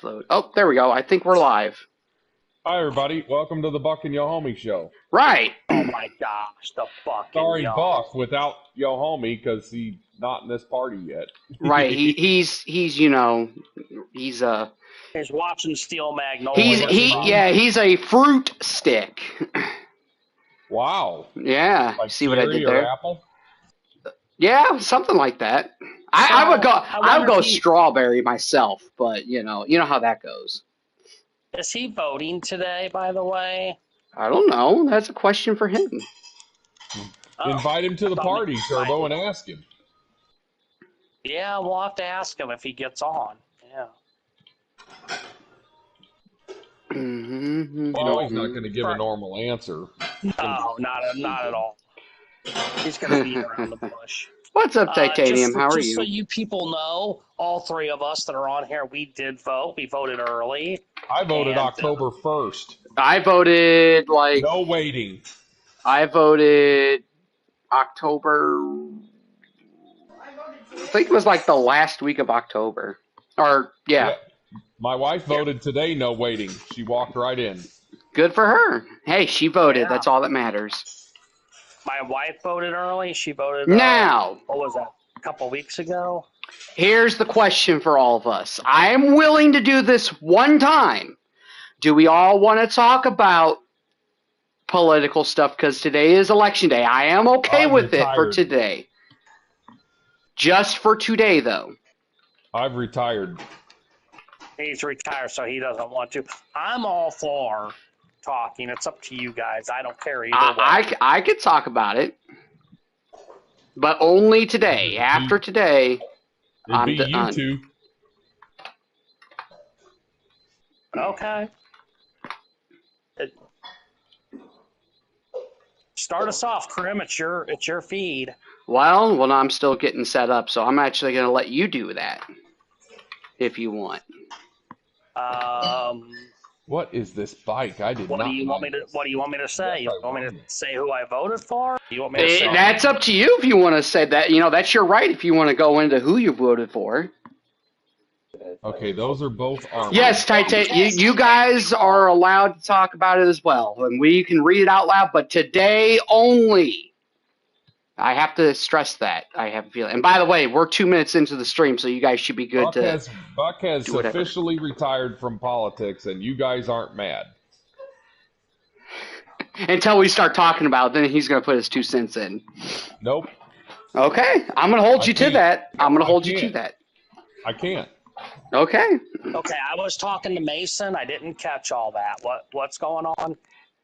load. Oh, there we go. I think we're live. Hi, everybody. Welcome to the Buck and Yohomie show. Right. Oh my gosh, the fucking Sorry, yo. Buck, without Yohomie, because he's not in this party yet. Right. He's you know, he's He's watching Steel Magnolia. he's a fruit stick. Wow. Yeah. Like See what I did cherry or there? apple? Yeah, something like that. I would go strawberry myself, but you know how that goes. Is he voting today, by the way? I don't know. That's a question for him. Oh, Invite him to the party, Turbo, and ask him. yeah, we'll have to ask him if he gets on. Yeah. Mm-hmm. Well, he's not going to give a normal answer. No, not at all. He's going to be around the bush. What's up, Titanium? How are Just you? so you people know, all three of us that are on here, we did vote. We voted early. I voted October 1st. I voted No waiting. I voted October. I think it was like the last week of October. Or yeah. My wife voted today, no waiting. She walked right in. Good for her. Hey, she voted. Yeah. That's all that matters. My wife voted early. She voted. Now, what was that? A couple weeks ago. here's the question for all of us. I am willing to do this one time. Do we all want to talk about political stuff? Because today is election day. I am okay with it for today. Just for today, though. I've retired. He's retired, so he doesn't want to. I'm all for talking. It's up to you guys. I don't care either way. I could talk about it, but only today. After today, It'd be you two. Okay. Start us off, Krim. It's your feed. Well, I'm still getting set up, so I'm actually going to let you do that if you want. What is this bike? I did not. What do you want me to say? You want me to say who I voted for? You want me to say? That's up to you if you want to say that. That's your right if you want to go into who you voted for. Okay, those are both armor. Yes, you guys are allowed to talk about it as well, and we can read it out loud, but today only. I have to stress that. I have a feeling. And by the way, we're 2 minutes into the stream, so you guys should be good Buck has officially retired from politics, and you guys aren't mad. Until we start talking about it, then he's going to put his 2 cents in. Nope. Okay, I'm going to hold you to that. I'm going to hold you to that. I can't. Okay. Okay, I was talking to Mason. I didn't catch all that. What's going on?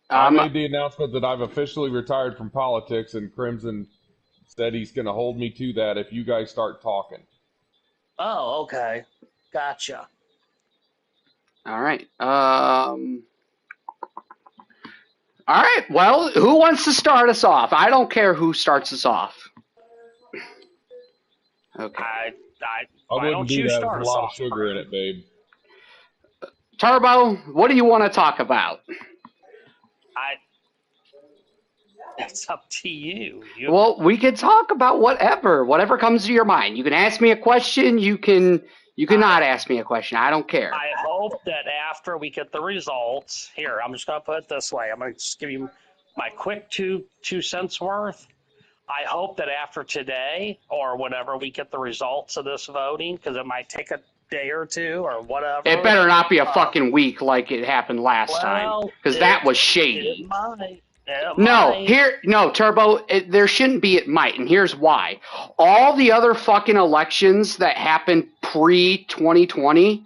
I made the announcement that I've officially retired from politics, and Crimson said he's going to hold me to that if you guys start talking. Oh, okay. Gotcha. All right. All right. Well, who wants to start us off? I don't care who starts us off. Okay. I wouldn't do that. There's a lot of sugar in it, babe. Turbo, what do you want to talk about? It's up to you. Well, we could talk about whatever comes to your mind. You can ask me a question. You can not ask me a question. I don't care. I hope that after we get the results, here, I'm just going to put it this way. I'm going to just give you my quick two cents worth. I hope that after today or whenever we get the results of this voting, because it might take a day or two or whatever. It better not be a fucking week like it happened last time, because that was shady. It might. Turbo, there shouldn't be. It might, and here's why. All the other fucking elections that happened pre-2020,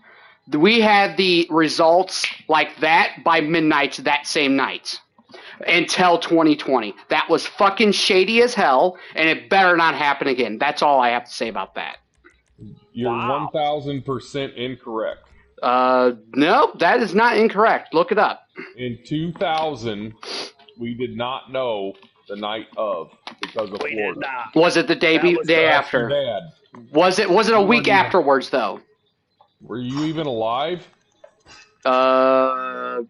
we had the results like that by midnight that same night until 2020. That was fucking shady as hell, and it better not happen again. That's all I have to say about that. You're 1,000% incorrect. No, that is not incorrect. Look it up. In 2000... we did not know the night of because of Florida. Did not. Was it the day after? Bad. Was it a week afterwards though? Were you even alive? What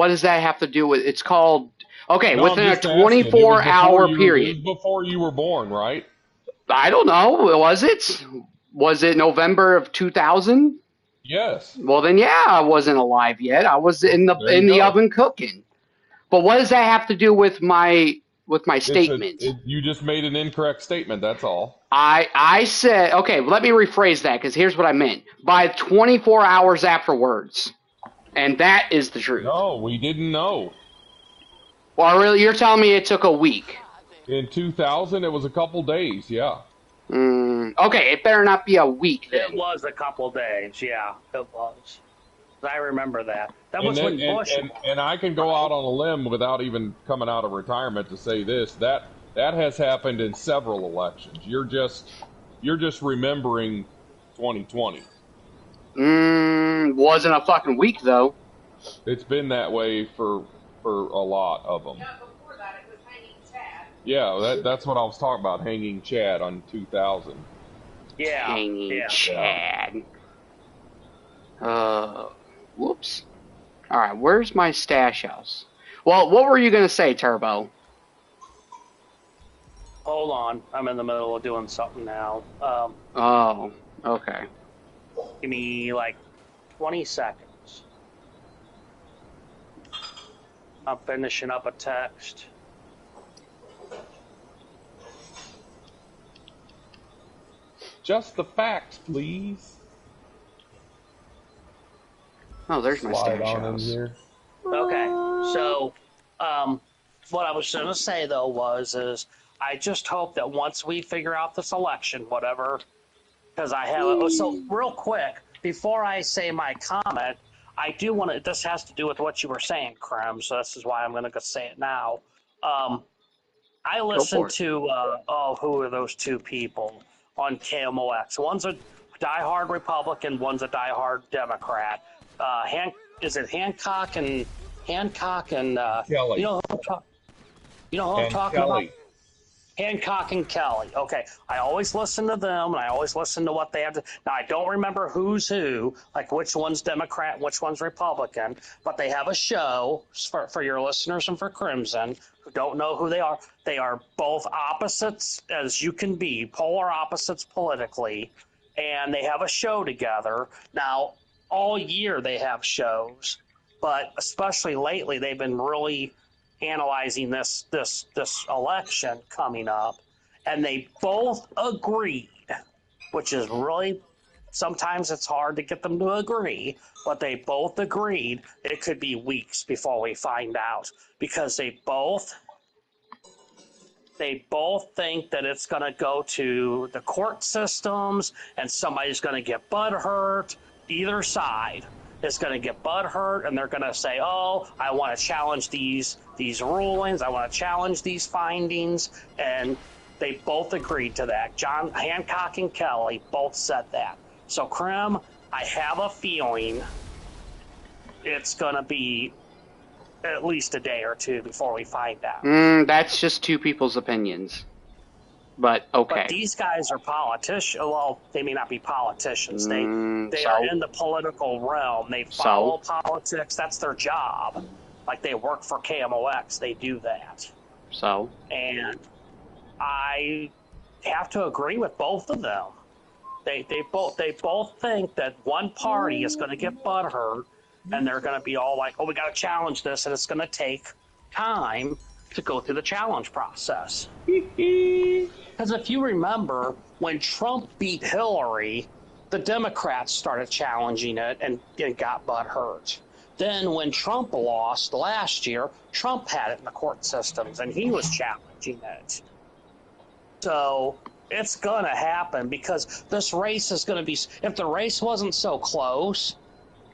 does that have to do with? It's called within a 24-hour period. It was before you were born, right? I don't know. Was it? Was it November of 2000? Yes. Well, then, yeah, I wasn't alive yet. I was in the There you go. oven cooking. But what does that have to do with my statement? You just made an incorrect statement. That's all. I said, okay, let me rephrase that, because here's what I meant. By 24 hours afterwards. And that is the truth. No, we didn't know. Well, really, you're telling me it took a week? In 2000, it was a couple days. Yeah. Okay, it better not be a week then. It was a couple days, yeah, it was. I remember that. That was when Bush. And I can go out on a limb without even coming out of retirement to say this: that has happened in several elections. You're just remembering 2020. Wasn't a fucking week though. It's been that way for a lot of them. Yeah, before that it was hanging Chad. Yeah, that's what I was talking about, hanging Chad on 2000. Yeah. Hanging Chad. Whoops. All right, where's my stash house? Well, what were you gonna say, Turbo? Hold on, I'm in the middle of doing something now. Oh, okay. Give me like 20 seconds. I'm finishing up a text. Just the facts, please. Oh, there's my Slide stash on in house. here. Okay, so what I was going to say though is I just hope that once we figure out this election, whatever, because I have so real quick before I say my comment, I do want to. This has to do with what you were saying, Krem. So this is why I'm going to say it now. I listened to who are those two people on KMOX? One's a diehard Republican, one's a diehard Democrat. Is it Hancock and Kelly. you know who I'm talking about? Hancock and Kelly. Okay, I always listen to them, and I always listen to what they have to. Now I don't remember who's who, like which one's Democrat, and which one's Republican, but they have a show for your listeners and for Crimson who don't know who they are. They are both opposites as you can be, polar opposites politically, and they have a show together. Now all year they have shows, but especially lately they've been really analyzing this election coming up, and they both agreed, which is really sometimes it's hard to get them to agree, but they both agreed it could be weeks before we find out, because they both think that it's going to go to the court systems and somebody's going to get butthurt. Either side is going to get butthurt, and they're going to say, "Oh, I want to challenge these rulings. I want to challenge these findings." And they both agreed to that. John Hancock and Kelly both said that. So, Krem, I have a feeling it's going to be at least a day or two before we find out. That's just two people's opinions. But okay. But these guys are politicians. Well, they may not be politicians. They are in the political realm. They follow politics. That's their job. Like they work for KMOX. They do that. And I have to agree with both of them. They both think that one party is going to get butthurt, and they're going to be all like, "Oh, we got to challenge this," and it's going to take time to go through the challenge process. Because if you remember, when Trump beat Hillary, the Democrats started challenging it and got butthurt. Then when Trump lost last year, Trump had it in the court systems, and he was challenging it. So it's going to happen, because this race is going to be... If the race wasn't so close,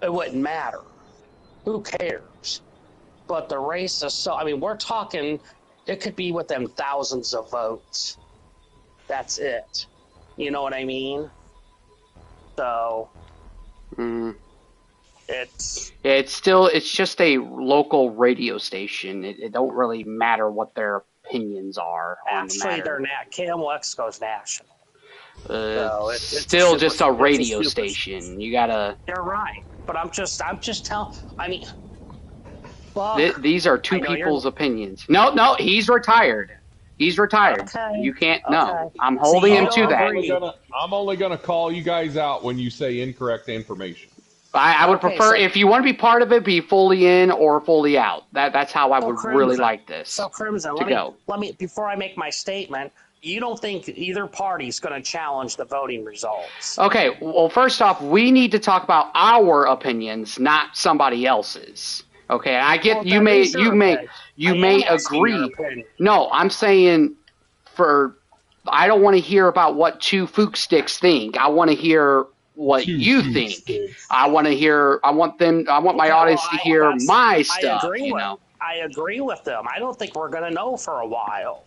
it wouldn't matter. Who cares? But the race is so... I mean, we're talking... It could be within thousands of votes. That's it. You know what I mean? So... It's just a local radio station. It don't really matter what their opinions are on the matter. Actually, they're KMOX goes national. It's still just a radio station. You gotta... You're right. But I'm just telling... I mean... These are two people's opinions. No, he's retired. He's retired. Okay. You can't. No, I'm holding him to that. I'm only gonna call you guys out when you say incorrect information. I would Okay, prefer, so- if you want to be part of it, be fully in or fully out. That's how I So would really Crimson- like this. So Crimson, to go. let me before I make my statement. You don't think either party's going to challenge the voting results? Okay, well, first off, we need to talk about our opinions, not somebody else's. Okay, and I get Well, you that may is your you may opinion. you I may am asking your agree. opinion. No, I'm saying I don't want to hear about what two fook sticks think. I want to hear what Two you fook think. sticks. I want my Okay, audience well, to hear that's- my stuff, you with, know. I agree with them. I don't think we're going to know for a while.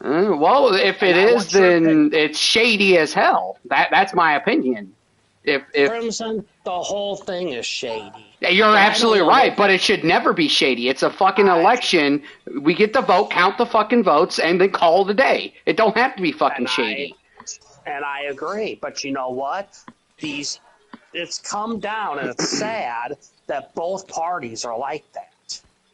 Well, if it And I is, want your then opinion. it's shady as hell. That's my opinion. If Crimson, the whole thing is shady. You're I absolutely don't know right, what- but it should never be shady. It's a fucking election. We get the vote, count the fucking votes, and then call it a day. It don't have to be fucking And shady. And I agree, but you know what? It's come down, and it's sad that both parties are like that.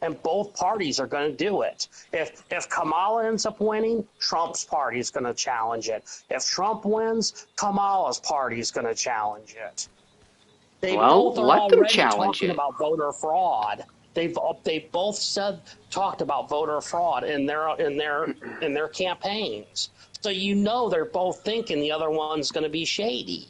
And both parties are going to do it. If Kamala ends up winning, Trump's party is going to challenge it. If Trump wins, Kamala's party is going to challenge it. They Well, both are let them already challenge talking it. about voter fraud. They've both talked about voter fraud in their campaigns. So you know they're both thinking the other one's going to be shady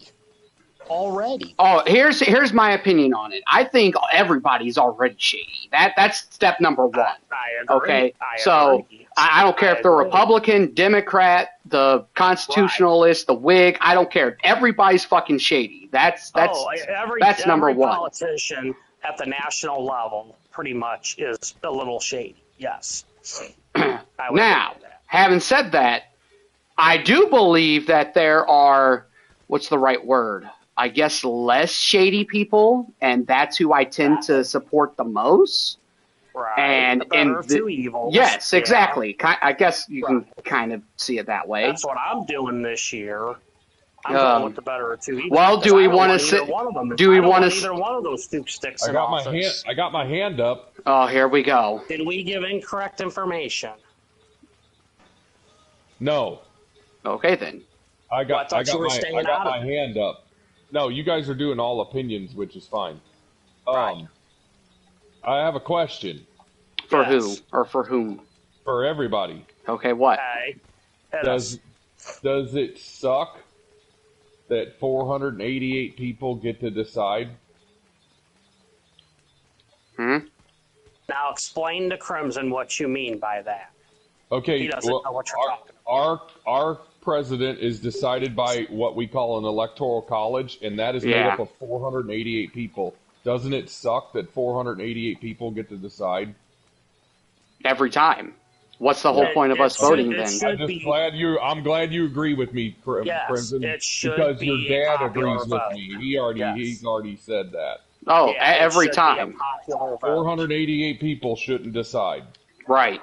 already. Oh, here's my opinion on it. I think everybody's already shady. That's step number one. I agree. Okay, I so agree. I don't care I if they're agree. Republican, Democrat, the constitutionalist, the Whig. I don't care. Everybody's fucking shady. That's every number one. politician at the national level pretty much is a little shady. Yes. I would Now, agree with that. having said that, I do believe that there are, what's the right word? I guess less shady people, and that's who I tend to support the most. Right. And the better of in two evils. yes, Yeah. exactly. I guess you can Right. kind of see it that way. That's what I'm doing this year. I'm Um, going with the better of two evils. well, do 'cause we I don't wanna want sit- either one of them. do we I don't wanna want s- either one of those two sticks I in got my office. hand up. Oh, here we go. Did we give incorrect information? No, Okay, then. I got Well, I thought you were staying I got out of my hand up. No, you guys are doing all opinions, which is fine. Right. I have a question For Yes. who or for whom? for everybody. Okay, what? Okay. Hit us. Does it suck that 488 people get to decide? Now explain to Crimson what you mean by that. Okay, He doesn't know what you're talking our president is decided by what we call an electoral college, and that is made Yeah. up of 488 people. Doesn't it suck that 488 people get to decide? Every time. What's the whole point of us voting then? I'm glad you agree with me, Yes, Crimson, it should because be your a dad popular agrees with vote. me. Yes. He's already said that. Oh, Yeah, it every should be a time. popular vote. 488 people shouldn't decide. Right.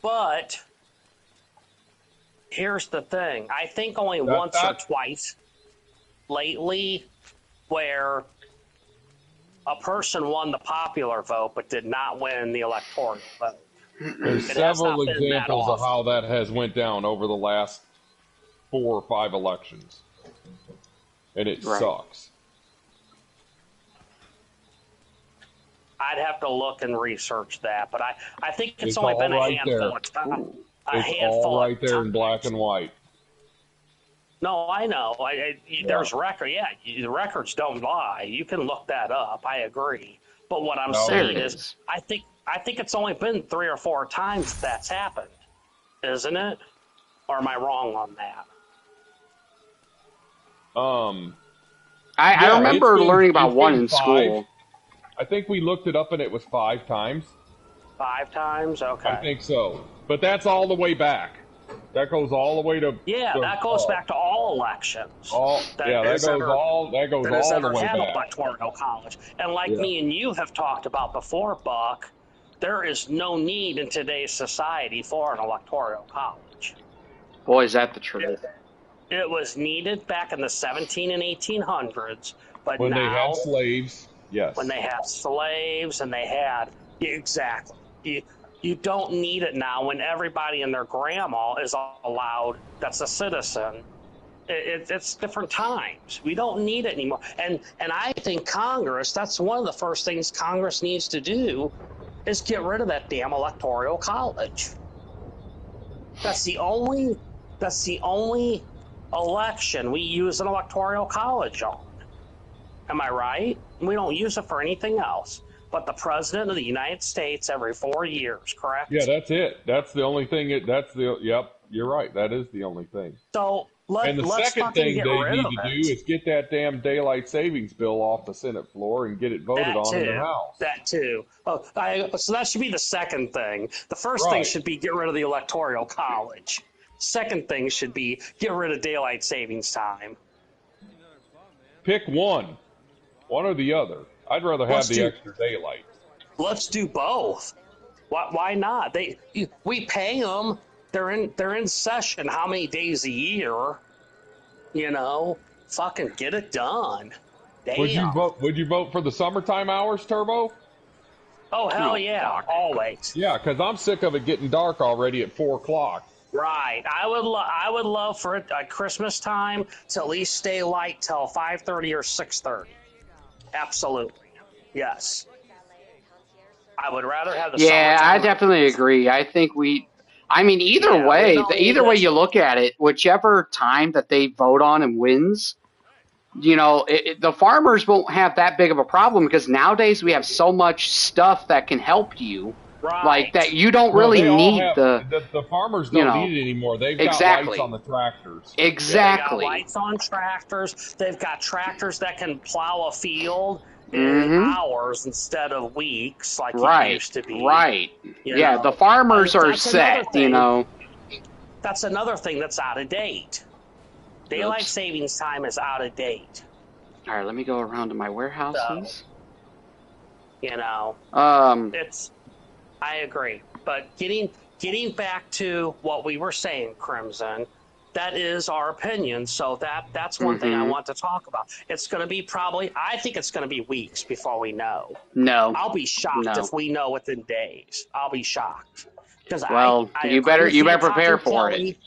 But here's the thing. I think only That- once or that- twice lately where a person won the popular vote but did not win the electoral vote. There's It has several not been that examples of often. how that has went down over the last 4 or 5 elections, and it Right. sucks. I'd have to look and research that, but I think it's It's only all been a right handful there. of times. Ooh. It's all right there in black and white. No, I know. There's record. Yeah, the records don't lie. You can look that up. I agree. But what I'm No. saying There it is, is. I think it's only been 3 or 4 times that's happened, isn't it? Or am I wrong on that? I Yeah, remember it's been- learning about it's one been in 5. school. I think we looked it up and it was 5 times. 5 times? Okay. I think so. But that's all the way back. That goes all the way to Yeah, that goes back to all elections. that goes ever- all that has the ever way had back. electoral college. And like Yeah. me and you have talked about before, Buck, there is no need in today's society for an electoral college. Boy, is that the truth. It was needed back in the 17 and 1800s, but When they now had slaves, yes. when they had slaves and they had exactly you don't need it now when everybody and their grandma is allowed that's a citizen It's different times. We don't need it anymore. And I think Congress, that's one of the first things Congress needs to do is get rid of that damn electoral college. That's the only election we use an electoral college on. Am I right? We don't use it for anything else but the President of the United States every 4 years, correct? Yeah, that's it. That's the only thing. Yep, you're right. That is the only thing. So And the let's second fucking thing get they rid need of to it. do is get that damn daylight savings bill off the Senate floor and get it voted That on in the too. House. That too. Oh, so that should be the second thing. The first thing Right. should be get rid of the electoral college. Second thing should be get rid of daylight savings time. Pick one or the other. I'd rather have Let's the do- extra daylight. Let's do both. Why not? We pay them. They're in session. How many days a year? You know, fucking get it done. Damn. Would you vote for the summertime hours, Turbo? Oh hell Oh, yeah, fuck. always. Yeah, because I'm sick of it getting dark already at 4 o'clock. Right. I would love for it at Christmas time to at least stay light till 5:30 or 6:30. Absolutely. Yes. I would rather have the Yeah, I summertime. definitely agree. I think either Yeah, we way, don't need either way this. you look at it, whichever time that they vote on and wins, the farmers won't have that big of a problem because nowadays we have so much stuff that can help you, Right. like that you don't Well, really they all need have- the farmers don't you know, need it anymore. They've got exactly. lights on the tractors. Exactly. They've got lights on tractors. They've got tractors that can plow a field in Mhm. hours instead of weeks like it Right. used to be. Right. You Yeah, know? the farmers are That's another set, thing. That's another thing that's out of date. Daylight Oops. savings time is out of date. All right, let me go around to my warehouses. You know, I agree. But getting back to what we were saying, Crimson, that is our opinion. So that's one thing I Mhm. want to talk about. It's going to be I think it's going to be weeks before we know. No. I'll be shocked No. if we know within days. I'll be shocked. Because Well, I you agree better with prepare Hancock and for it. Kelly.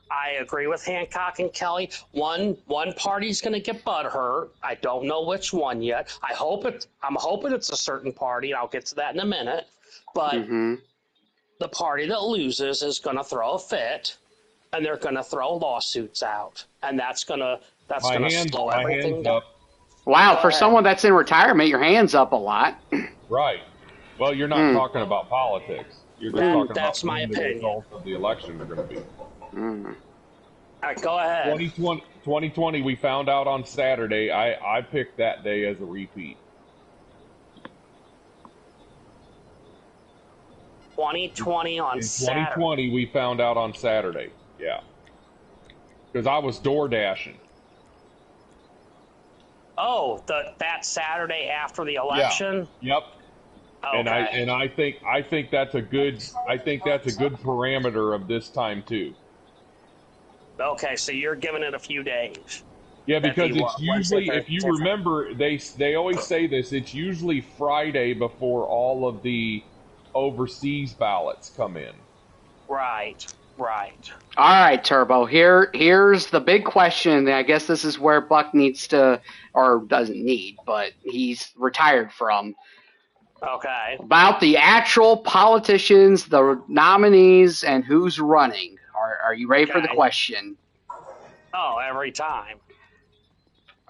I agree with Hancock and Kelly. One party's going to get butthurt. I don't know which one yet. I'm hoping it's a certain party, and I'll get to that in a minute. But Mhm. the party that loses is going to throw a fit, and they're going to throw lawsuits out, and that's going to My slow everything hands down. up. Wow, Go for ahead. someone that's in retirement, your hand's up a lot. Right. Well, you're not talking about politics. You're just talking That's about my when the opinion. results of the election are going to be. Mm. All right, go ahead. 2020, we found out on Saturday. I picked that day as a repeat. 2020 on In Saturday. 2020, we found out on Saturday. Yeah. Because I was door dashing. Oh, that Saturday after the election. Yep. Okay. And I think that's a good parameter of this time too. Okay, so you're giving it a few days. Yeah, That'd because be it's what, usually, Wednesday, if you Thursday? remember, they always say this. It's usually Friday before all of the overseas ballots come in. Right. All right, Turbo. Here's the big question. And I guess this is where Buck needs to, or doesn't need, but he's retired from. Okay. About the actual politicians, the nominees, and who's running. Are you ready for the Okay. question? Oh, every time.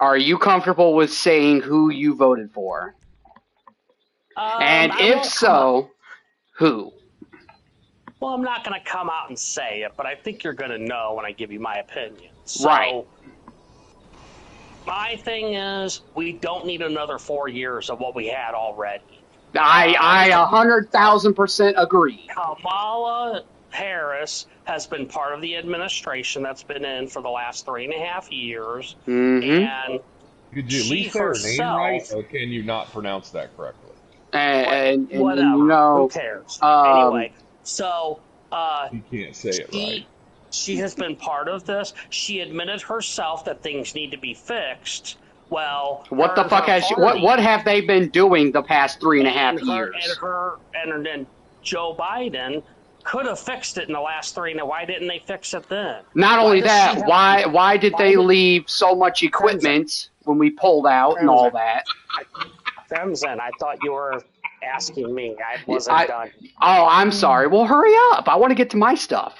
Are you comfortable with saying who you voted for? And I if won't so, who? Well, I'm not going to come out and say it, but I think you're going to know when I give you my opinion. So, Right. My thing is, we don't need another 4 years of what we had already. I 100,000% agree. Kamala Harris has been part of the administration that's been in for the last 3.5 years, Mm-hmm. and Could you at She least say her name herself- right, or can you not pronounce that correctly? And whatever. you know, Who cares? um, Anyway, so You can't say it right. she has been part of this. She admitted herself that things need to be fixed. Well, what her the and fuck her has she, party- what have they been doing the past 3.5 and her- years? And Joe Biden could have fixed it in the last 3. Now, why didn't they fix it then? Not only does she that, have- why did they leave so much equipment when we pulled out and all that? Crimson, I thought you were asking me. I wasn't done. Oh, I'm sorry. Well, hurry up. I want to get to my stuff.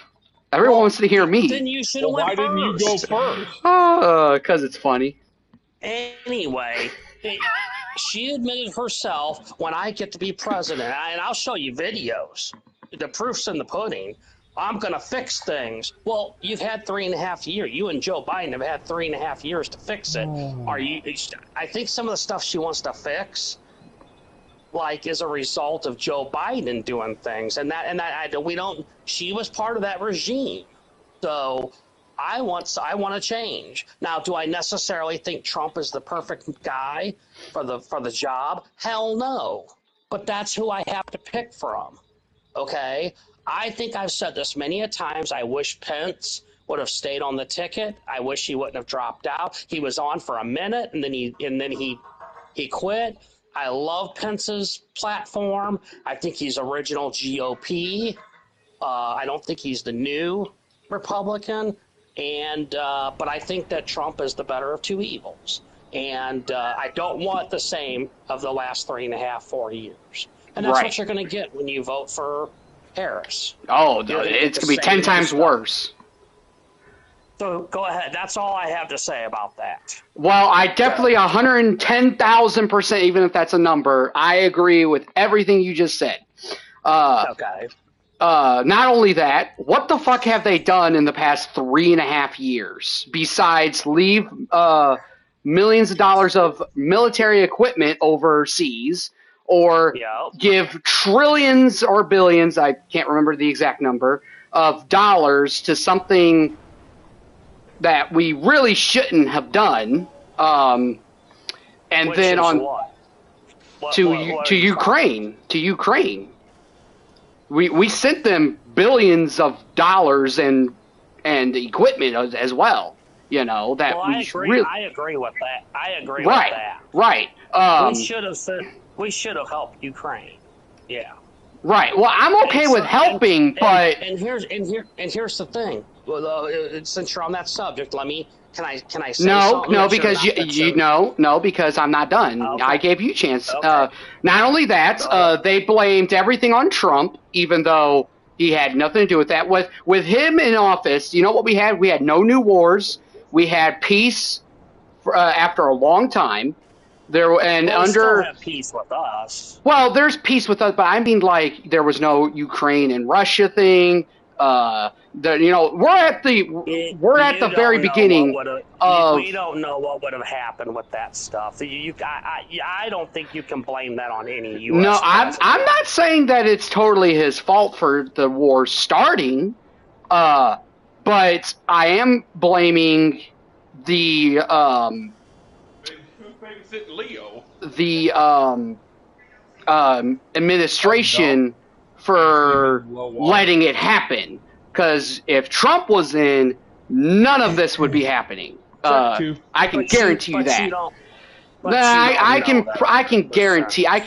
Everyone wants to hear me. Then you should have Well, went why didn't you go first. first? Because it's funny. Anyway, she admitted herself, when I get to be president, and I'll show you videos, the proof's in the pudding, I'm going to fix things. Well, you've had 3.5 years. You and Joe Biden have had 3.5 years to fix it. I think some of the stuff she wants to fix, like, is a result of Joe Biden doing things, she was part of that regime. So I want to change. Now, do I necessarily think Trump is the perfect guy for the job? Hell no. But that's who I have to pick from. Okay? I think I've said this many a times. I wish Pence would have stayed on the ticket. I wish he wouldn't have dropped out. He was on for a minute and then he quit. I love Pence's platform. I think he's original GOP. I don't think he's the new Republican. But I think that Trump is the better of two evils. And I don't want the same of the last 3.5, 4 years. And that's what you're going to get when you vote for Harris. Oh, it's going to be 10 times worse. So go ahead. That's all I have to say about that. Well, I definitely 110,000%, even if that's a number, I agree with everything you just said. Okay. Not only that, what the fuck have they done in the past 3.5 years besides leave millions of dollars of military equipment overseas or give trillions or billions, I can't remember the exact number, of dollars to something that we really shouldn't have done, to Ukraine. We sent them billions of dollars and equipment as well. You know that I agree with that. I agree with that. Right. We should have helped Ukraine. Yeah. Right. Well, I'm okay with helping, but here's the thing. Well, since you're on that subject, can I say no, something? Because I'm not done. Okay. I gave you a chance. Okay. Not only that, they blamed everything on Trump, even though he had nothing to do with that. With him in office, you know what we had? We had no new wars. We had peace after a long time. Still have peace with us. Well, there's peace with us, but I mean, like, there was no Ukraine and Russia thing. We're at the very beginning of. We don't know what would have happened with that stuff. I don't think you can blame that on any U.S. No, president. I'm not saying that it's totally his fault for the war starting, but I am blaming the administration for letting it happen. Because if Trump was in, none of this would be happening. I can guarantee you that. I can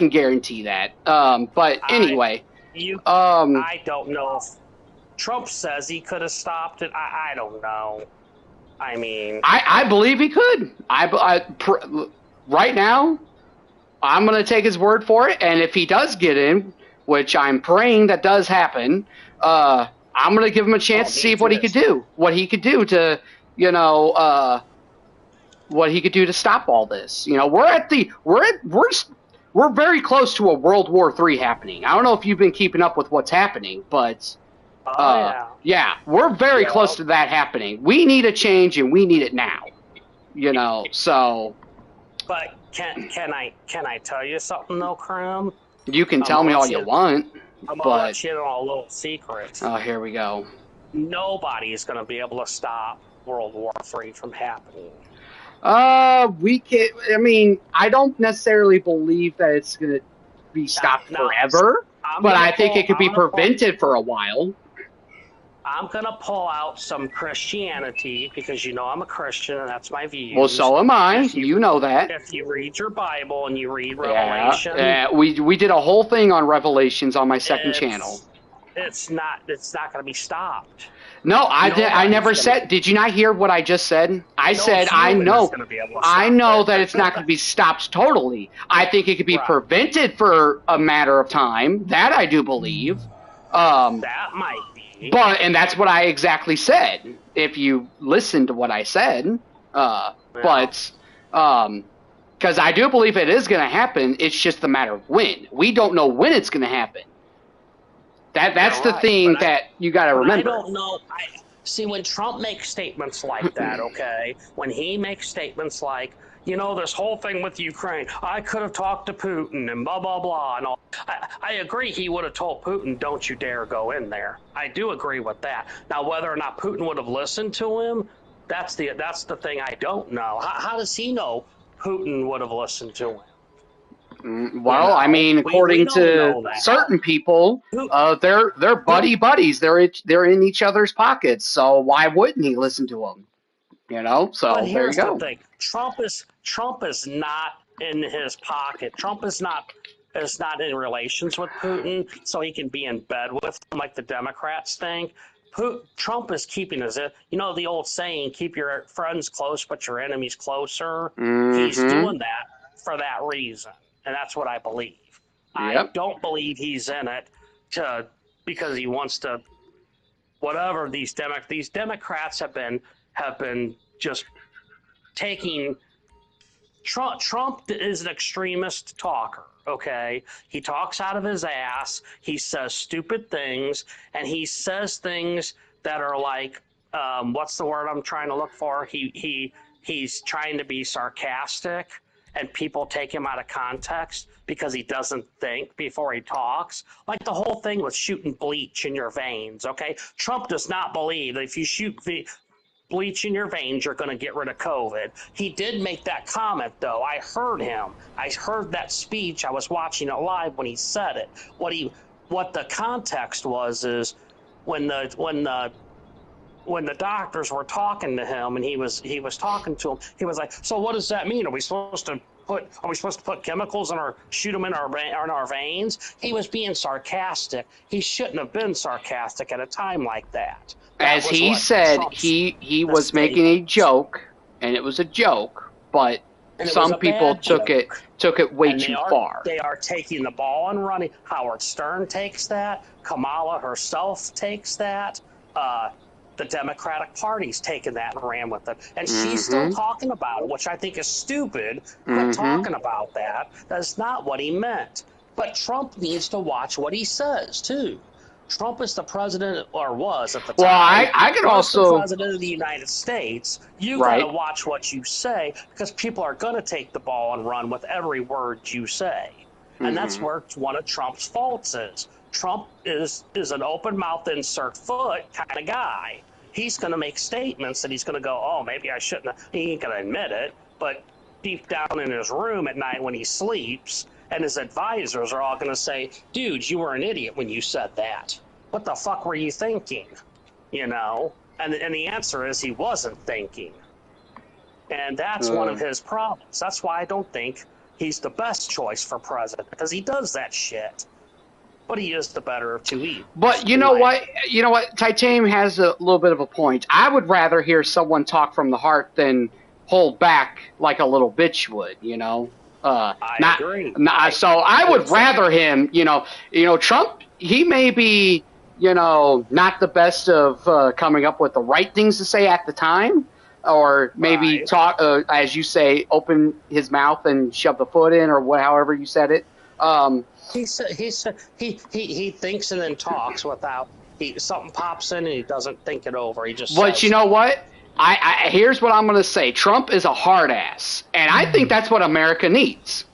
guarantee that. But anyway, I don't know. If Trump says he could have stopped it. I don't know. I mean, I believe he could. Right now, I'm going to take his word for it. And if he does get in, which I'm praying that does happen, I'm going to give him a chance to see what he could do. What he could do to, what he could do to stop all this. We're very close to a World War III happening. I don't know if you've been keeping up with what's happening, but we're very close to that happening. We need a change, and we need it now. So. But can I tell you something though, Crum? You can tell me all you want. I'm gonna let you in on a little secret. Oh, here we go. Nobody is going to be able to stop World War III from happening. We can. I mean, I don't necessarily believe that it's going to be stopped forever, but I think it could be prevented for a while. I'm going to pull out some Christianity because I'm a Christian and that's my view. Well, so am I. You know that. If you read your Bible and you read Revelation. We did a whole thing on Revelations on my second channel. it's not going to be stopped. No, I never Nobody's said. Did you not hear what I just said? I said I human know. is gonna be able to I stop know it. that it's not going to be stopped totally. I think it could be Right. prevented for a matter of time. That I do believe. That might be. And that's what I exactly said. If you listen to what I said, because I do believe it is going to happen. It's just a matter of when. We don't know when it's going to happen. That's the thing that you got to remember. I don't know. See, when Trump makes statements like that, okay, when he makes statements like, this whole thing with Ukraine, I could have talked to Putin and blah, blah, blah. And all. I agree he would have told Putin, don't you dare go in there. I do agree with that. Now, whether or not Putin would have listened to him, that's the thing I don't know. How does he know Putin would have listened to him? Well, I mean, according to certain people, they're buddies. They're in each other's pockets. So why wouldn't he listen to them? So but there you go. The thing. Trump is not in his pocket. Trump is not in relations with Putin, so he can be in bed with him like the Democrats think. Trump is keeping his, the old saying, keep your friends close but your enemies closer. Mm-hmm. He's doing that for that reason, and that's what I believe. Yep. I don't believe he's in it because he wants to. Whatever these Democrats have been just taking. Trump is an extremist talker. Okay, he talks out of his ass. He says stupid things, and he says things that are like, what's the word I'm trying to look for? He's trying to be sarcastic, and people take him out of context because he doesn't think before he talks. Like the whole thing with shooting bleach in your veins. Okay, Trump does not believe that if you shoot bleach in your veins, you're going to get rid of COVID. He did make that comment, though. I heard him. I heard that speech. I was watching it live when he said it. What the context was is when the doctors were talking to him and he was talking to him. He was like, "So what does that mean? Are we supposed to put chemicals shoot them in our veins?" He was being sarcastic. He shouldn't have been sarcastic at a time like that. As he said, he was making a joke, and it was a joke, but some people took it way too far. They are taking the ball and running. Howard Stern takes that. Kamala herself takes that. The Democratic Party's taken that and ran with it. And she's still talking about it, which I think is stupid, but talking about that. That's not what he meant. But Trump needs to watch what he says, too. Trump is the president, or was at the time. Well, I could also the president of the United States. You got to watch what you say because people are going to take the ball and run with every word you say, and that's where one of Trump's faults is. Trump is an open mouth, insert foot kind of guy. He's going to make statements that he's going to go, "Oh, maybe I shouldn't." He ain't going to admit it, but deep down in his room at night when he sleeps. And his advisors are all going to say, "Dude, you were an idiot when you said that. What the fuck were you thinking?" And the answer is he wasn't thinking. And that's one of his problems. That's why I don't think he's the best choice for president, because he does that shit. But he is the better of two evils. But you know what? Titanium has a little bit of a point. I would rather hear someone talk from the heart than hold back like a little bitch would, I agree. So I would rather him, Trump, he may be, not the best of coming up with the right things to say at the time, or maybe talk, as you say, open his mouth and shove the foot in, or however you said it. He thinks and then talks without something pops in and he doesn't think it over. He just. But you know what? Here's what I'm going to say. Trump is a hard ass, and I think that's what America needs.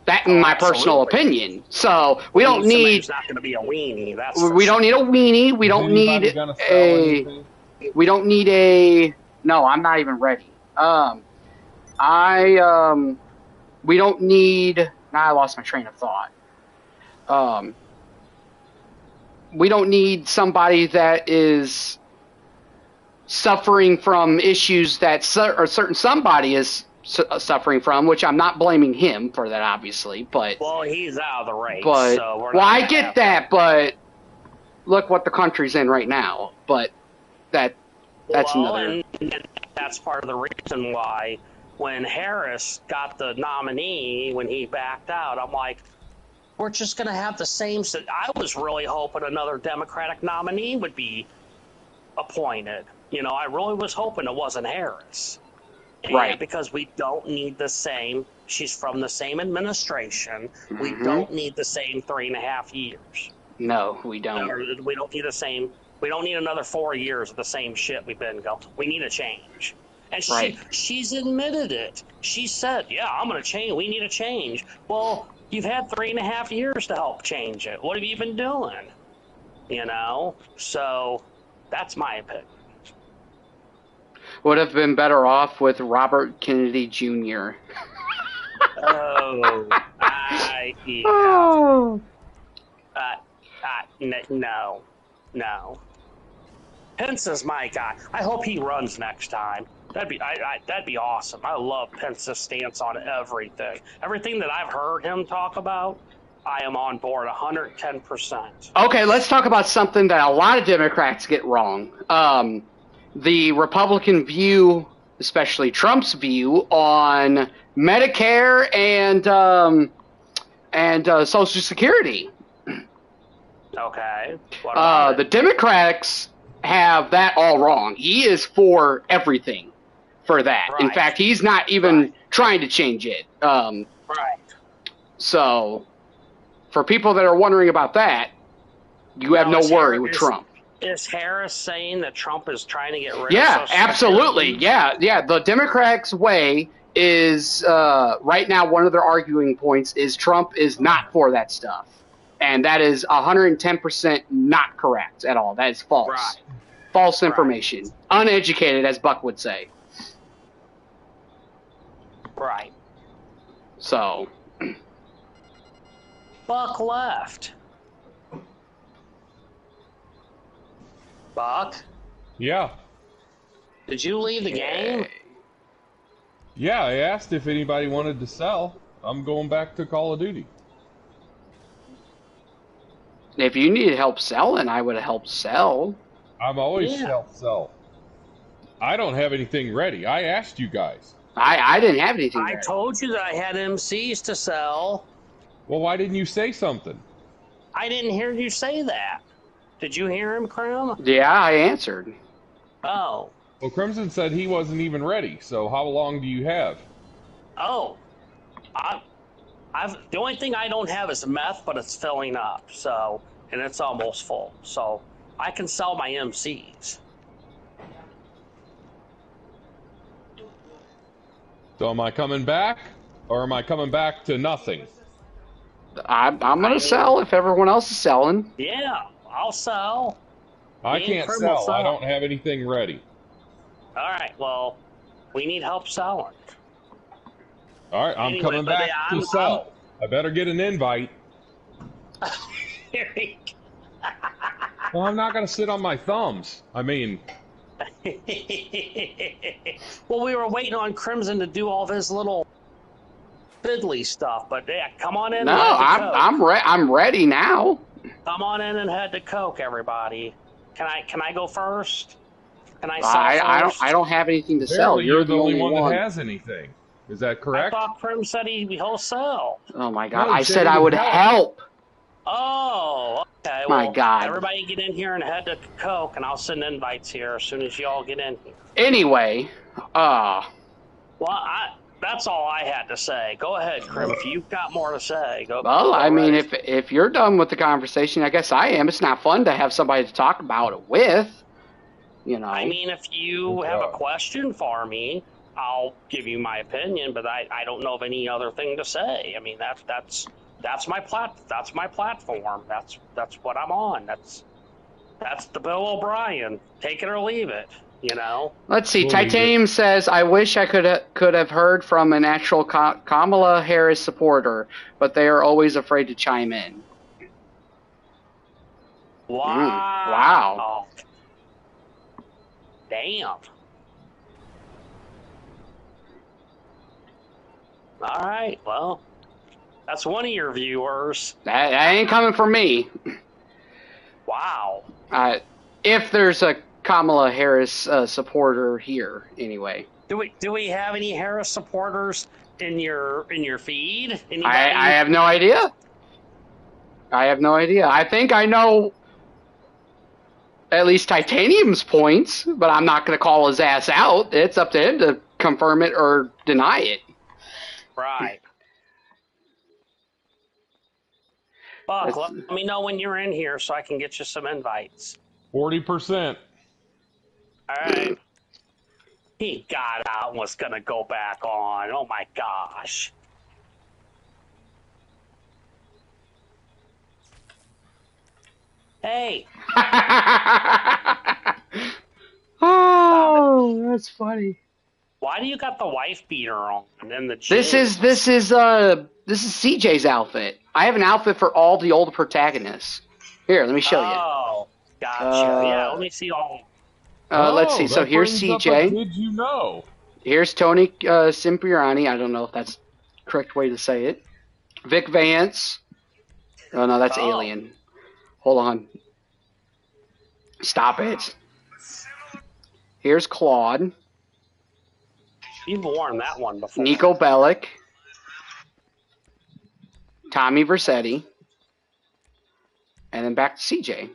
That, in my personal opinion. So we don't need. He's not going to be a weenie. We don't need a weenie. We don't need a. We don't need a. No, I'm not even ready. We don't need. Now I lost my train of thought. We don't need somebody that is suffering from issues that certain somebody is suffering from, which I'm not blaming him for that, obviously. But well, he's out of the race. But so I get that, but look what the country's in right now. But that's another. And that's part of the reason why when Harris got the nominee, when he backed out, I'm like, we're just going to have the same. I was really hoping another Democratic nominee would be appointed. You know, I really was hoping it wasn't Harris. Right. Because we don't need the same. She's from the same administration. We don't need the same 3.5 years. No, we don't. We don't need the same. We don't need another 4 years of the same shit we've been going. We need a change. And she's admitted it. She said, yeah, I'm going to change. We need a change. Well, you've had 3.5 years to help change it. What have you been doing? You know? So that's my opinion. Would have been better off with Robert Kennedy Jr. Oh, no. Pence is my guy. I hope he runs next time. That'd be awesome. I love Pence's stance on everything. Everything that I've heard him talk about, I am on board 110%. Okay, let's talk about something that a lot of Democrats get wrong. The Republican view, especially Trump's view, on Medicare and Social Security. Okay. What about the Democrats have that all wrong. He is for everything for that. Right. In fact, he's not even trying to change it. Right. So, for people that are wondering about that, you have no worry with Trump. Is Harris saying that Trump is trying to get rid of Yeah, Social absolutely. Security? Yeah. The Democrats' way is, right now, one of their arguing points is Trump is not for that stuff. And that is 110% not correct at all. That is false. Right. False information. Uneducated, as Buck would say. Right. So. Buck left. Buck? Yeah. Did you leave the game? Yeah, I asked if anybody wanted to sell. I'm going back to Call of Duty. If you needed help selling, I would have helped sell. I'm always sell. I don't have anything ready. I asked you guys. I didn't have anything I ready. told you that I had MCs to sell. Well, why didn't you say something? I didn't hear you say that. Did you hear him, Krim? Yeah, I answered. Oh. Well, Crimson said he wasn't even ready, so how long do you have? Oh. The only thing I don't have is meth, but it's filling up, so, and it's almost full. So I can sell my MCs. So am I coming back, or am I coming back to nothing? I'm going to sell if everyone else is selling. Yeah, I'll sell. I can't sell. I don't have anything ready. All right, well, we need help selling. All right, I'm coming back to sell. I better get an invite. Well, I'm not going to sit on my thumbs. I mean... Well, we were waiting on Crimson to do all of his little fiddly stuff, but yeah, come on in. No, I'm ready now. Come on in and head to Coke, everybody. Can I go first? Can I sell first? I don't have anything to sell. You're the only one that has anything. Is that correct? I thought Prim said he'll sell. Oh my God! No, I said I would help. Oh, okay. My well, God! Everybody get in here and head to Coke, and I'll send invites here as soon as you all get in here. Anyway, well, that's all I had to say. Go ahead, Krim. If you've got more to say, go. Well, I mean, ahead. if you're done with the conversation, I guess I am. It's not fun to have somebody to talk about it with. You know. I mean, if you have a question for me, I'll give you my opinion, but I don't know of any other thing to say. I mean, that's my platform. That's what I'm on. That's the Bill O'Brien. Take it or leave it. You know. Let's see. Titanium says, "I wish I could have heard from an actual Kamala Harris supporter, but they are always afraid to chime in." Wow. Wow. Damn. All right. Well, that's one of your viewers. That ain't coming from me. Wow. If there's a Kamala Harris supporter here, anyway. Do we have any Harris supporters in your feed? Anybody? I have no idea. I think I know at least Titanium's points, but I'm not going to call his ass out. It's up to him to confirm it or deny it. Right. Buck, let me know when you're in here so I can get you some invites. 40%. All right. He got out and was going to go back on. Oh, my gosh. Hey. Oh, that's funny. Why do you got the wife beater on and the This is CJ's outfit. I have an outfit for all the old protagonists. Here, let me show you. Oh, gotcha. Yeah, let me see all. Let's see. So here's CJ. Did you know? Here's Tony Cipriani. I don't know if that's the correct way to say it. Vic Vance. Oh no, that's Alien. Hold on. Stop it. Here's Claude. You've worn that one before. Nico Bellic. Tommy Vercetti. And then back to CJ.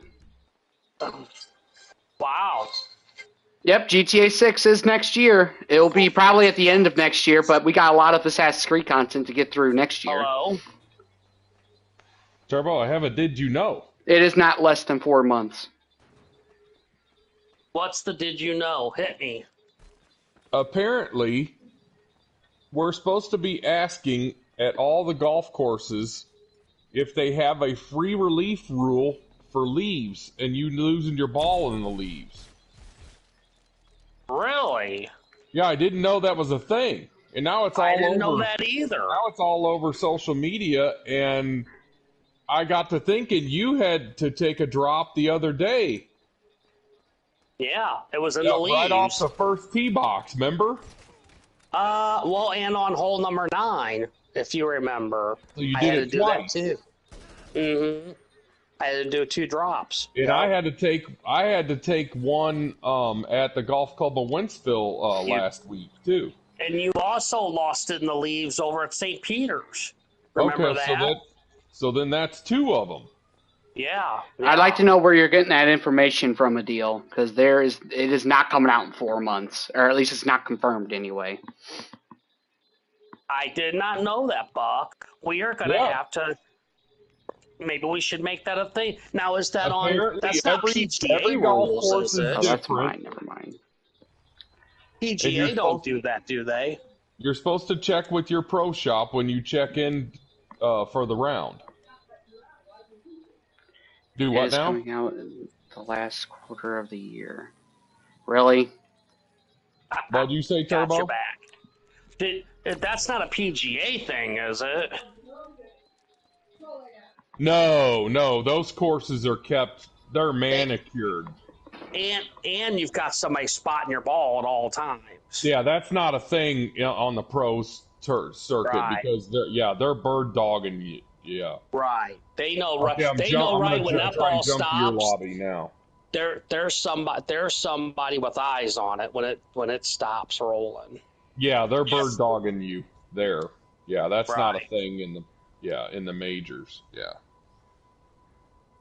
Wow. Yep, GTA 6 is next year. It'll be probably at the end of next year, but we got a lot of Assassin's Creed content to get through next year. Hello? Turbo, I have a did you know? It is not less than 4 months. What's the did you know? Hit me. Apparently, we're supposed to be asking at all the golf courses if they have a free relief rule for leaves and you losing your ball in the leaves. Really? Yeah, I didn't know that was a thing. And now it's all over. I didn't know that either. Now it's all over social media, and I got to thinking you had to take a drop the other day. Yeah, it was in the leaves. Right off the first tee box, remember? Well, and on hole number 9, if you remember. So you did it twice. I had to do that too. Mm-hmm. I had to do 2 drops. And I had to take one at the golf club of Wentzville last week too. And you also lost it in the leaves over at St. Peter's. Remember that? So then that's 2 of them. Yeah. I'd like to know where you're getting that information from, Adil, because it is not coming out in 4 months, or at least it's not confirmed anyway. I did not know that, Buck. We are going to have to. Maybe we should make that a thing. Now, is that on? That's not PGA rules, is it? Oh, that's mine. Never mind. PGA don't do that, do they? You're supposed to check with your pro shop when you check in for the round. Do what now? Coming out in the last quarter of the year. Really? What did you say, Turbo? Got your back. That's not a PGA thing, is it? No. Those courses are kept. They're manicured. And you've got somebody spotting your ball at all times. Yeah, that's not a thing on the pro circuit because they're bird dogging you. Yeah. Right. They know right. Okay, they know right when that ball jump stops. To your lobby now. There's somebody with eyes on it when it stops rolling. Yeah, they're bird dogging you there. Yeah, that's not a Right. thing in the majors. Yeah.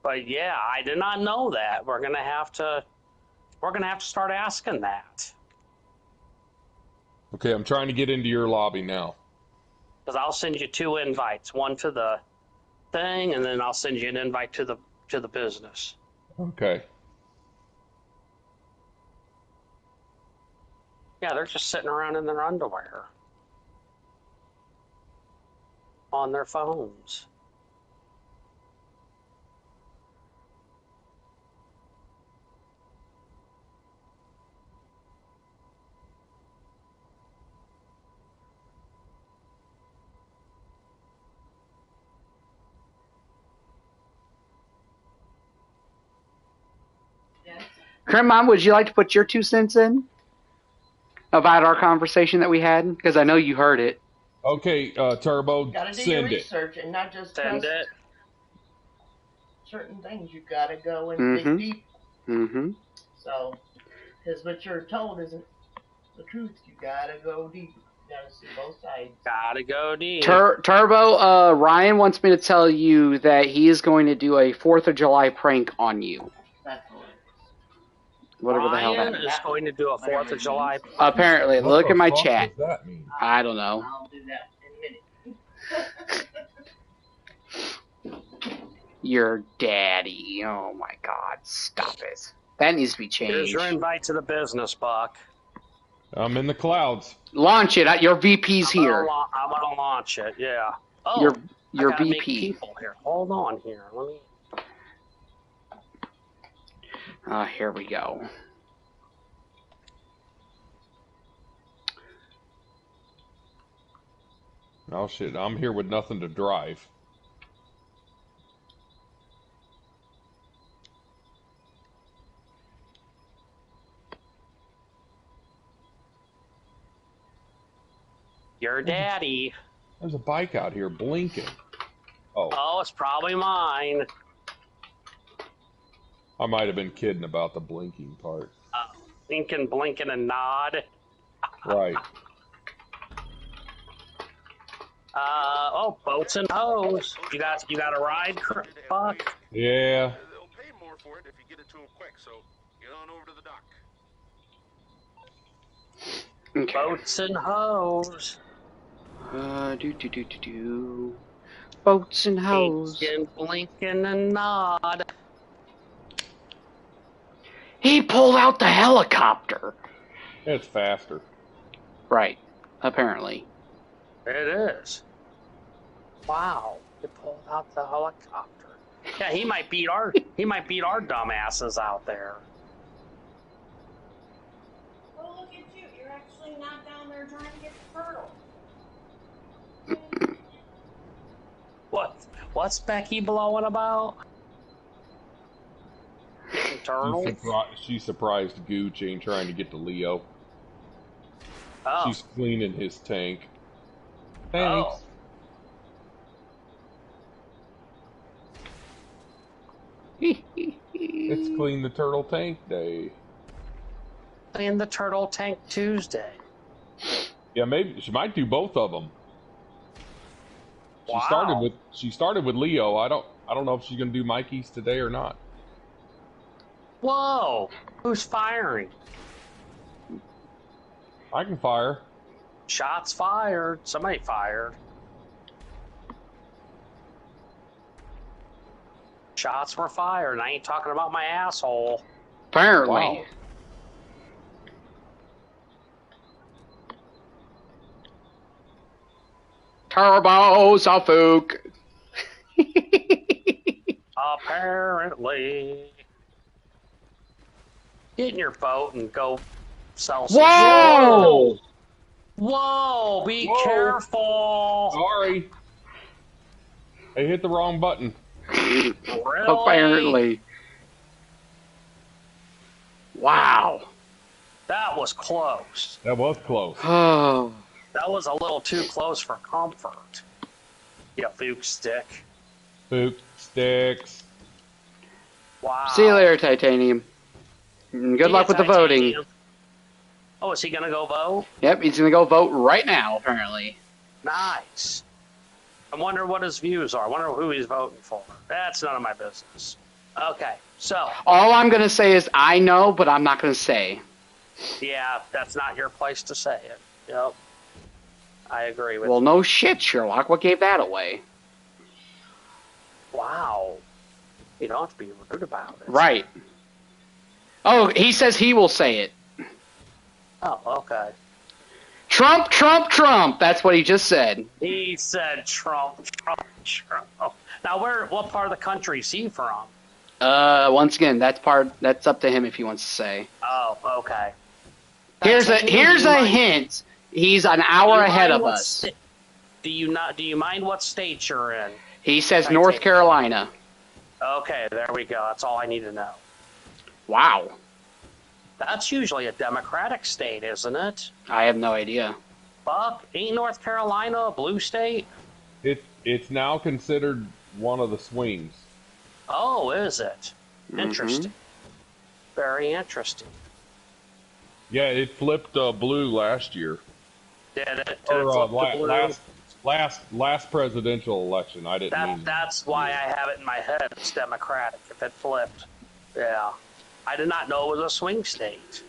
But yeah, I did not know that. We're gonna have to start asking that. Okay, I'm trying to get into your lobby now. Because I'll send you 2 invites, one to the thing, and then I'll send you an invite to the business. Okay. Yeah, they're just sitting around in their underwear on their phones. Cremon, would you like to put your 2 cents in about our conversation that we had? Because I know you heard it. Okay, Turbo, Gotta do send your it. research and not just Send trust it. certain things, you gotta go and Mhm. dig deep. Mm-hmm. So, because what you're told isn't the truth. You gotta go deep. You gotta see both sides. Gotta go deep. Turbo, Ryan wants me to tell you that he is going to do a 4th of July prank on you. That's hilarious. Whatever the hell Ryan that is means. going to do a 4th of July. Apparently, What look the at my fuck chat. does that mean? I don't know. I'll do that in a minute. Your daddy. Oh my god, stop it. That needs to be Here's changed. your invite to the business, Buck. I'm in the clouds. Launch it. Your VP's here. I'm gonna launch it. Yeah. Oh, Your I gotta make VP. people here. Hold on here. Let me. Here we go. Oh shit, I'm here with nothing to drive. Your daddy. There's a bike out here blinking. Oh, Oh, it's probably mine. I might have been kidding about the blinking part. Blinking, and nod. Right. Boats and hose. You got a ride, Buck? Yeah. They'll pay more for it if you get it to them quick, so get on over to the dock. Okay. Boats and hose. Do. Boats and hoes. Blinking, and nod. He pulled out the helicopter. It's faster. Right. Apparently. It is. Wow. He pulled out the helicopter. Yeah, he might beat our dumbasses out there. Well, look at you. You're actually not down there trying to get the turtle. What's Becky blowing about? Turtle? She's surprised Gooch ain't trying to get to Leo. Oh. She's cleaning his tank. Thanks. It's Clean the Turtle Tank Day. Clean the Turtle Tank Tuesday. Yeah, maybe she might do both of them. Wow. She started with Leo. I don't know if she's gonna do Mikey's today or not. Whoa! Who's firing? I can fire. Shots fired. Somebody fired. Shots were fired. I ain't talking about my asshole. Apparently. Wow. Turbo Suffolk. Apparently. Get in your boat and go sell some. Whoa! Whoa! Be Whoa. careful! Sorry. I hit the wrong button. Really? Apparently. Wow. That was close. That was close. Oh. That was a little too close for comfort. You Fuke stick. Spook sticks. Wow. See you later, Titanium. And good luck with the voting. Titanium. Oh, is he gonna go vote? Yep, he's gonna go vote right now, apparently. Nice. I wonder what his views are. I wonder who he's voting for. That's none of my business. Okay, so All I'm gonna say is I know, but I'm not gonna say. yeah, that's not your place to say it. Yep. I agree with Well, you. no shit, Sherlock. What gave that away? Wow. You don't have to be rude about it. Right. Oh, he says he will say it. Oh, okay. Trump, Trump, Trump. That's what he just said. He said Trump, Trump, Trump. Now, what part of the country is he from? Once again, that's up to him if he wants to say. Oh, okay. Here's a That's- hint. He's an hour ahead of us. Do you mind what state you're in? He says North Carolina. Okay, there we go. That's all I need to know. Wow. That's usually a Democratic state, isn't it? I have no idea. Buck, ain't North Carolina a blue state? It's now considered one of the swings. Oh, is it? Interesting. Mm-hmm. Very interesting. Yeah, it flipped blue last year. Did it? Or Flip to blue? last presidential election. I didn't mean. That's why I have it in my head. It's Democratic. If it flipped, yeah. I did not know it was a swing state.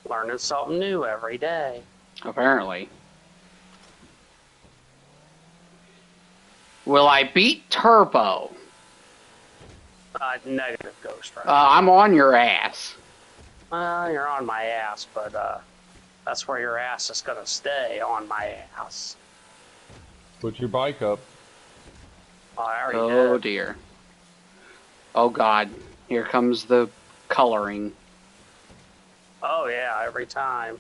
Learning something new every day. Apparently. Will I beat Turbo? Negative, Ghost Rider. I'm on your ass. Well, you're on my ass, but that's where your ass is gonna stay, on my ass. Put your bike up. I already Oh did. dear. Oh God. Here comes the coloring. Oh yeah, every time.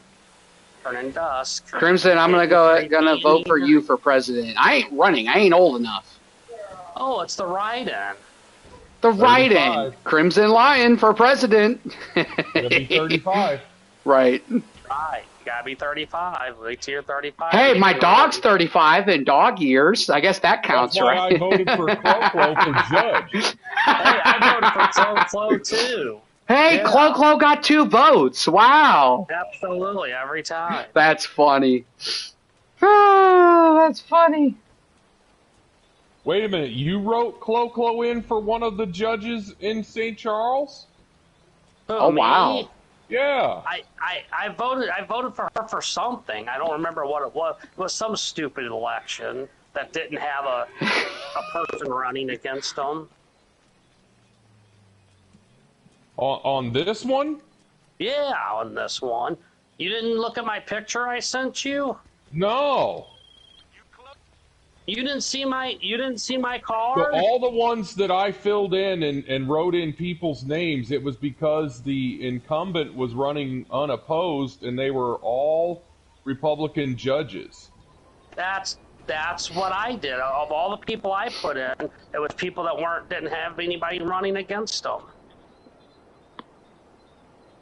Turning dusk. Crimson, I'm gonna vote for you for president. I ain't running. I ain't old enough. Oh, it's the write-in. The write-in. 35. Crimson Lion for president. It'll be 35. Right. Right. You gotta be 35. Wait till you're 35. Hey, my dog's 35 in dog years. I guess that counts, That's why right? I voted for Clo-Clo for judge. Hey, I voted for Clo too. Hey, Yeah. Clo-Clo got 2 votes. Wow. Absolutely, every time. That's funny. Ah, that's funny. Wait a minute, you wrote Clo-Clo in for one of the judges in St. Charles? Oh, Me? wow. Yeah. I voted for her for something. I don't remember what it was. It was some stupid election that didn't have a person running against them. On this one? Yeah, on this one. You didn't look at my picture I sent you? No. You didn't see my So card? all the ones that I filled in and wrote in people's names, it was because the incumbent was running unopposed and they were all Republican judges. That's what I did. Of all the people I put in, it was people that didn't have anybody running against them.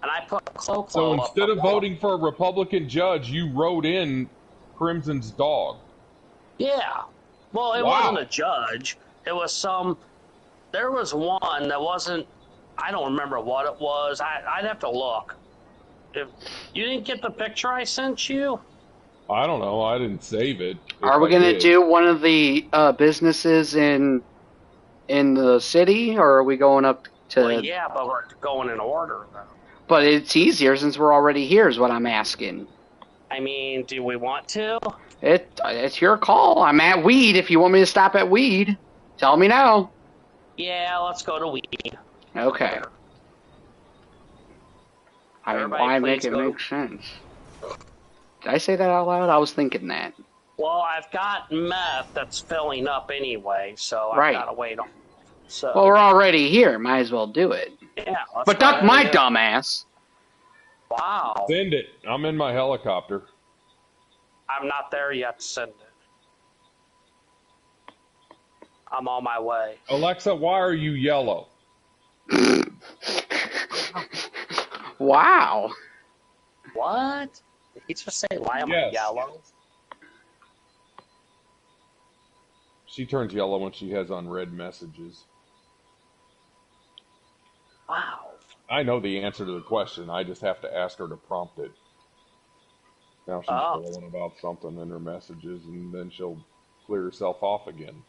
And I put Clo-Clo So up instead of above. voting for a Republican judge, you wrote in Crimson's dog. Yeah. Well, it Wow. wasn't a judge. It was there was one that wasn't, I don't remember what it was. I'd have to look. If you didn't get the picture I sent you? I don't know. I didn't save it. Are we If I gonna did. do one of the businesses in the city, or are we going up to? Well, yeah, but we're going in order, though. But it's easier since we're already here. Is what I'm asking. I mean, do we want to? It's your call. I'm at Weed. If you want me to stop at Weed, tell me now. Yeah, let's go to Weed. Okay. I mean, Everybody why make please it go. make sense? Did I say that out loud? I was thinking that. Well, I've got meth that's filling up anyway, so Right. I've got to wait on. So, Well, we're already here. Might as well do it. yeah. Let's But go duck ahead my and do it. dumbass. Wow. Send it. I'm in my helicopter. I'm not there yet to send it. I'm on my way. Alexa, why are you yellow? Wow. What? Did he just say, why am I Yes. yellow? She turns yellow when she has unread messages. Wow. I know the answer to the question. I just have to ask her to prompt it. Now she's Oh. calling about something in her messages, and then she'll clear herself off again.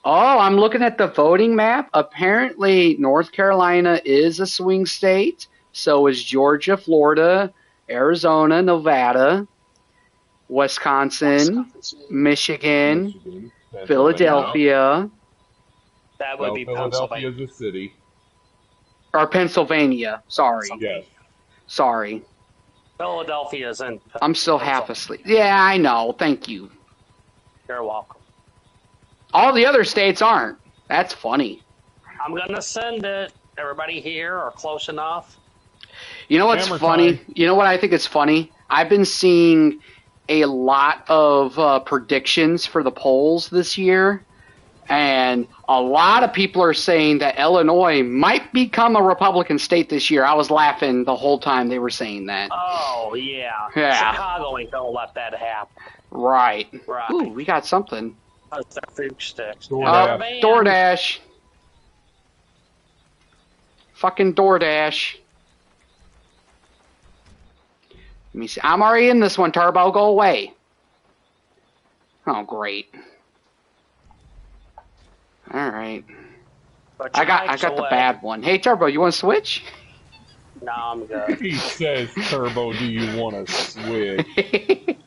Oh, I'm looking at the voting map. Apparently, North Carolina is a swing state. So is Georgia, Florida, Arizona, Nevada, Wisconsin, Michigan, Michigan, Pennsylvania. Philadelphia, That would Well, be Philadelphia Pennsylvania. is a city. or Pennsylvania. Sorry. Yes. Sorry. Philadelphia is in. I'm still half asleep. Yeah, I know. Thank you. You're welcome. All the other states aren't. That's funny. I'm gonna send it. Everybody here or close enough? You know what's Hammer funny? time. You know what I think is funny? I've been seeing a lot of predictions for the polls this year, And a lot of people are saying that Illinois might become a Republican state this year. I was laughing the whole time they were saying that. Oh, yeah. Yeah. Chicago ain't going to let that happen. Right. Right. Ooh, we got something. That's their food sticks. DoorDash. Man. DoorDash. Fucking DoorDash. Let me see. I'm already in this one, Turbo. Go away. Oh, great. All right. But I got your the away. bad one. Hey, Turbo, you want to switch? No, I'm good. He says, Turbo, do you want to switch?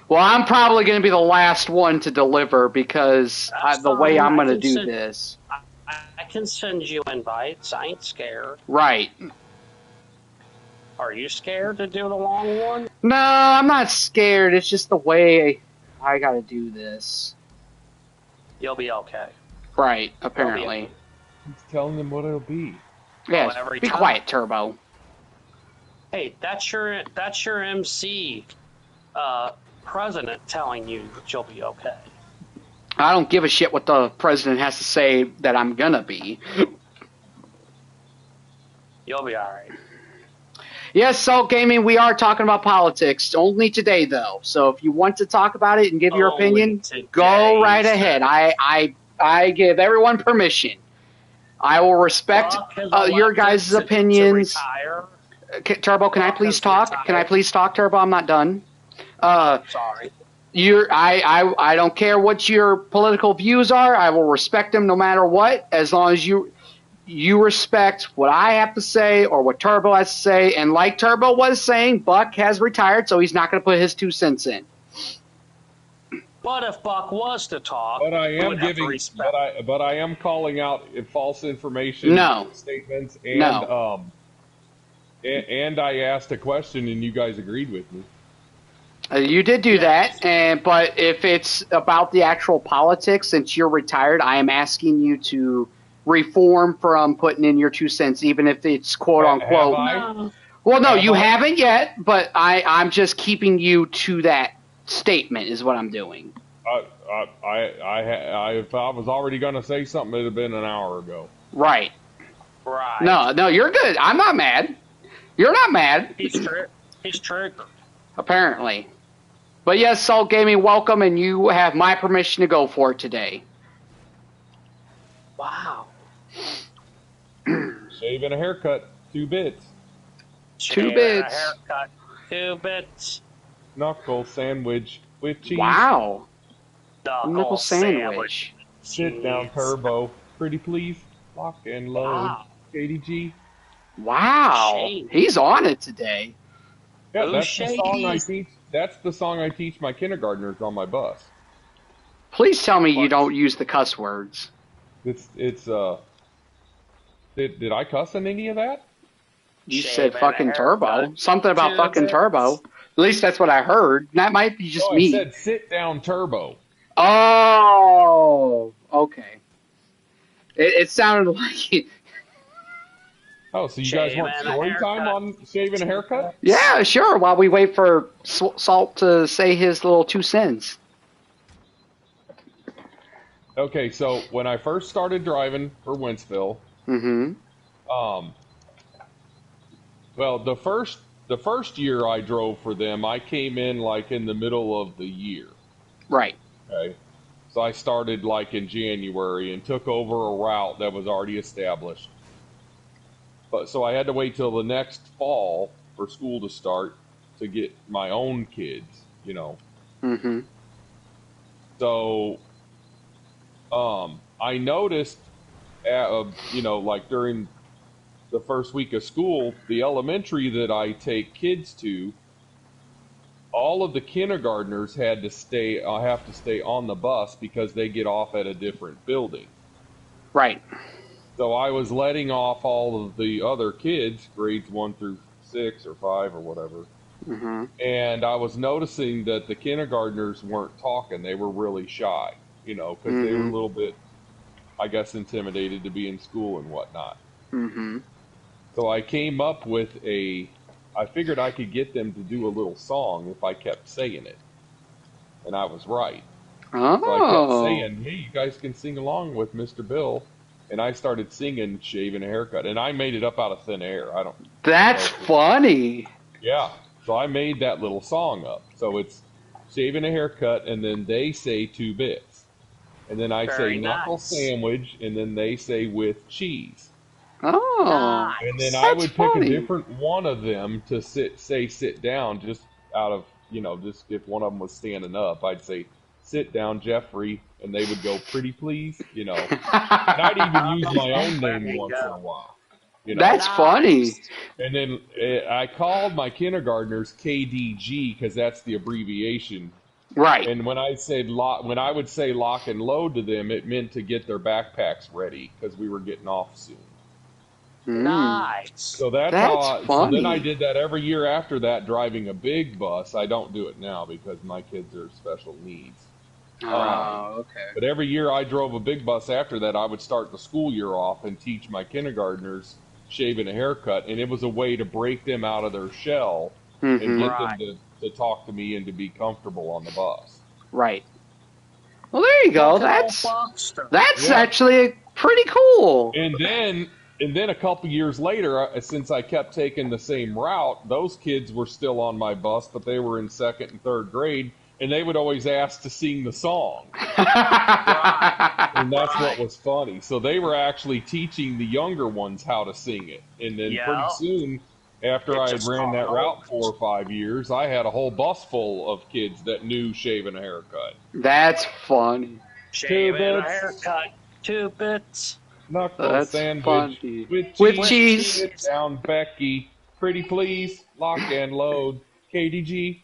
Well, I'm probably going to be the last one to deliver because That's the way fine. I'm I going to can do send- this. I can send you invites. I ain't scared. Right. Are you scared to do the long one? No, I'm not scared. It's just the way I got to do this. You'll be okay. Right, apparently. He's telling them what it'll be. Yeah, every be time. quiet, Turbo. Hey, that's your MC president telling you that you'll be okay. I don't give a shit what the president has to say that I'm going to be. You'll be all right. Yes, Salt Gaming, we are talking about politics. Only today, though. So if you want to talk about it and give your Only opinion, today, go right sir. ahead. I give everyone permission. I will respect Buck has your elected guys' to opinions. retire. Turbo, can I Buck please has talk? retired. Can I please talk, Turbo? I'm not done. Sorry. I don't care what your political views are. I will respect them no matter what, as long as you respect what I have to say or what Turbo has to say. And like Turbo was saying, Buck has retired, so he's not going to put his 2 cents in. But if Buck was to talk, But I we am would have to giving, respect. but I am calling out false information No. statements, and No. and I asked a question, and you guys agreed with me. You did do that, but if it's about the actual politics, since you're retired, I am asking you to reform from putting in your 2 cents, even if it's quote unquote. Have I? Well, no, Have you I? haven't yet, but I'm just keeping you to that statement is what I'm doing. If I was already going to say something, it'd have been an hour ago. Right. Right. No, you're good. I'm not mad. You're not mad, He's triggered. apparently. But yes, Salt Gaming, welcome, and you have my permission to go for it today. Wow. Shave and a haircut, 2 bits. 2 Shave and bits. A haircut, 2 bits. Knuckle sandwich with cheese. Wow. Knuckle Nipple sandwich. Sit down, Jeez. Turbo. Pretty please. Lock and load. Wow. KDG. Wow. Shame. He's on it today. Yeah, Ooh, that's the song I Shades. teach. That's the song I teach my kindergartners on my bus. Please tell me you don't use the cuss words. It's Did I cuss in any of that? You Shave said and a fucking Turbo. haircut. Something about 2 fucking bits. Turbo. At least that's what I heard. That might be just Oh, I me. said sit down, Turbo. Oh, okay. It sounded like Oh, so you guys Shave want and a story time haircut. on shaving a haircut? yeah, sure. While we wait for Salt to say his little 2 cents. Okay, so when I first started driving for Wentzville, Mm-hmm. well, the first year I drove for them, I came in like in the middle of the year. Right. Okay, so I started like in January and took over a route that was already established. But so I had to wait till the next fall for school to start to get my own kids, you know. Mm-hmm. So, I noticed, like during the first week of school, the elementary that I take kids to, all of the kindergartners have to stay on the bus because they get off at a different building. Right. So I was letting off all of the other kids, grades 1 through 6 or 5 or whatever. Mm-hmm. And I was noticing that the kindergartners weren't talking. They were really shy, because they were a little bit, I guess, intimidated to be in school and whatnot. Mm-hmm. So I came up with I figured I could get them to do a little song if I kept saying it. And I was right. So I kept Oh, saying, hey, you guys can sing along with Mr. Bill. And I started singing Shaving a Haircut. And I made it up out of thin air. I don't know. that's If it- funny. Yeah. So I made that little song up. So it's Shaving a Haircut, and then they say 2 bits. And then I Very say knuckle nice. sandwich, and then they say with cheese. Oh, And then I that's would pick funny. a different one of them to sit down, just out of, just if one of them was standing up, I'd say, sit down, Jeffrey, and they would go, pretty please, And I'd even use my own There name you once go. in a while, That's funny. And then I called my kindergartners KDG because that's the abbreviation. Right. And when I would say lock and load to them, it meant to get their backpacks ready because we were getting off soon. Mm. Nice. So that's That's how. So funny. then I did that every year after that, driving a big bus. I don't do it now because my kids are special needs. Oh, okay. But every year I drove a big bus after that, I would start the school year off and teach my kindergartners shaving a haircut, and it was a way to break them out of their shell and Mhm. get Right. them to talk to me and to be comfortable on the bus. Right. Well, there you go. Look at old That's Buckster. Yeah. actually pretty cool. And then a couple years later, since I kept taking the same route, those kids were still on my bus, but they were in 2nd and 3rd grade, and they would always ask to sing the song. And that's what was funny. So they were actually teaching the younger ones how to sing it. And then Yeah. pretty soon, after It I had just ran that caught route on. 4 or 5 years, I had a whole bus full of kids that knew shaving a haircut. That's funny. Shaving a bits. haircut, 2 bits. Knuckle That's sandwich funny. with With cheese. cheese. Sit down, Becky. Pretty please. Lock and load. KDG.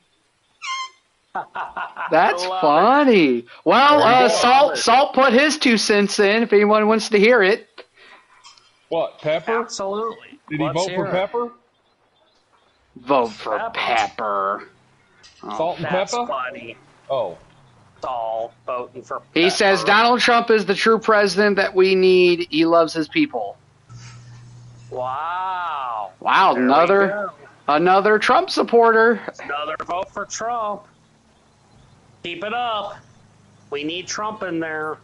That's Love funny. Well, There you go. Salt put his 2 cents in. If anyone wants to hear it, What, Pepper? Absolutely. Did he Let's vote for hear it. Pepper? vote for Pepper. Pepper. Oh. Salt and That's pepper? funny. Oh. It's all voting for He Pepper. says Donald Trump is the true president that we need. He loves his people. Wow. Wow, There we go. another Trump supporter. Another vote for Trump. Keep it up. We need Trump in there.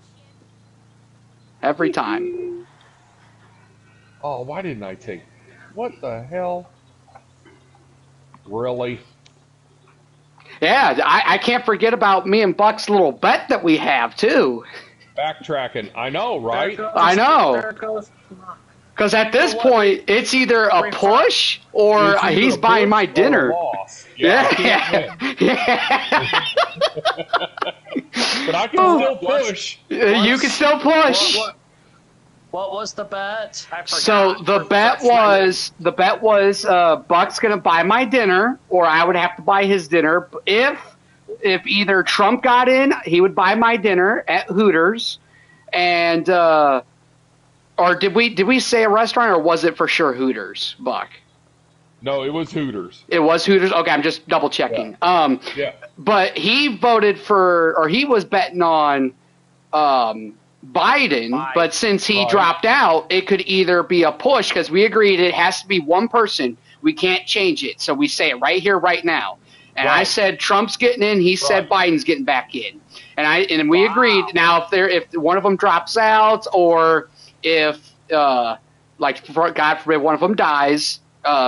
Every time. Oh, why didn't I take... What the hell? Really? Yeah, I can't forget about me and Buck's little bet that we have too. Backtracking. I know, right? There goes- I know. There goes. Because at this So what? point, it's either a push or It's either he's a buying push my or a dinner. loss. Yeah, I can't win. But I can still push. You can still push. What was the bet? I forgot. So the bet was Buck's gonna buy my dinner, or I would have to buy his dinner. If either Trump got in, he would buy my dinner at Hooters, and or did we say a restaurant, or was it for sure Hooters, Buck? No, it was Hooters. It was Hooters. Okay, I'm just double checking. Yeah. But he voted for, or he was betting on Biden, but since he Right. dropped out, it could either be a push, because we agreed it has to be one person. We can't change it. So we say it right here, right now. And I Right. said Trump's getting in. He said Right. Biden's getting back in. And we agreed. Now, if one of them drops out, or if God forbid one of them dies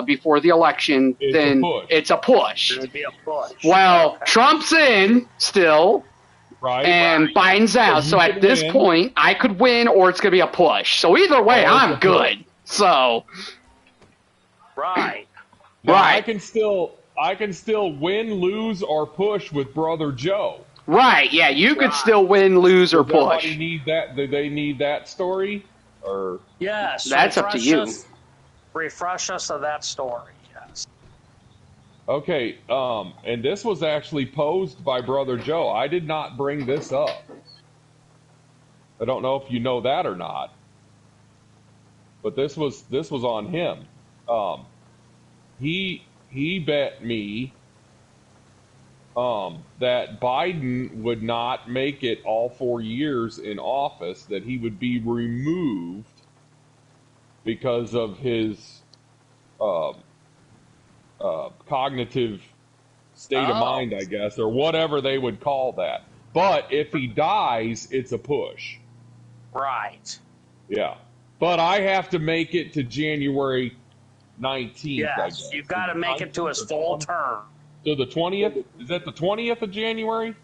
before the election, It's a then push. it's a push. It would be a push. Well, Trump's in still, Right? and Biden's out. So So you at can this win. point, I could win, or it's going to be a push. So either way, Or it's I'm a good. So, Right. Now, right. I can still win, lose, or push with Brother Joe. right, yeah, you could still win, lose, or Does everybody push. need that? Do they need that story? Or Yes. That's up to you. Refresh us of that story. Yes. okay, and this was actually posed by Brother Joe. I did not bring this up. I don't know if you know that or not, but this was on him. He bet me that Biden would not make it all 4 years in office, that he would be removed because of his cognitive state of Oh. mind, I guess, or whatever they would call that. But if he dies, it's a push. Right. Yeah. But I have to make it to January 19th, I Yes, guess. you've got to make it to his full term. So the 20th? Is that the 20th of January?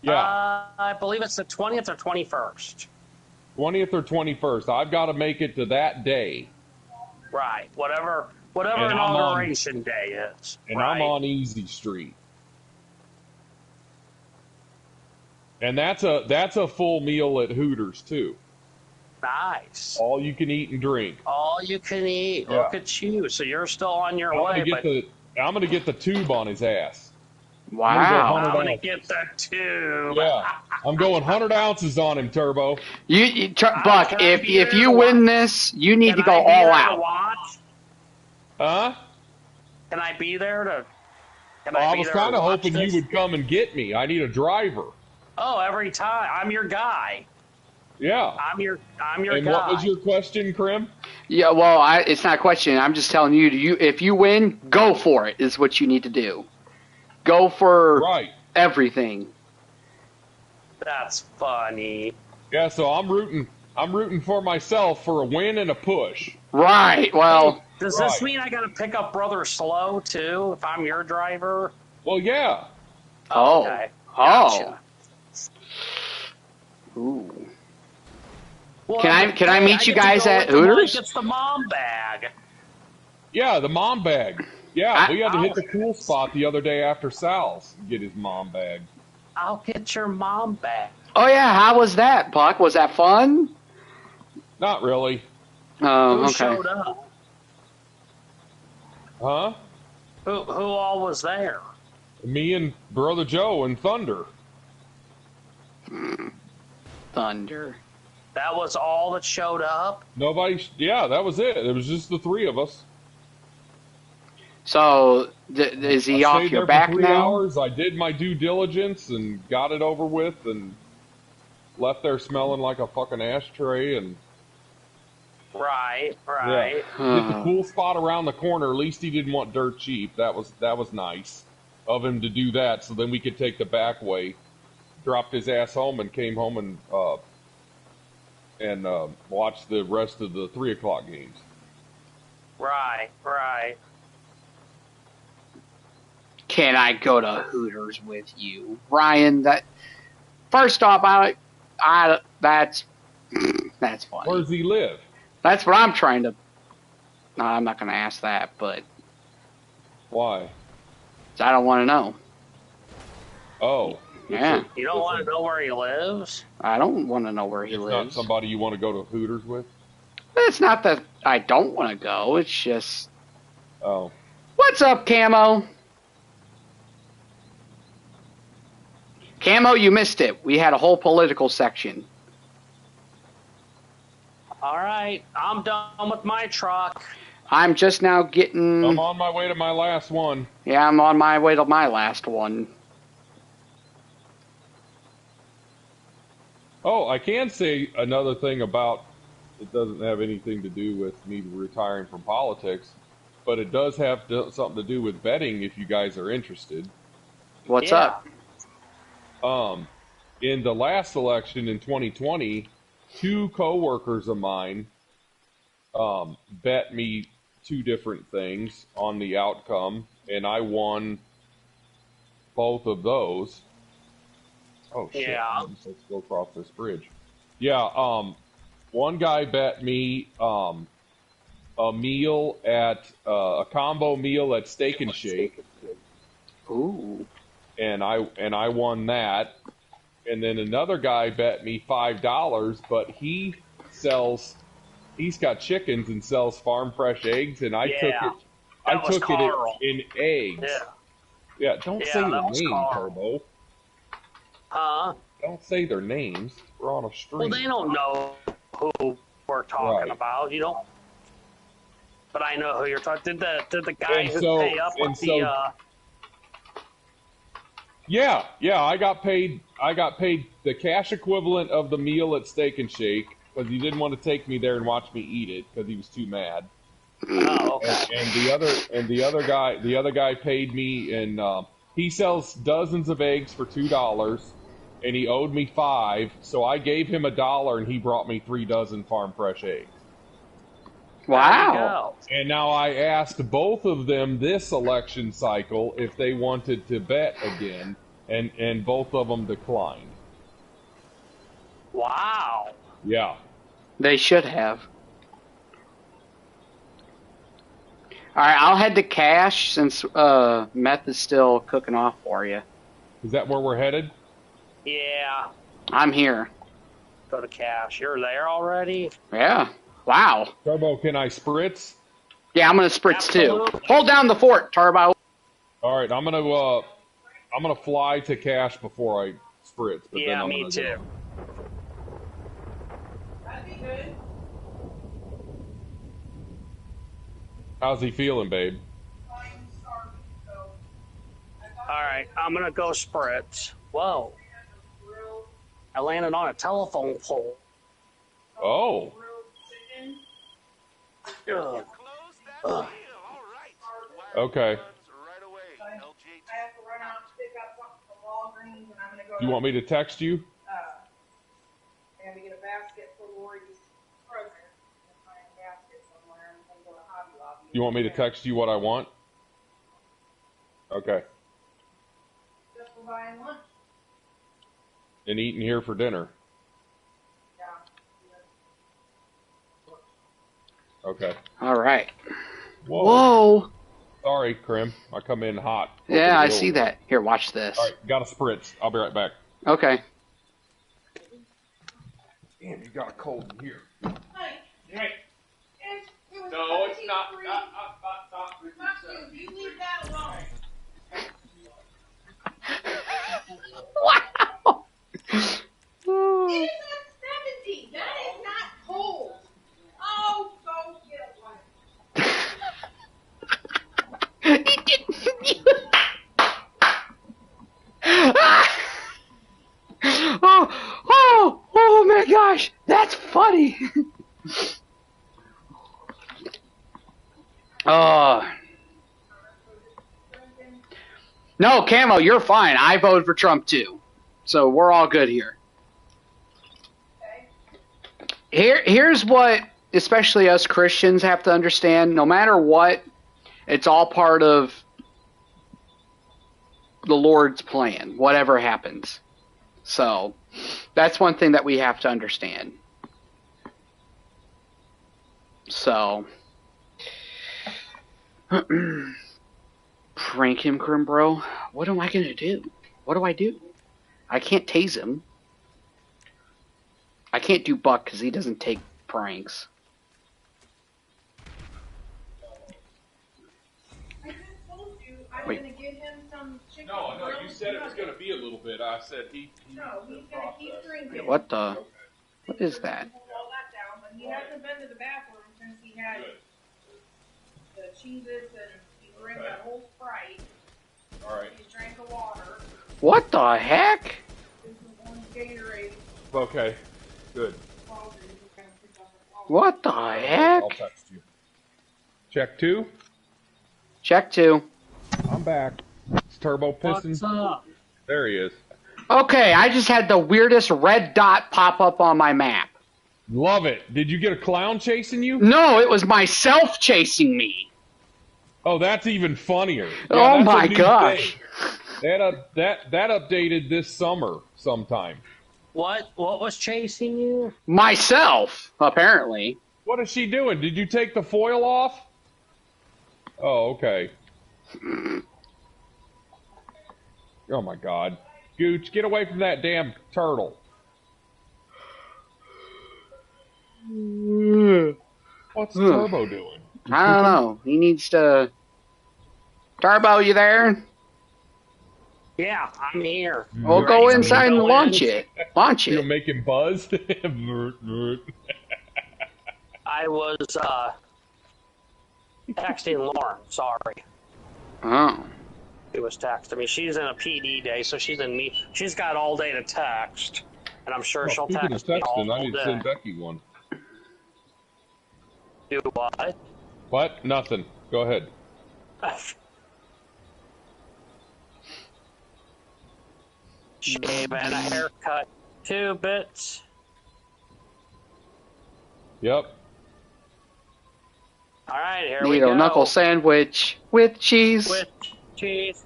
Yeah. I believe it's the 20th or 21st. 20th or 21st. I've got to make it to that day. Right. Whatever And inauguration day is. And right? I'm on Easy Street. And that's a full meal at Hooters too. Nice. All you can eat and drink. All you can eat. Yeah. Look at you. So you're still on your way. I'm gonna get the tube on his ass. Wow. I'm going to get that too. Yeah, I'm going 100 ounces on him, Turbo. Buck, can I if be there you to win watch? this, you need Can to go I be all there to out. watch? Huh? Can I be there to? Can Well, I be was there to kind of watch hoping this? you would come and get me. I need a driver. Oh, every time. I'm your guy. Yeah. I'm your And guy. what was your question, Krim? Yeah, well, it's not a question. I'm just telling you, if you win, go for it, is what you need to do. Go for Right. everything. That's funny. Yeah, so I'm rooting for myself for a win and a push. Right, well, Does this mean I got to pick up Brother Slow too if I'm your driver? Well, yeah. Okay. oh. Gotcha. Ooh. Well, Can I meet you get to guys go at with the one that Hooters? gets the mom bag. Yeah, the mom bag. Yeah, we had to hit I'll- the cool spot the other day after Sal's and get his mom bag. I'll get your mom bag. Oh, yeah, how was that, Buck? Was that fun? Not really. Oh, Who okay. showed up? Huh? Who all was there? Me and Brother Joe and Thunder. Thunder. That was all that showed up? Nobody, yeah, that was it. It was just the three of us. So, is he I off stayed your there back for 3 now? hours. I did my due diligence and got it over with and left there smelling like a fucking ashtray and Right. yeah. Hit the cool spot around the corner. At least he didn't want dirt cheap. That was nice of him to do that. So then we could take the back way. Dropped his ass home and came home and watched the rest of the 3 o'clock games. Right. Can I go to Hooters with you, Ryan? That first off, that's funny. Where does he live? That's what I'm trying to. No, I'm not going to ask that, but Why? I don't want to know. Oh. Yeah, You don't want to know where he lives? I don't want to know where he It's not lives. somebody you want to go to Hooters with? It's not that I don't want to go. It's just, Oh. what's up, Camo? Camo, you missed it. We had a whole political section. All right. I'm done with my truck. I'm just now getting. I'm on my way to my last one. Yeah, I'm on my way to my last one. Oh, I can say another thing about it doesn't have anything to do with me retiring from politics, but it does have something to do with betting if you guys are interested. What's Yeah. up? In the last election in 2020, 2 coworkers of mine bet me 2 different things on the outcome, and I won both of those. Oh shit! Yeah. Let's go across this bridge. Yeah. One guy bet me a meal at a combo meal at Steak and Shake, Ooh. and I won that. And then another guy bet me $5, but he's got chickens and sells farm fresh eggs, and I took Yeah. it. I That was took Carl. it in eggs. Yeah. Yeah, don't Yeah, say that their was name, Carl. Turbo. Huh? Don't say their names. We're on a stream. Well, they don't know who we're talking Right. about. You don't. But I know who you're talking. Did the guy And who so- pay up and with so- the? Yeah, I got paid. I got paid the cash equivalent of the meal at Steak and Shake because he didn't want to take me there and watch me eat it because he was too mad. Oh, okay. And the other guy paid me, and he sells dozens of eggs for $2, and he owed me 5, so I gave him $1 and he brought me 3 dozen farm fresh eggs. Wow. And now I asked both of them this election cycle if they wanted to bet again, and both of them declined. Wow. Yeah. They should have. Alright, I'll head to cash since meth is still cooking off for you. Is that where we're headed? Yeah. I'm here. Go to cash. You're there already? Yeah. Wow. Turbo, can I spritz? Yeah, I'm gonna spritz too. Absolutely. Hold down the fort, Turbo. All right, I'm gonna fly to cash before I spritz. But then Yeah, I'm me gonna too. That'd be good. How's he feeling, babe? I'm starving, so. All right, I'm going to go spritz. Whoa. I landed on a telephone pole. Oh, Grilled chicken. Ugh. Close that deal. All right. okay. Right away. I have to run out and pick up something from Walgreens, and I'm gonna go. You want me to text you? I gotta get a basket for Lori's present. And find a basket somewhere, and then go to Hobby Lobby. You want me to text you what I want? Okay. Just for buying lunch. And eating here for dinner. Yeah. Okay. Alright. Whoa. Whoa. Sorry, Krim. I come in hot. Yeah, I see that. Here, watch this. All right, got a spritz. I'll be right back. Okay. Damn, you got a cold in here. Hey, it was No, it's not. 33. Not Matthew, you leave that alone. Wow. It is at 70. That is not cold. Oh, go get one. Oh my gosh, that's funny. No, Camo, you're fine. I voted for Trump too, so we're all good here. Here's what, especially us Christians, have to understand. No matter what, it's all part of the Lord's plan, whatever happens. So, that's one thing that we have to understand. So, prank him, Krim bro? What am I going to do? What do I do? I can't tase him. I can't do Buck because he doesn't take pranks. I just told you I'm Wait. gonna give him some chicken. No, grilled you said it was nuggets. going to be a little bit. I said he No, he's gonna keep drinking. What the? What is that? Hold all that down, but he hasn't been to the bathroom since he had the Cheez-Its and he drank that whole Sprite. All right. He drank the water. What the heck? This is one Gatorade. Okay. Good. Walgreens. He's gonna pick up at Walgreens. What the heck? I'll text you. Check 2. Check 2. I'm back. It's Turbo pissing. What's up? There he is. Okay, I just had the weirdest red dot pop up on my map. Love it. Did you get a clown chasing you? No, it was myself chasing me. Oh, that's even funnier. Oh that's a my new gosh. thing. That updated this summer sometime. What was chasing you? Myself, apparently. What is she doing? Did you take the foil off? Oh, okay. Oh my God. Gooch, get away from that damn turtle. What's Turbo doing? I don't know. He needs to... Turbo, you there? Yeah, I'm here. We'll You go ready for me to inside and go launch in? it. Launch You it. gonna make him buzz? I was texting Lauren. Sorry. Oh. She was texting me. She's in a PD day, so she's got all day to text. And I'm sure she'll Speaking of text me all texting, I need to send day. Becky one. Do what? What? Nothing. Go ahead. shave and a haircut, 2 bits. Yep. All right, here we Needle go. knuckle sandwich with cheese. With cheese.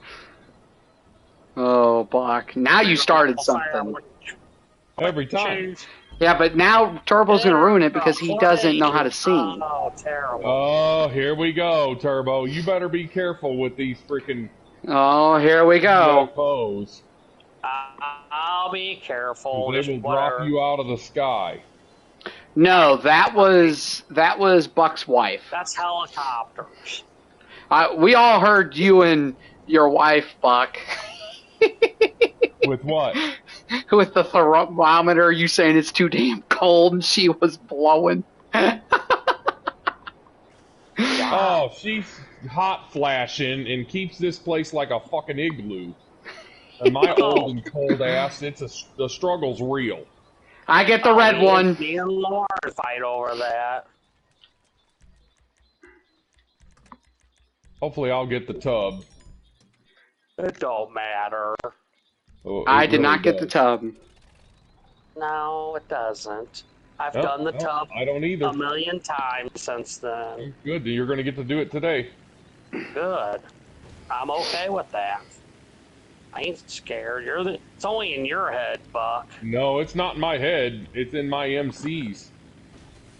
Oh, Buck. Now you started something. Sandwich Every with time. cheese. Yeah, but now Turbo's going to ruin it because he doesn't know how to sing. Oh, terrible. Oh, here we go, Turbo. You better be careful with these freaking Oh, here we go. UFOs. I'll be careful. They Just will whatever. drop you out of the sky. No, that was Buck's wife. That's helicopters. We all heard you and your wife, Buck, With what? with the thermometer. You saying it's too damn cold, and she was blowing. Oh, she's hot flashing and keeps this place like a fucking igloo. And my old and cold ass, the struggle's real. I get the red one. Me and Lauren fight over that. Hopefully I'll get the tub. It don't matter. Oh, it I did really not get the does. tub. No, it doesn't. I've No, done the no, tub I don't either. a million times since then. Good, you're going to get to do it today. Good. I'm okay with that. I ain't scared. It's only in your head, Buck. No, it's not in my head. It's in my MC's.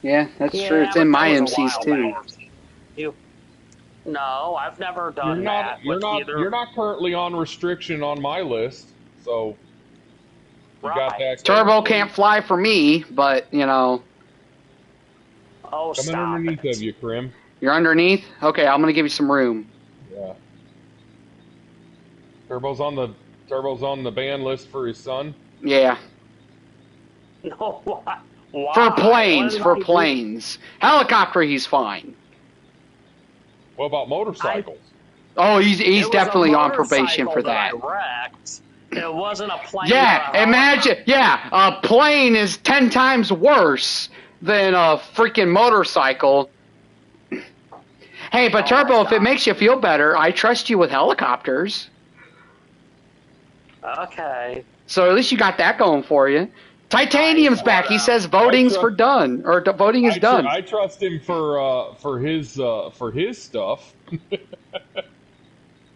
Yeah, that's true. It's but in my that was a MCs while too. back. No, I've never You're done not. that. You're with not. either. You're not currently on restriction on my list, so you got Right. that. Turbo can't fly for me, but you know, Oh, coming stop underneath it. of you, Krim. you're underneath. Okay, I'm gonna give you some room. Yeah. Turbo's on the ban list for his son. Yeah, No, why? for planes, What did for I do? planes. Helicopter, he's fine. What about motorcycles? Oh, It he's was definitely a on probation motorcycle for that. I wrecked. It wasn't a plane. Yeah, or a imagine. Yeah, a plane is 10 times worse than a freaking motorcycle. Hey, but Oh, Turbo, if it God. makes you feel better, I trust you with helicopters. Okay. So at least you got that going for you. Titanium's back. He says voting's for done, or voting is done. I trust him for his stuff.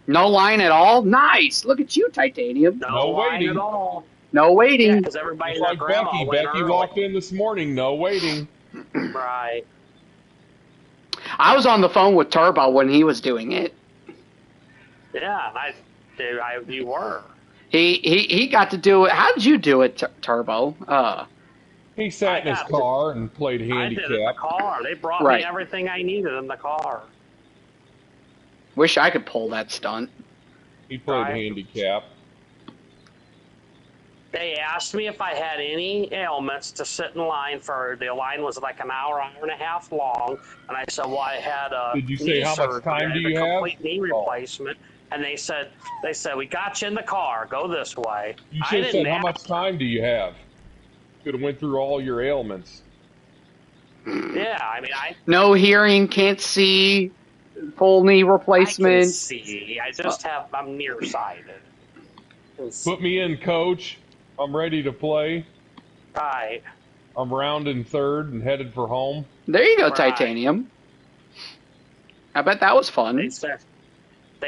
No line at all. Nice. Look at you, Titanium. No, No line waiting. at all. No waiting. Because everybody It's and like their grandma Becky. went Becky early. walked in this morning. No waiting. Right. I was on the phone with Turbo when he was doing it. Yeah, you were. He got to do it. How did you do it, Turbo? He sat in his got to- car and played I did it in the handicap. car. They brought Right. me everything I needed in the car. Wish I could pull that stunt. He played Right. handicap. They asked me if I had any ailments to sit in line for. The line was like an hour and a half long, and I said, "Well, I had a Did you say knee how much surgery. time I had do a you have?" complete knee Oh. replacement." And they said, "We got you in the car. Go this way." You I should have didn't said, how ask- much time do you have? Could have went through all your ailments. Yeah, I mean, No hearing, can't see, full knee I can replacement. see. I'm nearsighted. Put me in, coach. I'm ready to play. Right. I'm rounding third and headed for home. There you go, Right. Titanium. I bet that was They fun.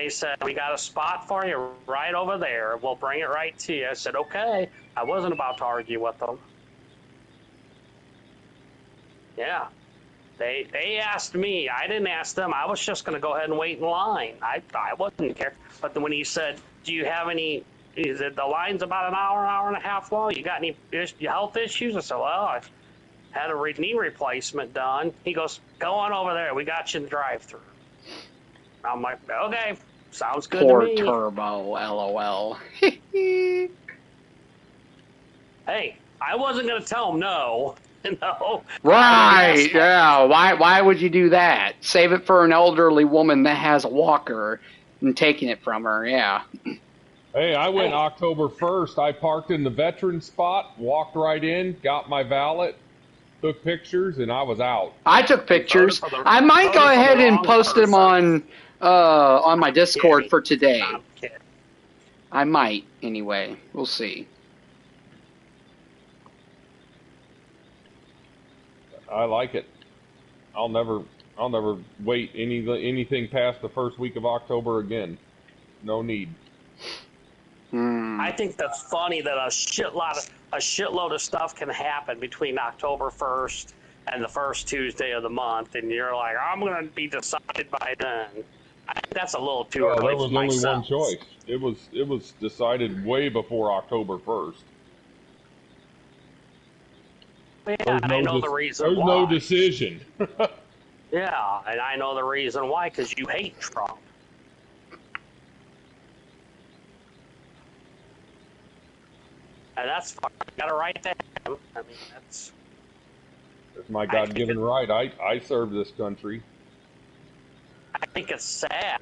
said, we got a spot for you right over there. We'll bring it right to you. I said, okay. I wasn't about to argue with them. Yeah. They asked me. I didn't ask them. I was just going to go ahead and wait in line. I wasn't care. But then when he said, do you have any, he said, the line's about an hour and a half long. You got any health issues? I said, well, I had a knee replacement done. He goes, go on over there. We got you in the drive-thru. I'm like, okay, sounds good Poor to me. Turbo, LOL. Hey, I wasn't going to tell him no. No. Right, yeah. Why would you do that? Save it for an elderly woman that has a walker and taking it from her, yeah. Hey, I went October 1st. I parked in the veteran spot, walked right in, got my valet, took pictures, and I was out. I took pictures. Voted for the- I might go voted for the ahead and wrong post them person. on my Discord kidding. for today. I'm kidding. I might, anyway. We'll see. I like it. I'll never wait anything past the first week of October again. No need. I think that's funny that a shitload of stuff can happen between October 1st and the first Tuesday of the month, and you're like, I'm going to be decided by then. I think that's a little too early. There was for only myself. one choice. It was decided way before October 1st. Yeah, and I know the reason There's why. no decision. Yeah, and I know the reason why, because you hate Trump. And that's fine. You got a right to him. I mean, that's... It's my God-given right. I serve this country. I think it's sad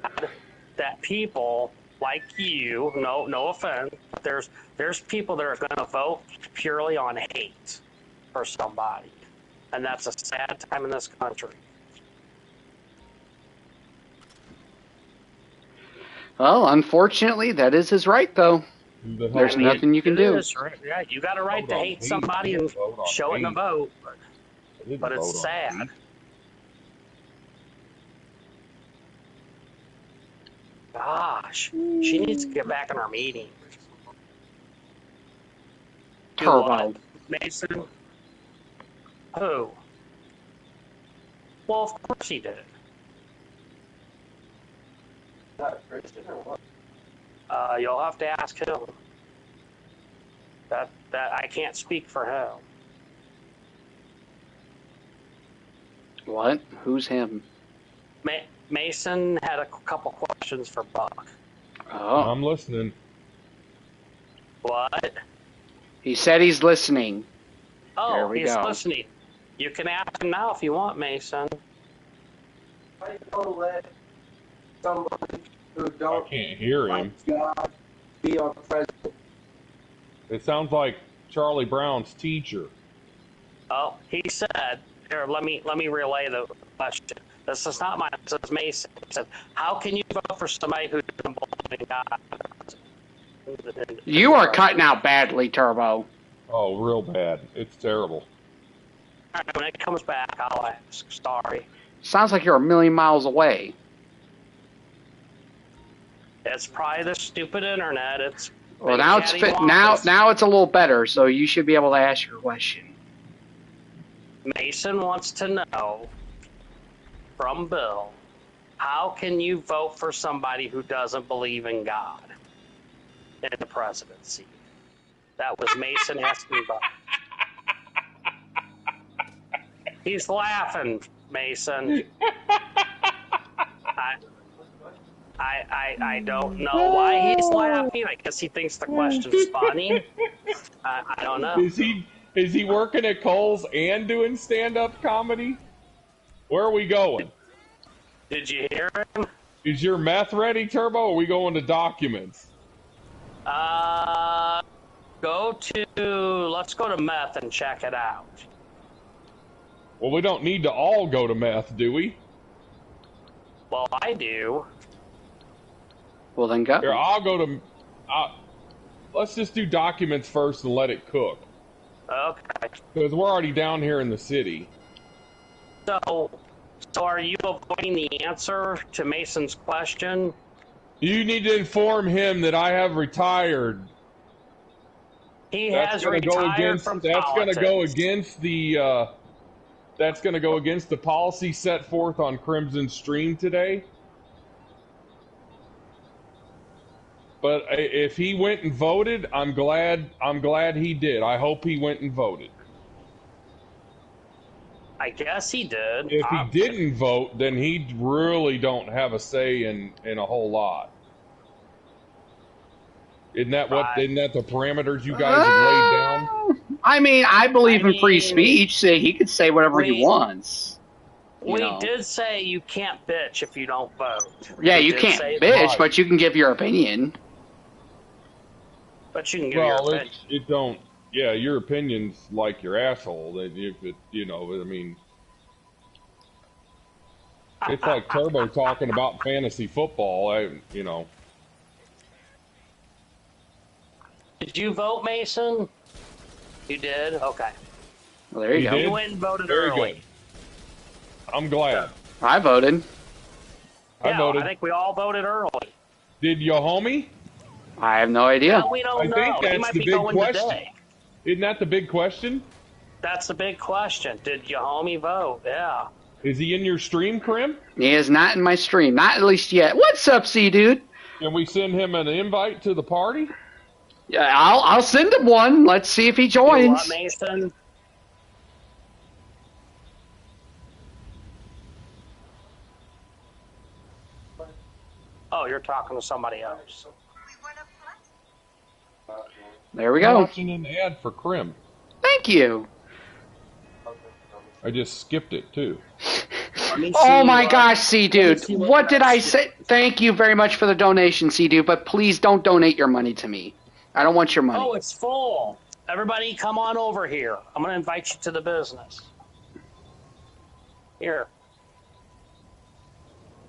that people like you, no offense, but there's people that are going to vote purely on hate for somebody. And that's a sad time in this country. Well, unfortunately, that is his right, though. Who the hell There's hates- nothing you can do. Yeah, you got a right to Vote on hate hate. somebody and Vote on show it in a hate. vote, I didn't but vote it's on sad. hate. Gosh, she needs to get back in our meeting. Do Turbo. what? Mason? Who? Well, of course he did. You'll have to ask him. That I can't speak for him. What? Who's him? Mason had a couple questions for Buck. Oh. I'm listening. What? He said he's listening. There Oh, we he's go. listening. You can ask him now if you want, Mason. I don't let somebody who I don't can't hear him. like God be our president. It sounds like Charlie Brown's teacher. Oh, he said. Here, let me relay the question. This is not mine. This is Mason. He said, "How can you vote for somebody who doesn't believe in God?" You are cutting out badly, Turbo. Oh, real bad. It's terrible. All right, when it comes back, I'll ask. Sorry. Sounds like you're a million miles away. It's probably the stupid internet. It's Well, now it's fit. Now it's a little better, so you should be able to ask your question. Mason wants to know from Bill, how can you vote for somebody who doesn't believe in God in the presidency? That was Mason asking Buck. He's laughing, Mason. I don't know why he's laughing. I guess he thinks the question's funny. I don't know. Is he working at Kohl's and doing stand-up comedy? Where are we going? Did you hear him? Is your meth ready, Turbo? Or are we going to documents? Let's go to meth and check it out. Well, we don't need to all go to meth, do we? Well, I do. Well, then go. Here, I'll go to... let's just do documents first and let it cook. Okay. Because we're already down here in the city. So are you avoiding the answer to Mason's question? You need to inform him that I have retired. He That's has going to go retired against. from That's going to go politics. against the. That's going to go against the policy set forth on Crimson Stream today. But if he went and voted, I'm glad he did. I hope he went and voted. I guess he did. If he didn't vote, then he really don't have a say in a whole lot. Isn't that the parameters you guys have laid down? I mean, I believe in free speech, so he could say whatever he wants. We did say you can't bitch if you don't vote. Yeah, We you did can't say bitch, that. but you can give your opinion. But you can give your Well, opinion. it don't. Yeah, your opinion's like your asshole. That if it, I mean, it's like Turbo talking about fantasy football. Did you vote, Mason? You did? Okay. Well, there you You go. did? You went and voted Very early. good. I'm glad. I voted. I voted. I think we all voted early. Did your homie? I have no idea. Yeah, we don't I know. think He that's might the be big going question. today. Isn't that the big question? That's the big question. Did your homie vote? Yeah. Is he in your stream, Krim? He is not in my stream. Not at least yet. What's up, C-Dude? Can we send him an invite to the party? Yeah, I'll send him one. Let's see if he You what, joins. Mason? Oh, you're talking to somebody else. There we I'm go. watching an ad for Krim. Thank you. I just skipped it too. Let me Oh see my what- gosh, C-Dude. see What did I that's- say? Thank you very much for the donation, C-Dude, but please don't donate your money to me. I don't want your money. Oh, it's full. Everybody come on over here. I'm going to invite you to the business. Here.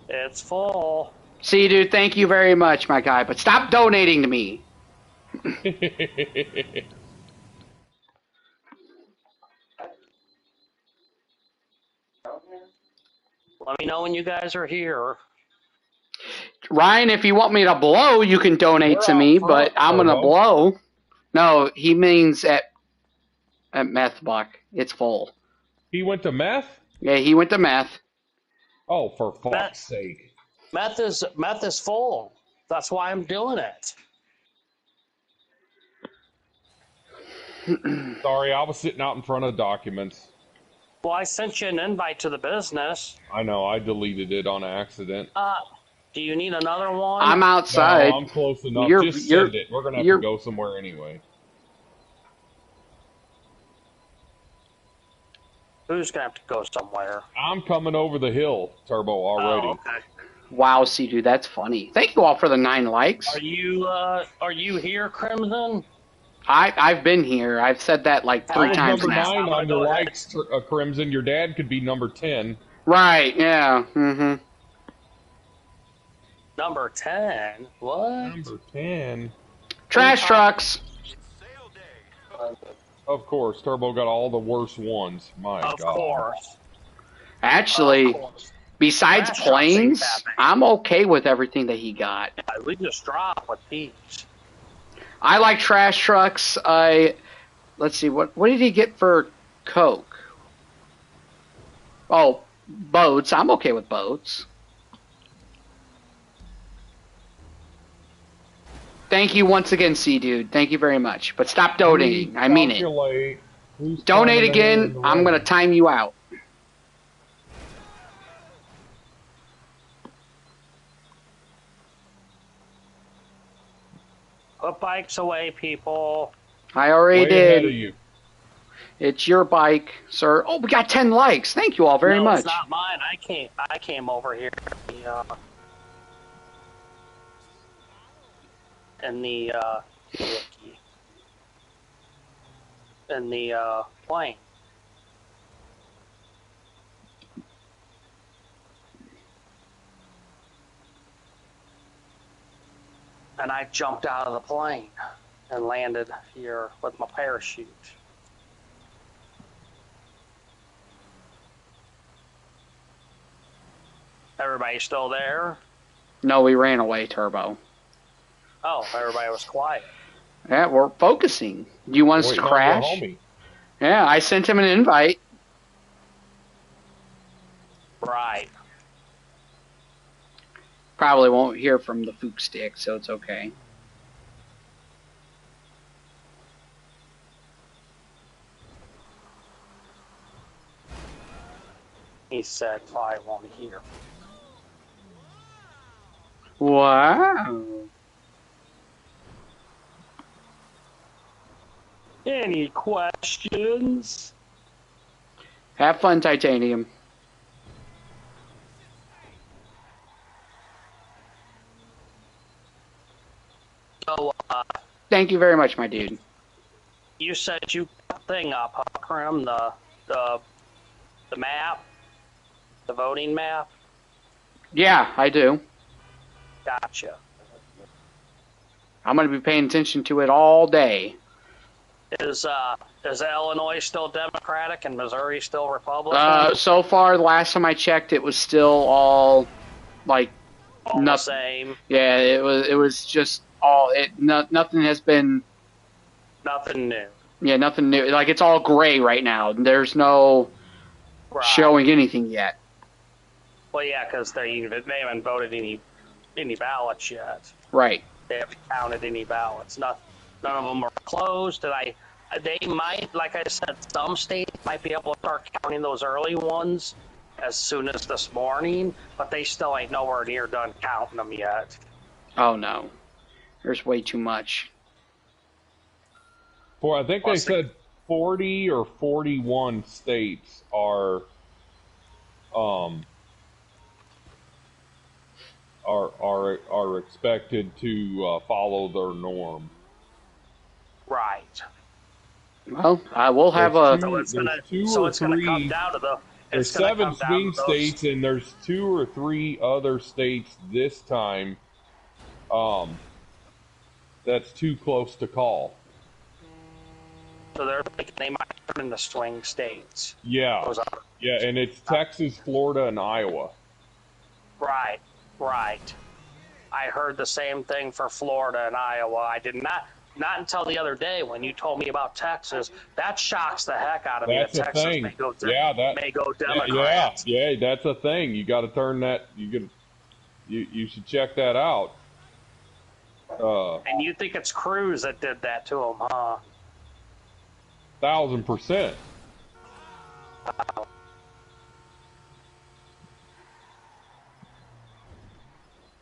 It's full. C-Dude, thank you very much, my guy, but stop donating to me. Let me know when you guys are here. Ryan, if you want me to blow, you can donate to We're me, all but I'm going to Turbo. blow. No, he means at Meth Block. It's full. He went to meth? Yeah, he went to meth. Oh, for fuck's Meth. sake. Meth is full. That's why I'm doing it. Sorry, I was sitting out in front of documents. Well, I sent you an invite to the business. I know, I deleted it on accident. Do you need another one? I'm outside. No, I'm close enough. You're- Just you're- send it. We're going to have you're- to go somewhere anyway. Who's going to have to go somewhere? I'm coming over the hill, Turbo, already. Oh, okay. Wow, C-Dude, that's funny. Thank you all for the 9 likes. Are you here, Crimson? I've been here. I've said that like 3 I times was number now. 9 I'm gonna on your go ahead. likes, Crimson. Your dad could be number 10. Right, yeah. Mm-hmm. Number 10? What? Number 10. Trash trucks. Sale day. Of course, Turbo got all the worst ones. My Of God. course. Actually, Of course. besides Trash trucks ain't planes, that bad. I'm okay with everything that he got. Yeah, we just drop with these. I like trash trucks. Let's see, what did he get for Coke? Oh, boats. I'm okay with boats. Thank you once again, C-Dude. Thank you very much. But stop donating. I mean it. Calculate who's Donate coming again. in the I'm room. going to time you out. Put bikes away, people. I already Way ahead of did. you. It's your bike, sir. Oh, we got 10 likes. Thank you all very No, much. it's not mine. I came over here in the plane. And I jumped out of the plane and landed here with my parachute. Everybody still there? No, we ran away, Turbo. Oh, everybody was quiet. Yeah, we're focusing. Do you want us to Waiting on your crash? homie. Yeah, I sent him an invite. Right. Probably won't hear from the Fook stick, so it's okay. He said I won't hear. Wow. Any questions? Have fun, Titanium. So, Thank you very much, my dude. you said you got the thing up, huh, Krim? The map? The voting map? Yeah, I do. Gotcha. I'm going to be paying attention to it all day. Is Illinois still Democratic and Missouri still Republican? So far, the last time I checked, it was still all like All the same. Yeah, it was just all nothing has been. Nothing new. Yeah, nothing new. Like it's all gray right now. There's no showing anything yet. Well, yeah, because they haven't voted any ballots yet. Right. They haven't counted any ballots. None of them are closed, and they might, like I said, some states might be able to start counting those early ones as soon as this morning, but they still ain't nowhere near done counting them yet. Oh no, there's way too much. Well, I think they said 40 or 41 states are expected to follow their norm. Right. Well, I will have a. So it's gonna come down to the. There's 7 swing states, and there's 2 or 3 other states this time. That's too close to call. So they're thinking they might turn into swing states. Yeah. Yeah, and it's Texas, Florida, and Iowa. Right. I heard the same thing for Florida and Iowa. I did not until the other day when you told me about Texas. That shocks the heck out of me. That's that a Texas thing. may go Yeah, Democrat. yeah, that's a thing. You got to turn that. You should check that out. And you think it's Cruz that did that to him, huh? 1000%.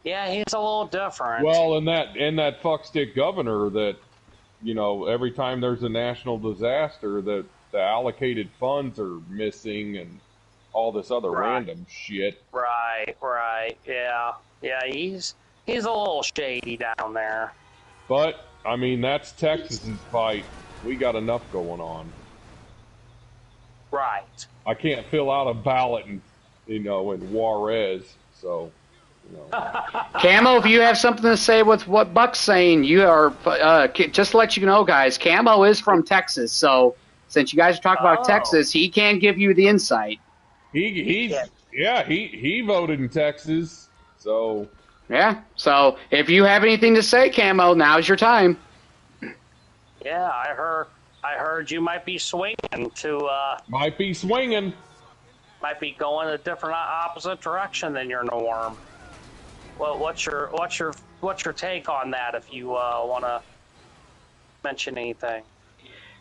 Yeah, he's a little different. Well, and that fuckstick governor that, every time there's a national disaster, that the allocated funds are missing and all this other random shit. Right. Yeah, he's a little shady down there. But I mean, that's Texas's fight. We got enough going on. Right. I can't fill out a ballot in Juarez, so. Camo, if you have something to say with what Buck's saying, you are just to let you know, guys. Camo is from Texas, so since you guys are talking about Texas, he can give you the insight. He voted in Texas, so yeah. So if you have anything to say, Camo, now's your time. Yeah, I heard you might be swinging to. Might be swinging. Might be going a different opposite direction than your norm. Well, what's your take on that? If you want to mention anything.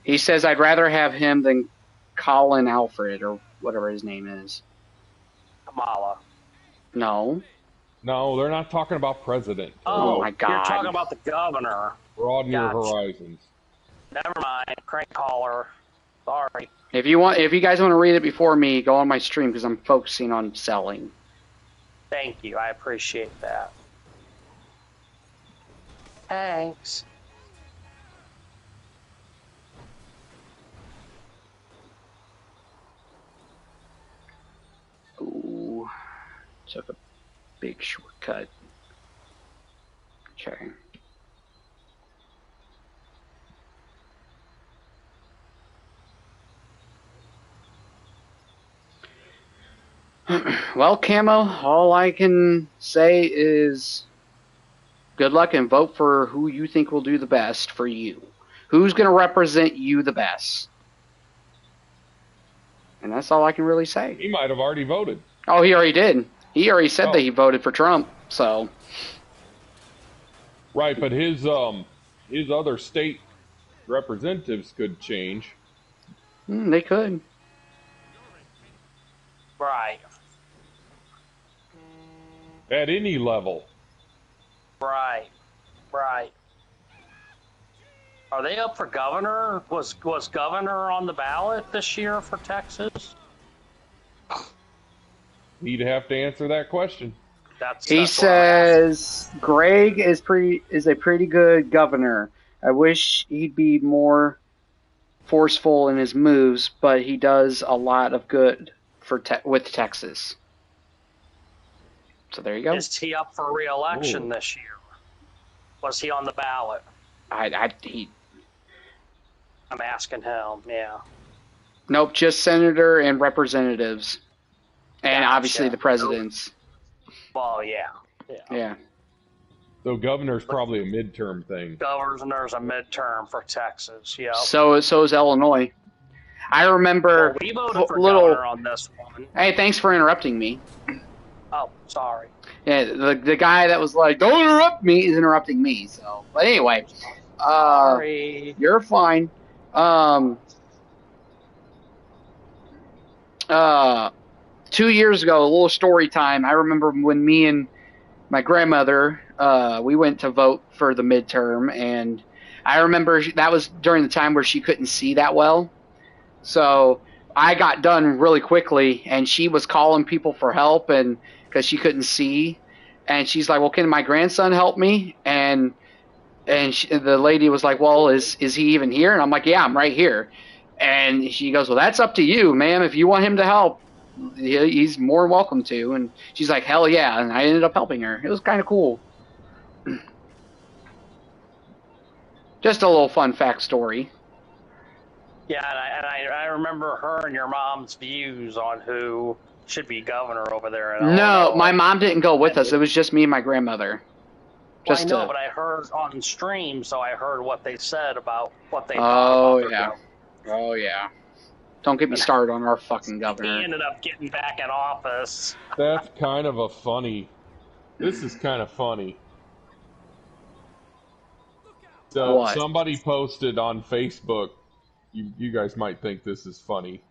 He says I'd rather have him than Colin Alfred or whatever his name is. Kamala. No, they're not talking about president. Oh my God! You're talking about the governor. Broaden your horizons. Never mind. Crank caller. Sorry. If you guys want to read it before me, go on my stream because I'm focusing on selling. Thank you. I appreciate that. Thanks. Ooh, took a big shortcut. Okay. Well, Camo, all I can say is good luck and vote for who you think will do the best for you. Who's going to represent you the best? And that's all I can really say. He might have already voted. Oh, he already did. He already said that he voted for Trump, so. Right, but his other state representatives could change. They could. Right. At any level. Right. Are they up for governor? Was governor on the ballot this year for Texas? He'd have to answer that question. He says Greg is a pretty good governor. I wish he'd be more forceful in his moves, but he does a lot of good with Texas. So there you go. Is he up for re-election this year? Was he on the ballot? I'm asking him. Yeah. nope, just senator and representatives, and Gotcha. obviously the presidents. Well, yeah. Yeah. So governor's probably a midterm thing. Governor's a midterm for Texas. Yeah. So is Illinois. I remember Well, we voted for little. governor on this one. Hey, thanks for interrupting me. Oh, sorry. Yeah, the guy that was like, "Don't interrupt me," is interrupting me. So, but anyway, Sorry. you're fine. 2 years ago, a little story time. I remember when me and my grandmother, we went to vote for the midterm, and I remember that was during the time where she couldn't see that well. So I got done really quickly, and she was calling people for help, and because she couldn't see, and she's like, "Well, can my grandson help me?" And the lady was like, "Well, is he even here?" And I'm like, "Yeah, I'm right here." And she goes, "Well, that's up to you, ma'am. If you want him to help, he's more than welcome to." And she's like, "Hell yeah!" And I ended up helping her. It was kind of cool. Just a little fun fact story. Yeah, and I remember her and your mom's views on who should be governor over there. In No, Illinois. my mom didn't go with us. It was just me and my grandmother. Well, I know, but I heard on stream, so I heard what they said about what they Oh, thought about their yeah. governor. Oh, yeah. Don't get me started on our fucking He governor. ended up getting back in office. That's kind of a funny. This is kind of funny. So What? somebody posted on Facebook. You guys might think this is funny.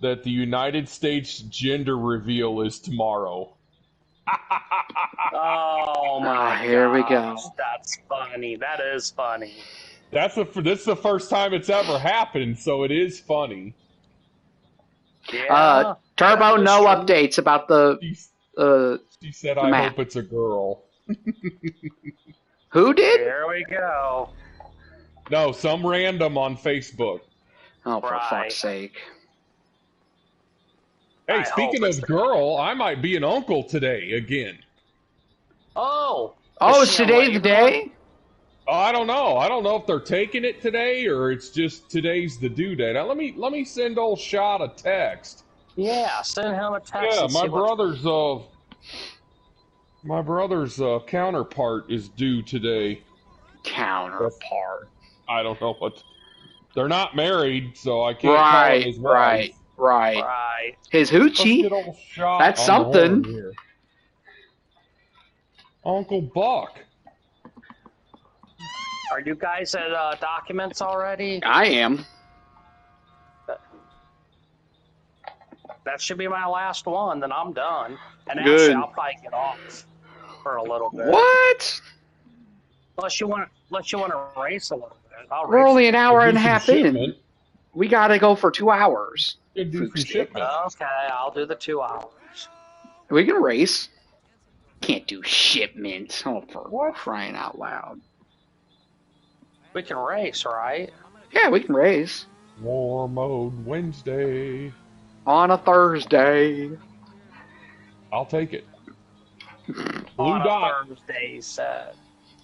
That the United States gender reveal is tomorrow. Oh my here we gosh, go. That's funny. That is funny. This is the first time it's ever happened, so it is funny. Yeah. Turbo, that is no true. updates about the. She said, "I map. hope it's a girl." Who did? Here we go. No, some random on Facebook. Oh, for Right. fuck's sake. Hey, I speaking hope it's of the girl, I might be an uncle today again. Oh. Oh, Is is she a today the labor? day? Oh, I don't know. I don't know if they're taking it today or it's just today's the due date. Now, let me send old Shot a text. Yeah, send him a text. Yeah, and my see what- brother's counterpart is due today. Counterpart. I don't know what. They're not married, so I can't call him his wife. Right. Right. His Let's hoochie. get old Shot That's on the horn something. here. Uncle Buck. Are you guys at documents already? I am. That should be my last one. Then I'm done. And Good. actually, I'll probably get off for a little bit. What? Unless you want to race a little bit. I'll We're race. only an hour and a Do some half in. shipment. We gotta go for 2 hours. You can do some shipment. Okay, I'll do the 2 hours. We can race. Can't do shipment. Oh, for What? crying out loud. We can race, right? Yeah, we can race. War Mode Wednesday. On a Thursday. I'll take it. Blue On dot. a Thursday set.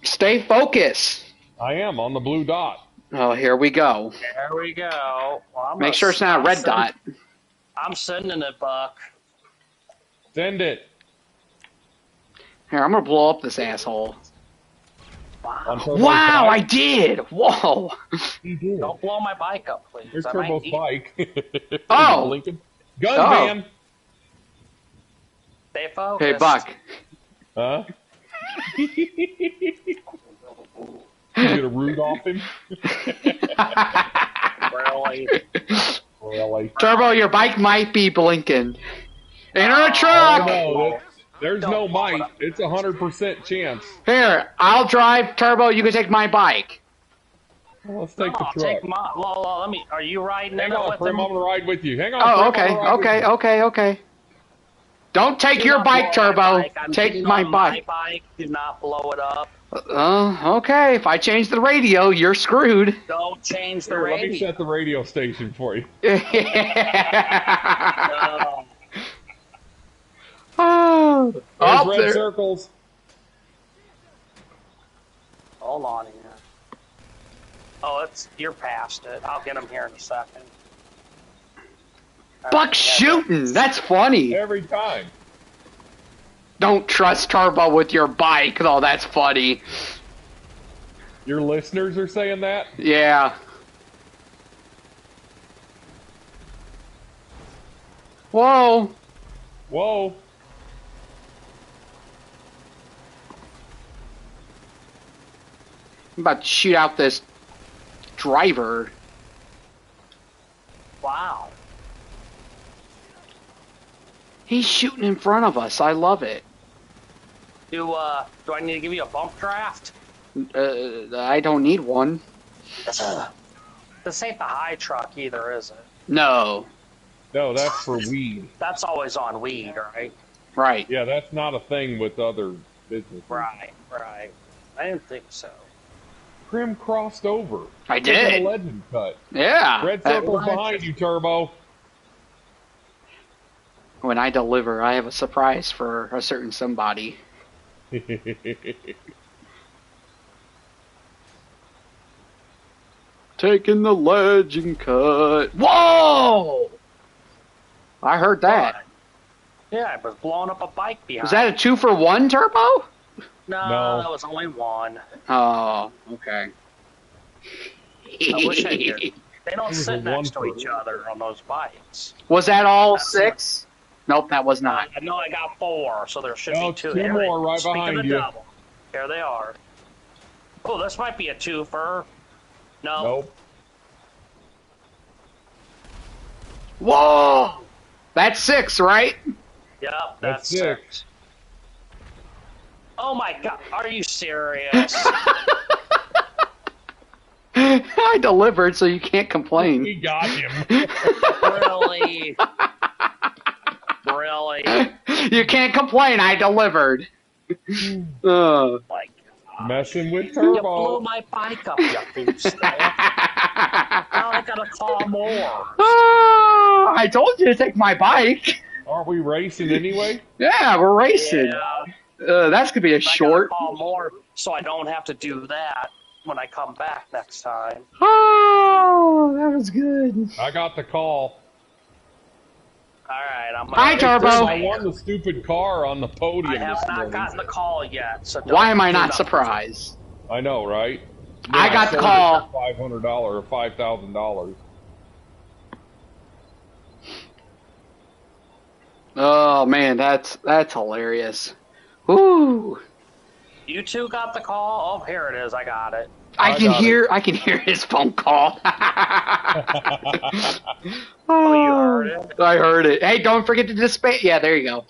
Stay focused. I am on the blue dot. Oh, here we go. There we go. Well, I'm Make gonna- sure it's not a red dot. I'm sending it, Buck. Send it. Here, I'm gonna blow up this asshole. On Turbo's Wow, I bike. did! Whoa! You did. Don't blow my bike up, please. Here's I might Turbo's eat- bike. Oh. Lincoln. Gun Oh. van. Stay focused. Hey, Buck. Huh? You get a root off him? Really? Really? Turbo, your bike might be blinking. Enter a Oh, truck! no. There's no might. It's 100% chance. Here, I'll drive. Turbo, you can take my bike. Well, let's take No, the I'll truck. take my. Well, let me. Are you riding Hang in it on, with Prim, him? I'm going to ride with you. Hang on, Oh, Prim, okay, I'm gonna ride with okay, okay. Don't take Do your not bike, blow my Turbo. bike. I'm Take getting my on bike. My bike. Do not blow it up. Okay, if I change the radio, you're screwed. Don't change the you. Here, let me radio. set the radio station for you. No. Oh, There's oh, red there. circles. hold on here. Oh, you're past it. I'll get him here in a second. All Buck right, shooting. That's funny. Every time. Don't trust Turbo with your bike, though. That's funny. Your listeners are saying that? Yeah. Whoa. Whoa. I'm about to shoot out this driver. Wow. He's shooting in front of us. I love it. Do I need to give you a bump draft? I don't need one. This ain't the high truck either, is it? No. No, that's for weed. That's always on weed, right? Right. Yeah, that's not a thing with other businesses. Right. I didn't think so. Prim crossed over. I Taking did. a legend cut. Yeah. Red circle's behind you, Turbo. When I deliver, I have a surprise for a certain somebody. Taking the legend cut. Whoa! I heard that. Yeah, I was blowing up a bike behind. Was that a 2-for-1 Turbo? No, that was only one. Oh, okay. I wish I did. They don't was sit a next to one each other on those bikes. Was that all 6? Nope, that was not. I know I got 4, so there should No, be 2. two Here more right speaking behind of you. double, here they are. Oh, this might be a 2-fer. No. Nope. Whoa! That's 6, right? Yep, That's that's six. 6. Oh my god, are you serious? I delivered, so you can't complain. We got him. Really? Really? You can't complain. I delivered. Like, Messing with you blew Turbo. my bike up, you goose. Now I gotta call more. I told you to take my bike. Aren't we racing anyway? Yeah, we're racing. Yeah, That's gonna be a I short. gotta call more so I don't have to do that when I come back next time. Oh, that was good. I got the call. Alright, I'm Hi, gonna... Turbo. I won the stupid car on the podium I have this not morning. gotten the call yet, so don't Why am I do not nothing. surprised? I know, right? I got the call. $500 or $5,000. Oh man, that's hilarious. Woo! You two got the call? Oh, here it is. I got it. I can got hear his phone call. Oh, you heard it? I heard it. Hey, don't forget to display. Yeah, there you go.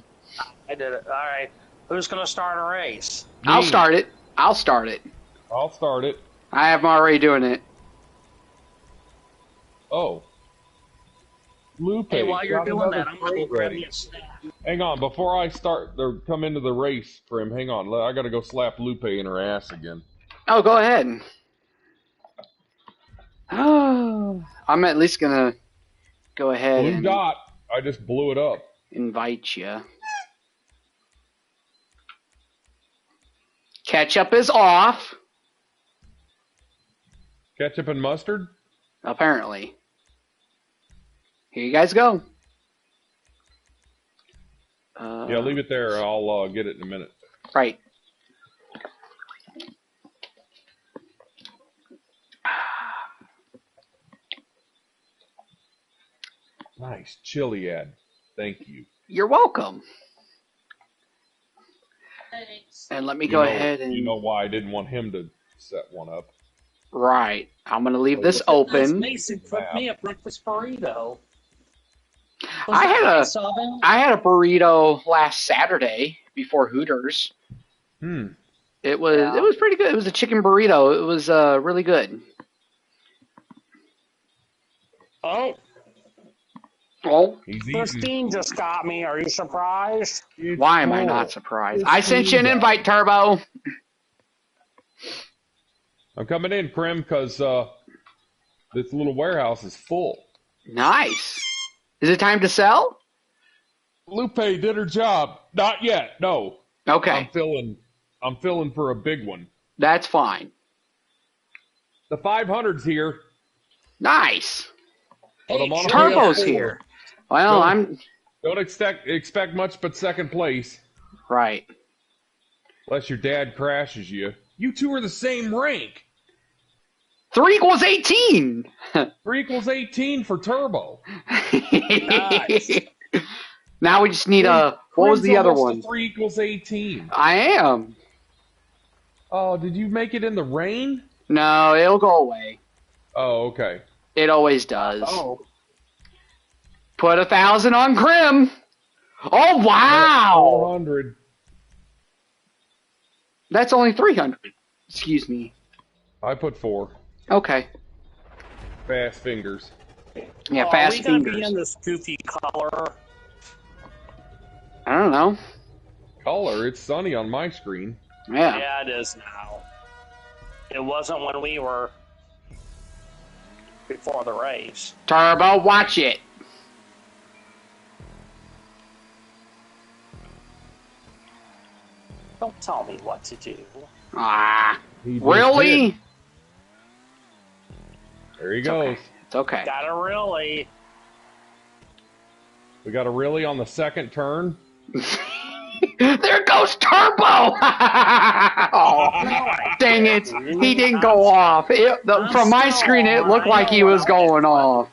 I did it. All right. Who's going to start a race? I'll start it. I'll start it. I am already doing it. Oh. Lupe. Hey, while you're got doing another that, I'm going to crate go grab ready. me a snack. Hang on, before I start or come into the race, Prim, hang on. I gotta go slap Lupe in her ass again. Oh, go ahead. Oh, I'm at least gonna go ahead Blue and dot. I just blew it up. invite you. Ketchup is off, Ketchup and mustard? apparently. Here you guys go. Yeah, leave it there. I'll get it in a minute. Right. Nice chili ad. Thank you. You're welcome. And let me go ahead and... You know why I didn't want him to set one up. Right. I'm going to leave this open. Mason cooked me a breakfast burrito. I had a burrito last Saturday before Hooters. It was pretty good. It was a chicken burrito. It was really good. Oh, Oh, He's eating. Christine just got me. Are you surprised? why am I not surprised? I sent you an invite, Turbo. I'm coming in, Prim, because this little warehouse is full. Nice. Is it time to sell? Lupe did her job. Not yet. No. Okay, I'm filling for a big one. that's fine. The 500's here. Nice. But I'm on a Turbo's PS4. here. Well, Don't expect much but second place. right. Unless your dad crashes you. You two are the same rank. 3 equals 18. 3 equals 18 for Turbo. Now we just need a. What was Crim's the other almost one? a 3 equals 18. I am. Oh, did you make it in the rain? No, it'll go away. Oh, okay. It always does. Oh, Put 1,000 on Crim. Oh wow! 400. That's only 300. Excuse me. I put 4. Okay. Fast fingers. Yeah, are fast we gonna be fingers. in this goofy color? I don't know. Color, it's sunny on my screen. Yeah. Yeah, it is now. It wasn't when we were before the race. Turbo, watch it. Don't tell me what to do. Ah, He just really? did. There he goes. It's okay. Gotta really. We got a really on the second turn. There goes Turbo! Oh, dang it. He didn't go off. From my screen, it looked like he was going off.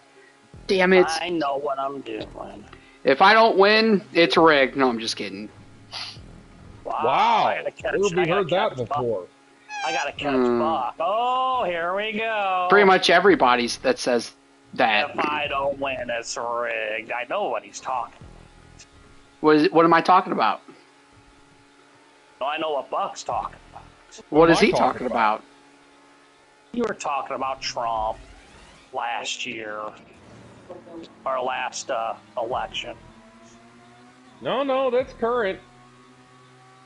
Damn it. I know what I'm doing. If I don't win, it's rigged. No, I'm just kidding. Wow. I gotta catch, Where have we I gotta heard that catch Buck. before? I gotta catch Buck. Oh, here we go. Pretty much everybody's that says that. If I don't win, it's rigged. I know what he's talking. What am I talking about? I know what Buck's talking about. What am is I he talking talking about? You were talking about Trump last year, or last election. No, that's current.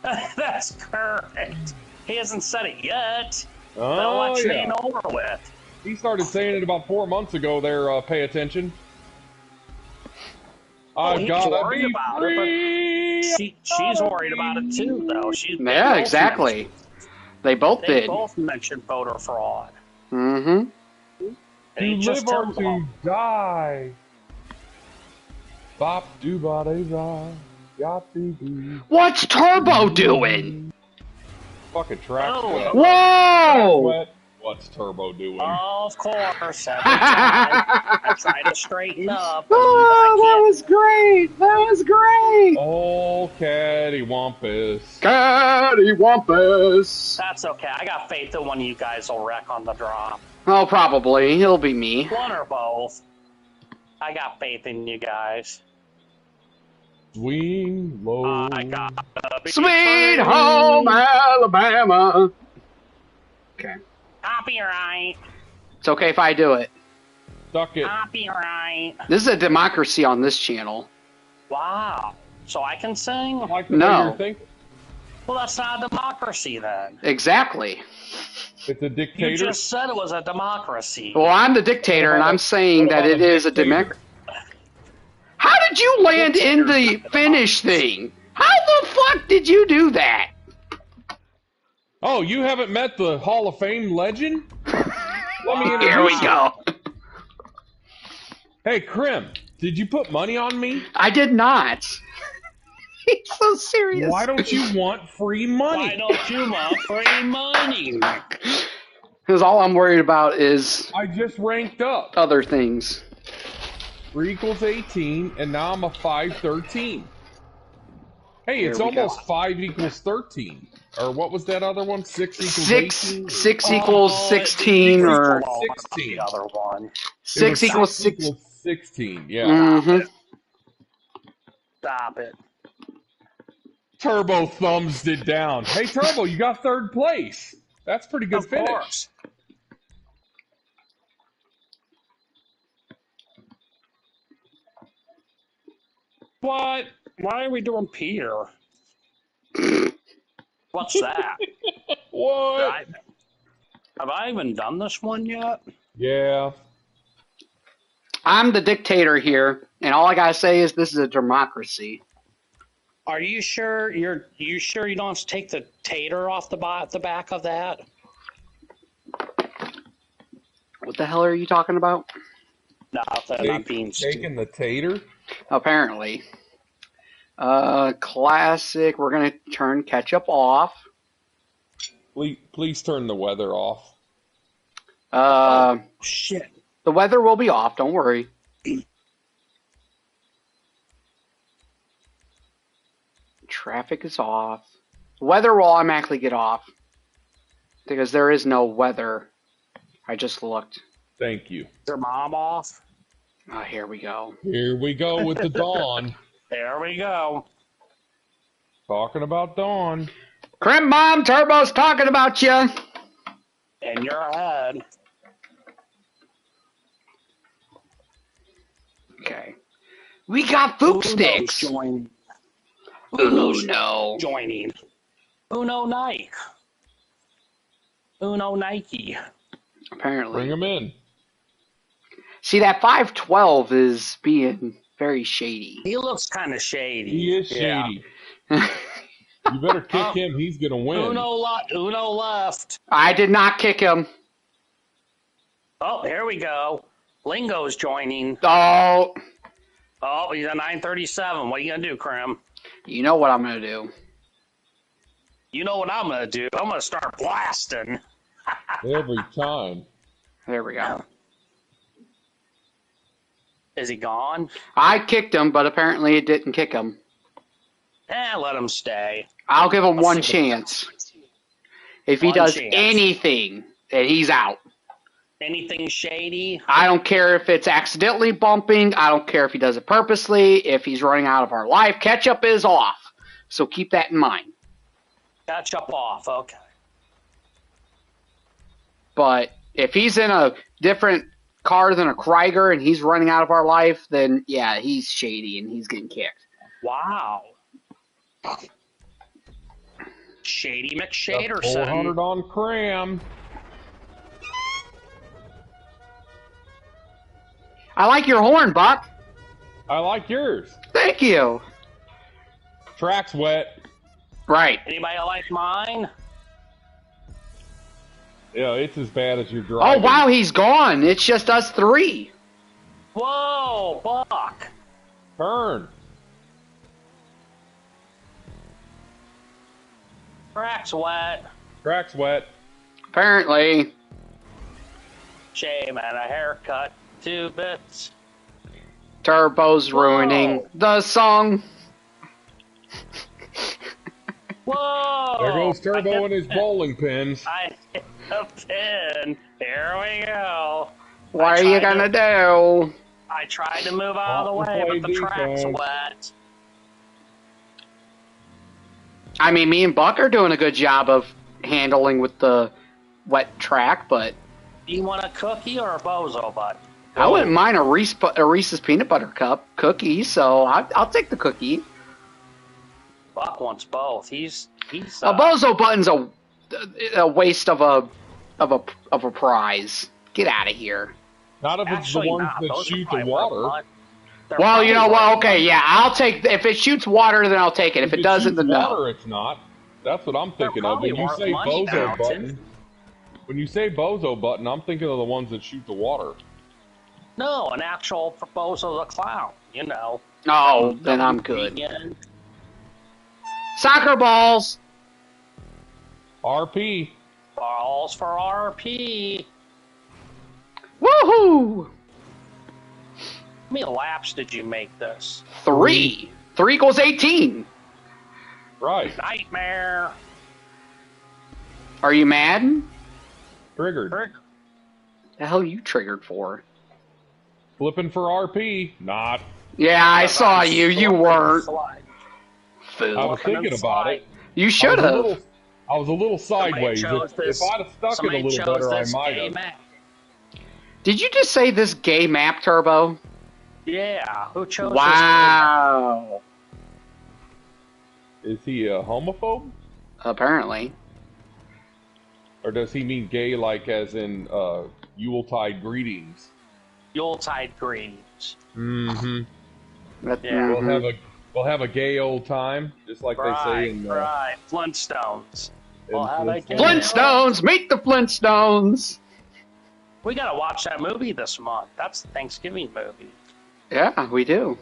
That's current. He hasn't said it yet. The Oh, election yeah. ain't over with. He started saying it about 4 months ago there, pay attention. I've he's gotta worried be about it, but free. she's worried about it too, though. They Yeah, both exactly. They both mentioned- They did. both mentioned voter fraud. Mm-hmm. To And he just live or tells to them, die. Bop doo ba dee da. Got to be. What's Turbo doing? Fucking track Oh. sweat. Whoa! Sweat. What's Turbo doing? of course, every time I try to straighten up. and Oh, that I was great! That was great! Oh, cattywampus. Cattywampus! That's okay. I got faith that one of you guys will wreck on the drop. Oh, probably. It'll be me. One or both. I got faith in you guys. Swing low. I gotta be Sweet free. home Alabama! Okay. Copyright. It's okay if I do it. Suck it. Copyright. This is a democracy on this channel. Wow. So I can sing? Like the No. way you're thinking. Well, that's not a democracy then. Exactly. It's a You dictator. just said it was a democracy. Well, I'm the dictator, and I'm saying What that about it a is a dictator? democracy. How did you land in the finish thing? How the fuck did you do that? Oh, you haven't met the Hall of Fame legend? Let me introduce Here we you. go. Hey, Krim, did you put money on me? I did not. He's so serious. Why don't you want free money? Why don't you want free money? Because all I'm worried about is I just ranked up. other things. 3 equals 18, and now I'm a 513. Hey, it's Here we go. almost 5 equals 13. Or what was that other one? 6 equals 6 18? 6 equals 16 or 16. The other one. It 6 was equals 6. equals 16, yeah. Mm-hmm. Stop it. Turbo thumbs it down. Hey, Turbo, you got 3rd place. That's pretty good Of finish. course. What? Why are we doing Peter? What's that? What? Have I even done this one yet? Yeah. I'm the dictator here, and all I gotta say is this is a democracy. Are you sure you sure you don't have to take the tater off the back of that? What the hell are you talking about? Nothing. I'm being Taking the tater? Apparently. Classic. We're going to turn ketchup off. Please turn the weather off. Shit. The weather will be off. Don't worry. Traffic is off. Weather will automatically get off. Because there is no weather. I just looked. Thank you. Is your mom off? Oh, here we go. Here we go with the dawn. There we go. Talking about dawn. Crim Mom, Turbo's talking about you. In your head. Okay. We got Fook sticks. Joining. Uno. Joining. Uno Nike. Uno Nike. Apparently. Bring them in. See, that 512 is being very shady. He looks kind of shady. He is shady. You better kick him. He's going to win. Uno left. I did not kick him. Oh, here we go. Lingo's joining. Oh. Oh, he's at 937. What are you going to do, Crim? You know what I'm going to do. You know what I'm going to do. I'm going to start blasting. Every time. There we go. Is he gone? I kicked him, but apparently it didn't kick him. Let him stay. I'll give him one chance. If he One does chance. anything, then he's out. Anything shady? I don't care if it's accidentally bumping. I don't care if he does it purposely. If he's running out of our life, ketchup is off. So keep that in mind. Ketchup off. Okay. But if he's in a different car than a Krieger and he's running out of our life, then yeah, he's shady and he's getting kicked. Wow. Shady McShaderson. 400 on Cram. I like your horn, Buck. I like yours. Thank you. Track's wet. Right. Anybody like mine? Yeah, it's as bad as your Oh, driving. wow, he's gone. It's just us three. Whoa, Buck. Turn. Crack's wet. Track's wet. Apparently. Shame and a haircut. 2 bits. Turbo's ruining the song. Whoa! There goes I Turbo hit- and his bowling pins. I hit a pin. Here we go. What are you gonna do? I tried to move out of the way, but the track's wet. I mean, me and Buck are doing a good job of handling with the wet track, but Do you want a cookie or a bozo butt? I wouldn't mind a Reese's Peanut Butter Cup cookie, so I'll take the cookie. Buck wants both. He's A bozo button's a waste of a prize. Get out of here. Not if it's the Actually ones not. that Those are shoot the probably water. worth They're Well, you know probably what? worth Okay, yeah, I'll take. If it shoots water, then I'll take it. If it doesn't, shoots then no. water, it's not. That's what I'm thinking of. probably When you worth say money, bozo Mountain. button, when you say bozo button, I'm thinking of the ones that shoot the water. No, an actual Bozo the Clown, you know. Oh, then I'm good. Vegan. Soccer balls. RP. Balls for RP. Woohoo! How many laps did you make this? 3. 3 equals 18. Right. Nightmare. Are you mad? Triggered. The hell you triggered for? Flipping for RP. Not. Yeah, I saw you. You weren't. Slide. Fool. I was thinking about it. You should have. I was a little sideways. chose If this- I'd have stuck it a Somebody little chose better, I this might gay have. map. Did you just say this gay map, Turbo? Yeah, who chose Wow. Is he a homophobe? Apparently. Or does he mean gay like as in Yuletide greetings? this Yuletide greetings? Mm-hmm. Yeah. We'll have a gay old time, just like they say in Right, Flintstones. We'll have a gay Flintstones! Meet the Flintstones! We gotta watch that movie this month. That's the Thanksgiving movie. Yeah, we do.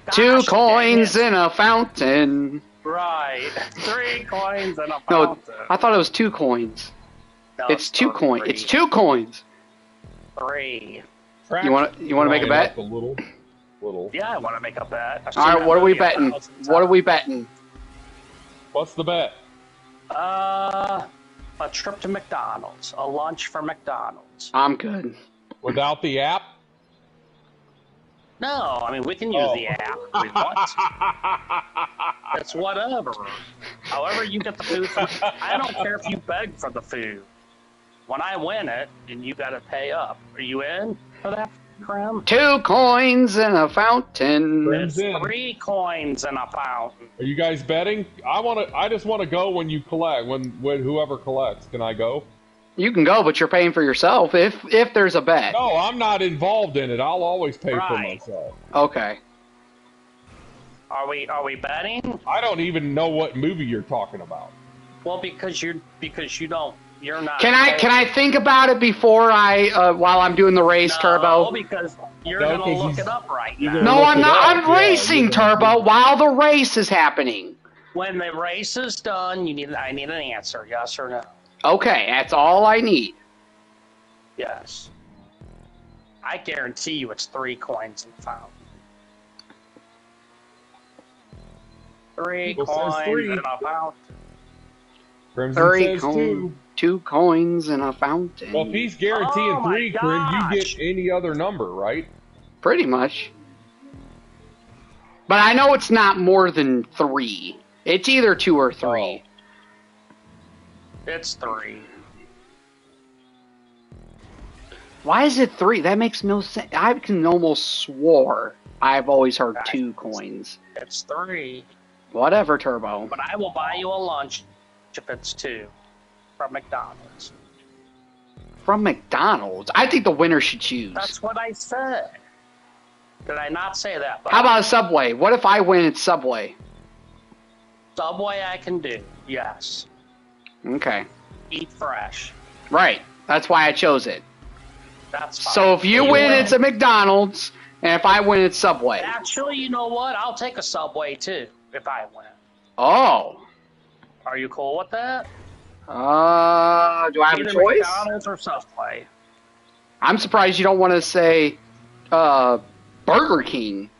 Gosh, 2 coins dang it. in a fountain. Right. 3 coins and a No, fountain. I thought it was 2 coins. No, It's 2 coins. 3. It's 2 coins. 3. You want to make a Drying bet? up a little. Yeah, I want to make a bet. I've All seen right, that what are we movie a betting? 1,000 What are we times. betting? What's the bet? A trip to McDonald's. A lunch for McDonald's. I'm good. Without the app? No, I mean, we can use Oh. the app if we want. It's whatever. However you get the food from, I don't care if you beg for the food. When I win it, and you got to pay up. Are you in for that, Krim? 2 coins in a fountain. Krim's It's in. 3 coins in a fountain. Are you guys betting? I just want to go when you collect. When whoever collects, can I go? You can go, but you're paying for yourself if there's a bet. No, I'm not involved in it. I'll always pay for Right. myself. Okay. Are we betting? I don't even know what movie you're talking about. Well, because you're not. Can I think about it before while I'm doing the race, No, Turbo? because you're No, gonna 'cause look he's- it up right you're now. gonna No, look I'm it not. up. I'm Yeah, racing, you're gonna- Turbo, while the race is happening. When the race is done, I need an answer, yes or no. Okay, that's all I need. Yes. I guarantee you it's 3 coins in the fountain. 3 Well, it says coins 3. in a fountain. Crimson 3 says coins. 2. 2 coins in a fountain. Well, if he's guaranteeing Oh my 3, Crim, you gosh. get any other number, right? Pretty much. But I know it's not more than 3. It's either 2 or 3. It's 3. Why is it 3? That makes no sense. I can almost swore I've always heard 2 coins. It's 3. Whatever, Turbo. But I will buy you a lunch if it's 2 from McDonald's. From McDonald's? I think the winner should choose. That's what I said. Did I not say that? How about a Subway? What if I win at Subway? Subway I can do, yes. Okay. Eat fresh. Right. That's why I chose it. That's fine. So if you win, it's a McDonald's, and if I win, it's Subway. Actually, you know what? I'll take a Subway too if I win. Oh. Are you cool with that? Do I have Either a choice? McDonald's or Subway. I'm surprised you don't want to say Burger King.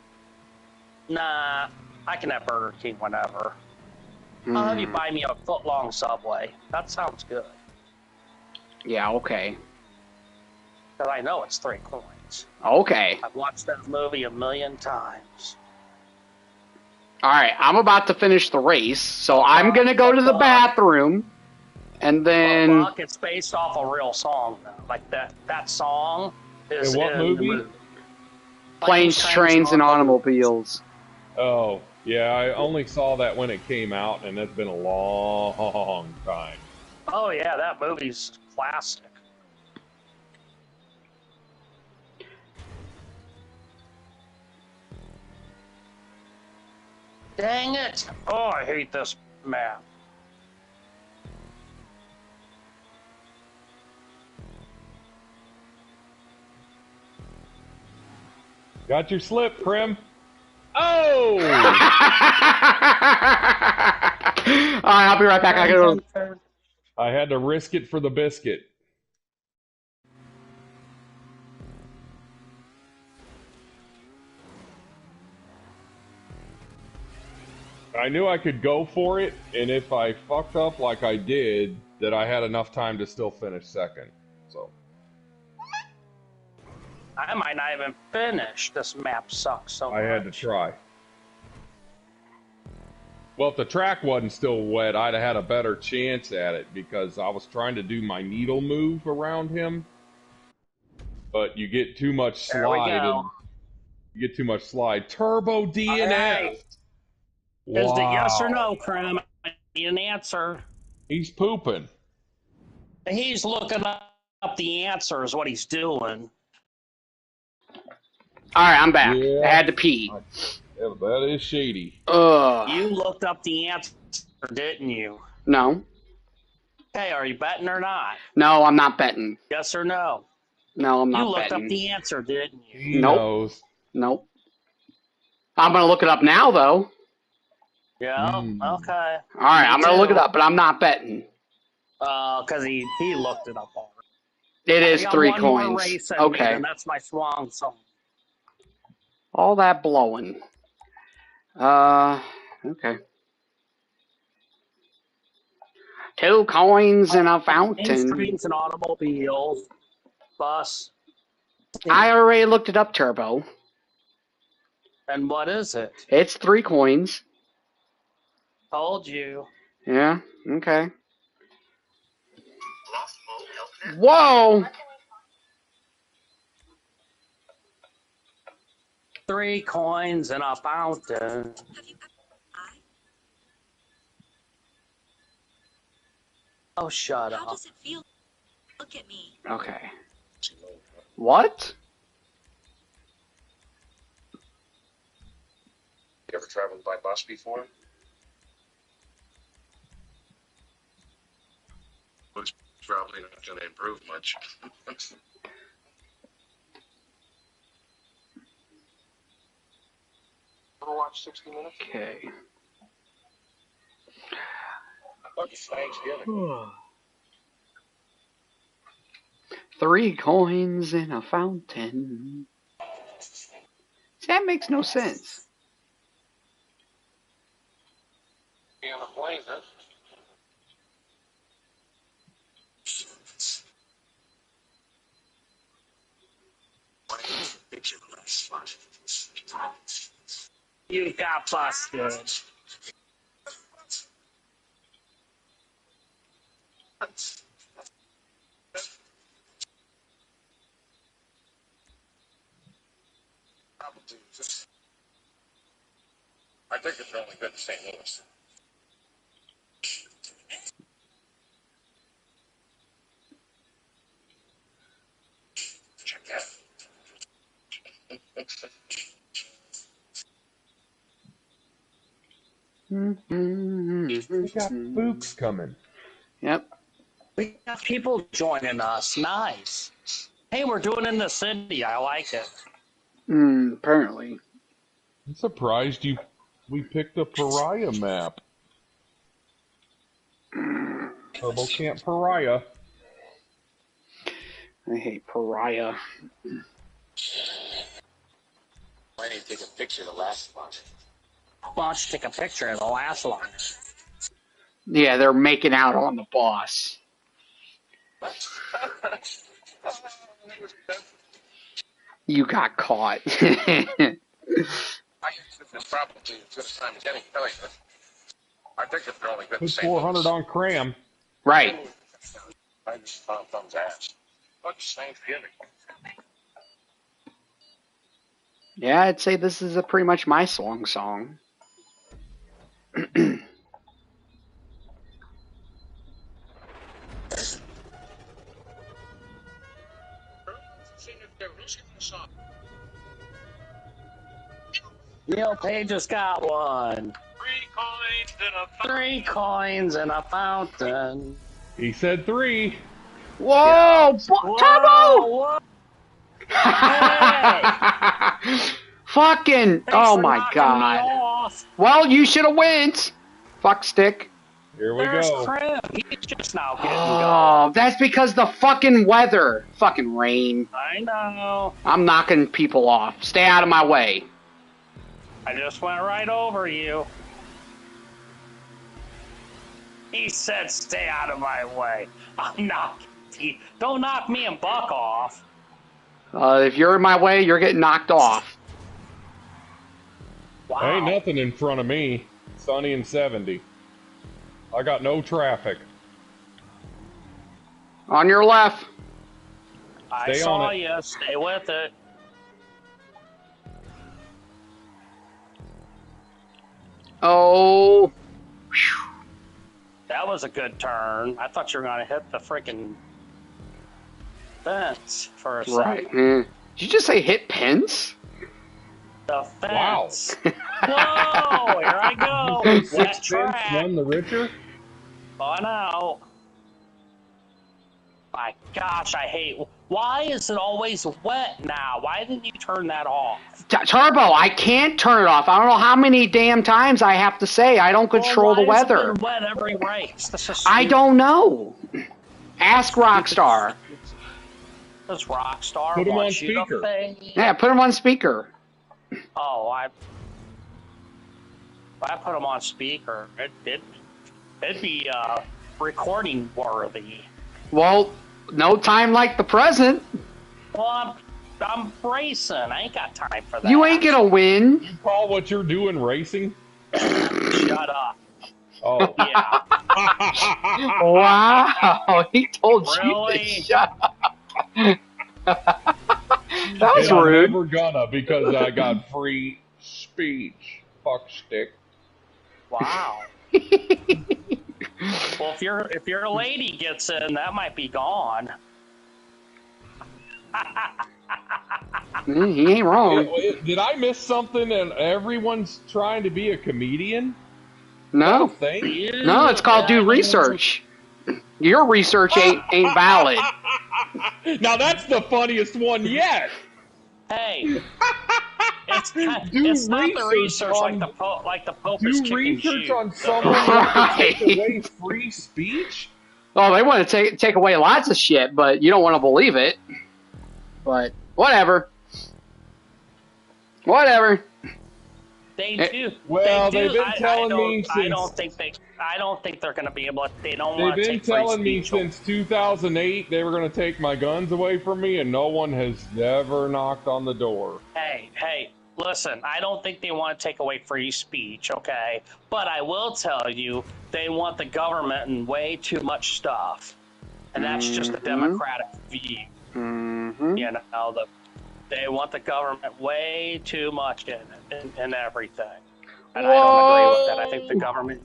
Nah, I can have Burger King whenever. I'll have you buy me a foot-long Subway. That sounds good. Yeah, okay. Because I know it's 3 coins. Okay. I've watched that movie 1,000,000 times. Alright, I'm about to finish the race, so I'm going to go to the bathroom, and then... Buck, it's based off a real song, though. Like that song is In what in movie? the movie. Planes, Trains, and Automobiles. Oh, yeah, I only saw that when it came out, and it's been a long time. Oh yeah, that movie's classic. Dang it! Oh, I hate this map. Got your slip, Crim? Oh! Alright, I'll be right back. I gotta... I had to risk it for the biscuit. I knew I could go for it, and if I fucked up like I did, that I had enough time to still finish second. So I might not even finish. This map sucks so much. I had to try. Well, if the track wasn't still wet, I'd have had a better chance at it because I was trying to do my needle move around him. But you get too much There we slide. go. And you get too much slide. Turbo DNF. Alright. Is it Wow. yes or no, Crim? I need an answer. He's pooping. He's looking up the answer is what he's doing. Alright, I'm back. Yeah. I had to pee. Yeah, that is shady. Ugh. You looked up the answer, didn't you? No. Hey, are you betting or not? No, I'm not betting. Yes or no? No, I'm You not looked betting. up the answer, didn't you? He Nope. knows. Nope. I'm gonna look it up now, though. Yeah. Okay. All right, Me I'm gonna look too. it up, but I'm not betting. Because he looked it up already. It is I got 3 one more coins. race in me, Okay. and that's my swan song. All that blowing. Okay. 2 coins in a Planes, fountain. trains, and automobiles. Bus. I already looked it up, Turbo. And what is it? It's 3 coins. Told you. Yeah, okay. Whoa! 3 coins in a fountain. Oh, shut How up. does it feel? Look at me. Okay. What? You ever traveled by bus before? It's probably not going to improve much. Ever watch 60 Minutes? Okay. Lucky Thanksgiving. 3 coins in a fountain. That makes no sense. Be on a plane, huh? Picture the last spot. You got busted. Probably just. I think it's only good to St. Louis. Check that. We got spooks coming. Yep. We got people joining us. Nice. Hey, we're doing it in the city. I like it. Apparently. I'm surprised we picked a pariah map. Turbo Camp Pariah. I hate pariah. I need to take a picture of the last spot. Why don't you take a picture of the last line? Yeah, they're making out on the boss. You got caught. I think it's probably as good as time as any. I think it's only good to Put St. 400 Louis. on cram. Right. I just found thumb's ass. What's Thanksgiving? Yeah, I'd say this is pretty much my song. Neil Page just got one. 3 coins in a fountain. He said 3. Whoa! Turbo! Whoa! Fucking! Thanks Oh for my knocking me god. off. Well, you should have went. Fuck stick. Here we There's go. Krim. He's just now getting Oh, that's because the fucking weather. Fucking rain. I know. I'm knocking people off. Stay out of my way. I just went right over you. He said, stay out of my way. I'm not. Don't knock me and Buck off. If you're in my way, you're getting knocked off. Wow. Ain't nothing in front of me. Sunny and 70. I got no traffic. On your left. I Stay saw on it. you. Stay with it. Oh. Whew. That was a good turn. I thought you were going to hit the freaking fence for a Right. second. Did you just say hit pins? The Wow. fence. Whoa, here I go. Wet 6 cents, track. none the richer. On out. gosh, I hate. Why is it always wet now? Why didn't you turn that off? Turbo, I can't turn it off. I don't know how many damn times I have to say I don't control the Why has it weather. been wet every race? This is I don't know. Ask Rockstar. Does Rockstar Put him want on you to speaker. pay? Yeah, put him on speaker. Oh, I put him on speaker. It'd be recording worthy. Well, no time like the present. Well, I'm racing. I ain't got time for that. You ain't gonna win. You call what you're doing racing? Shut up. Oh. Yeah. Wow, he told Really? you to shut up. That was Yeah, I'm rude. never gonna because I got free speech. Fuck stick. Wow. Well, if your lady gets in, that might be gone. He ain't wrong. Did I miss something and everyone's trying to be a comedian? No, Thing? no, it's called do research. Your research ain't valid. Now that's the funniest one yet. Hey, it's Do not the research research on- like the Pope is Do kicking research Jews. on someone who can take Right. away free speech? Oh, they want to take away lots of shit, but you don't want to believe it. But whatever. Whatever. They do. Well, they do. they've been telling me I since- don't think they're going to be able to. They don't They've want to been take free telling me speech. since 2008 they were going to take my guns away from me, and no one has ever knocked on the door. Hey, listen, I don't think they want to take away free speech, okay? But I will tell you, they want the government in way too much stuff. And that's just a Democratic view. Mm-hmm. You know, they want the government way too much in everything. And I don't agree with that. I think the government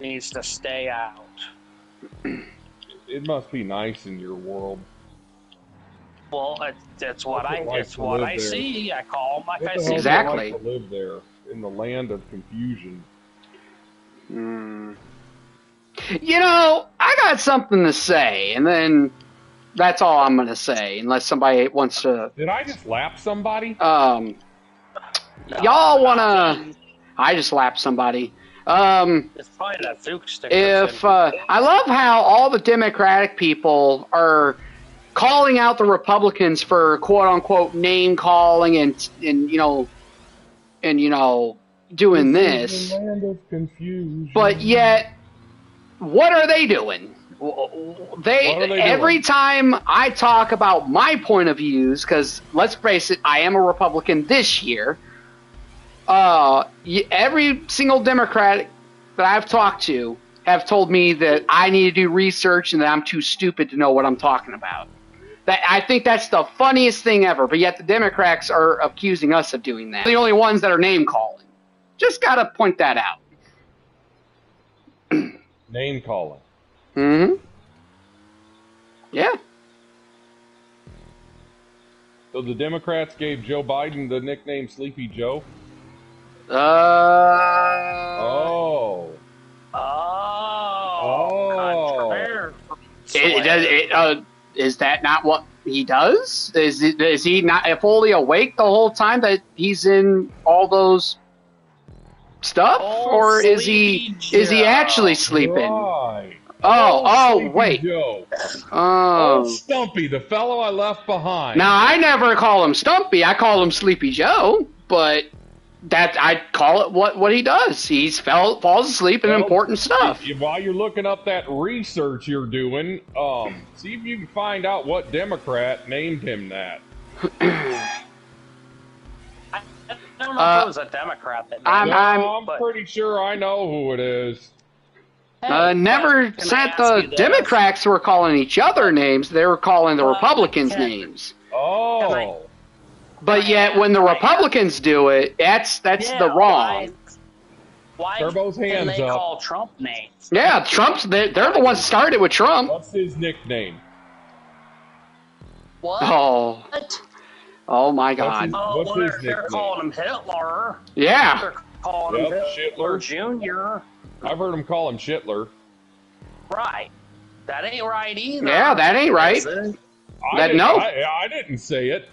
needs to stay out. It must be nice in your world. Well, it's what What's it like it's to what live I there? see. I call them like What I the see hell is them. it Exactly. like to live there in the land of confusion? You know, I got something to say, and then that's all I'm going to say, unless somebody wants to. Did I just lap somebody? Y'all want to. I just lapped somebody. It's probably that Duke stick. If I love how all the Democratic people are calling out the Republicans for quote unquote name calling and doing this, The land of confusion. but yet what are they doing? What are they Every doing? time I talk about my point of views, because let's face it, I am a Republican this year. Every single Democrat that I've talked to have told me that I need to do research and that I'm too stupid to know what I'm talking about. I think that's the funniest thing ever, but yet the Democrats are accusing us of doing that. They're the only ones that are name calling. Just gotta point that out. Name calling. Mm-hmm. Yeah. So the Democrats gave Joe Biden the nickname Sleepy Joe? Oh. Is that not what he does? Is he not fully awake the whole time that he's in all those stuff, or is he actually sleeping? Right. Oh, Sleepy wait. Joe. Oh. Stumpy, the fellow I left behind. Now I never call him Stumpy. I call him Sleepy Joe, but that I call it what he does. He falls asleep in important stuff. While you're looking up that research you're doing, see if you can find out what Democrat named him that. I don't know if it was a Democrat that named I'm it, pretty sure I know who it is. Never can I said ask the you this? Democrats were calling each other names. They were calling the Republicans names. Oh. But yet, when the Republicans do it, that's the wrong. Why Turbo's can hands they up. call Trump names? Yeah, they're the ones that started with Trump. What's his nickname? What? Oh my God. What's his they're nickname? calling him Hitler. Yeah. They're calling him Yep, Hitler Shitler. Jr. I've heard him call him Shitler. Right. That ain't right either. Yeah, that ain't right. Is it? I didn't say it.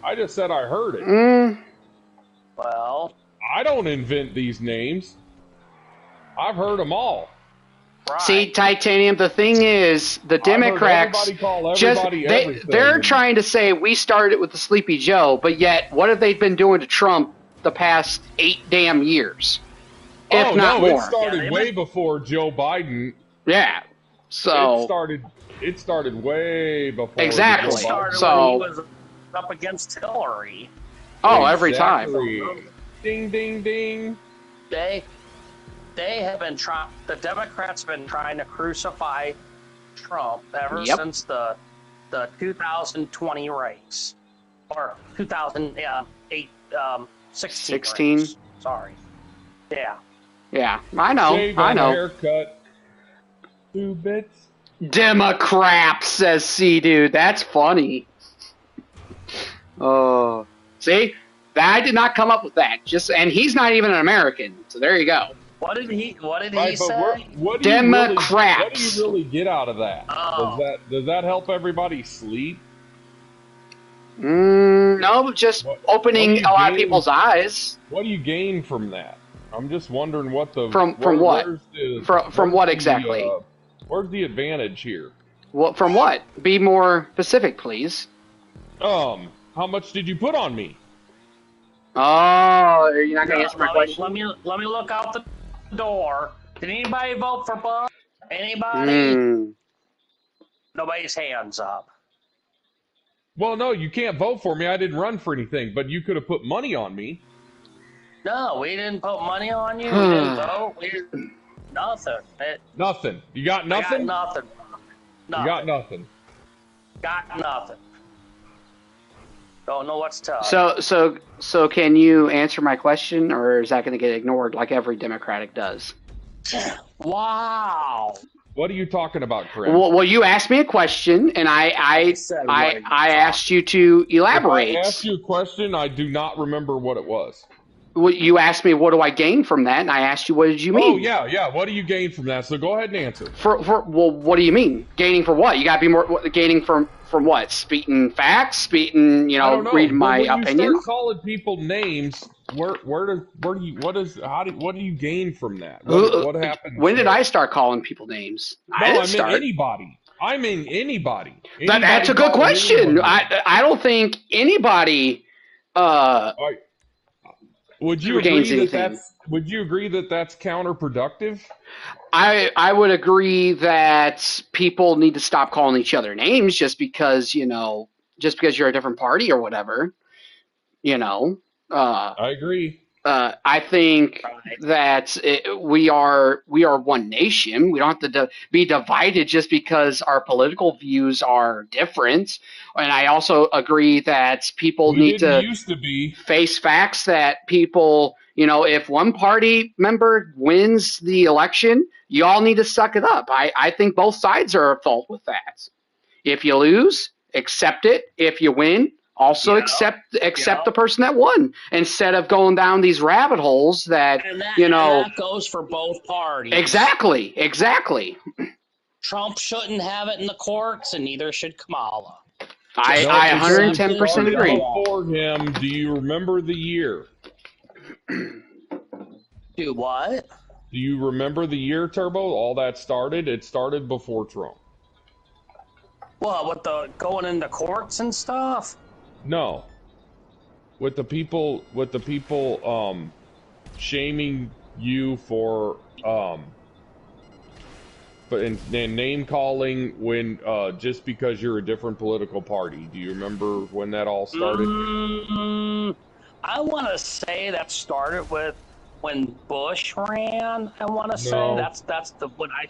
I just said I heard it. Well, I don't invent these names. I've heard them all. right. See, Titanium, the thing is, the Democrats everybody call everybody everything. they're trying to say we started with the Sleepy Joe, but yet what have they been doing to Trump the past 8 damn years? If not more. It started way before Joe Biden. Yeah. So it started way before. Exactly. It started So when he was up against Hillary. every time. Ding ding ding. They have been trying. The Democrats have been trying to crucify Trump ever since the 2020 race, or 2008 16. Race. Sorry. Yeah. Yeah, I know. Shave I and know. Haircut. 2 bits. Democrat, says C dude. That's funny. Oh, see, I did not come up with that. And he's not even an American. So there you go. What did he Right, say? What Democrats. do you really get out of that? Oh. Does that help everybody sleep? No, just opening a lot of people's eyes. What do you gain from that? I'm just wondering what the from what? From what exactly? Where's the advantage here? From what? Be more specific, please. How much did you put on me? Oh, you're not gonna answer my question. Let me look out the door. Did anybody vote for Bush? Anybody? Nobody's hands up. Well, no, you can't vote for me. I didn't run for anything, but you could have put money on me. No, we didn't put money on you. We didn't vote. Nothing. Nothing. You got nothing? I got nothing. You got nothing. Got nothing. Don't know what's tough. So can you answer my question, or is that going to get ignored like every Democratic does? Wow. What are you talking about, Chris? Well, you asked me a question, and I asked you to elaborate. If I asked you a question, I do not remember what it was. Well, you asked me, what do I gain from that? And I asked you, what did you mean? Oh, yeah. What do you gain from that? So go ahead and answer. Well, what do you mean? Gaining for what? You got to be more gaining from what? Speaking facts? Speaking, reading my opinion? When you start calling people names, what do you gain from that? What happens? When did I start calling people names? I mean anybody. That's a good question. I don't think anybody. Would you agree that that's counterproductive? I would agree that people need to stop calling each other names just because you're a different party or whatever. I agree. I think that we are one nation. We don't have to be divided just because our political views are different. And I also agree that people need to face facts that people, if one party member wins the election, you all need to suck it up. I think both sides are at fault with that. If you lose, accept it. If you win, also accept the person that won, instead of going down these rabbit holes that that goes for both parties. Exactly. Trump shouldn't have it in the courts, and neither should Kamala. I 110% agree. For him, do you remember the year? Do what? Do you remember the year, Turbo? All that started? It started before Trump. What, with the going into courts and stuff? No. With the people shaming you for and name calling when just because you're a different political party. Do you remember when that all started? I want to say that started with when Bush ran. I want to say that's the when I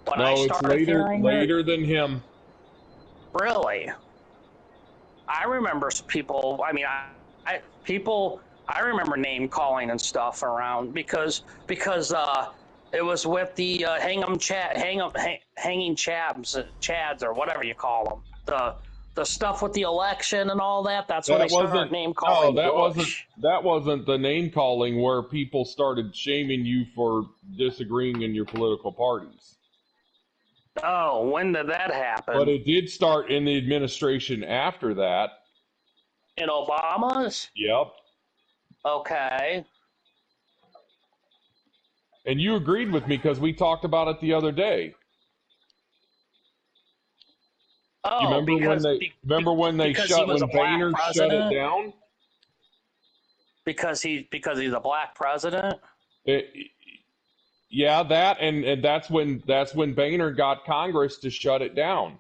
started it's later than him. Really? I remember people. I mean, I remember name calling and stuff around because it was with the hanging chads or whatever you call them. The stuff with the election and all that. That's when they started name calling. That wasn't the name calling where people started shaming you for disagreeing in your political parties. Oh, when did that happen? But it did start in the administration after that. In Obama's? Yep. Okay. And you agreed with me because we talked about it the other day. Oh, You remember when they because he was a black Boehner shut it president? down? Because he's a black president? Yeah, that and that's when Boehner got Congress to shut it down.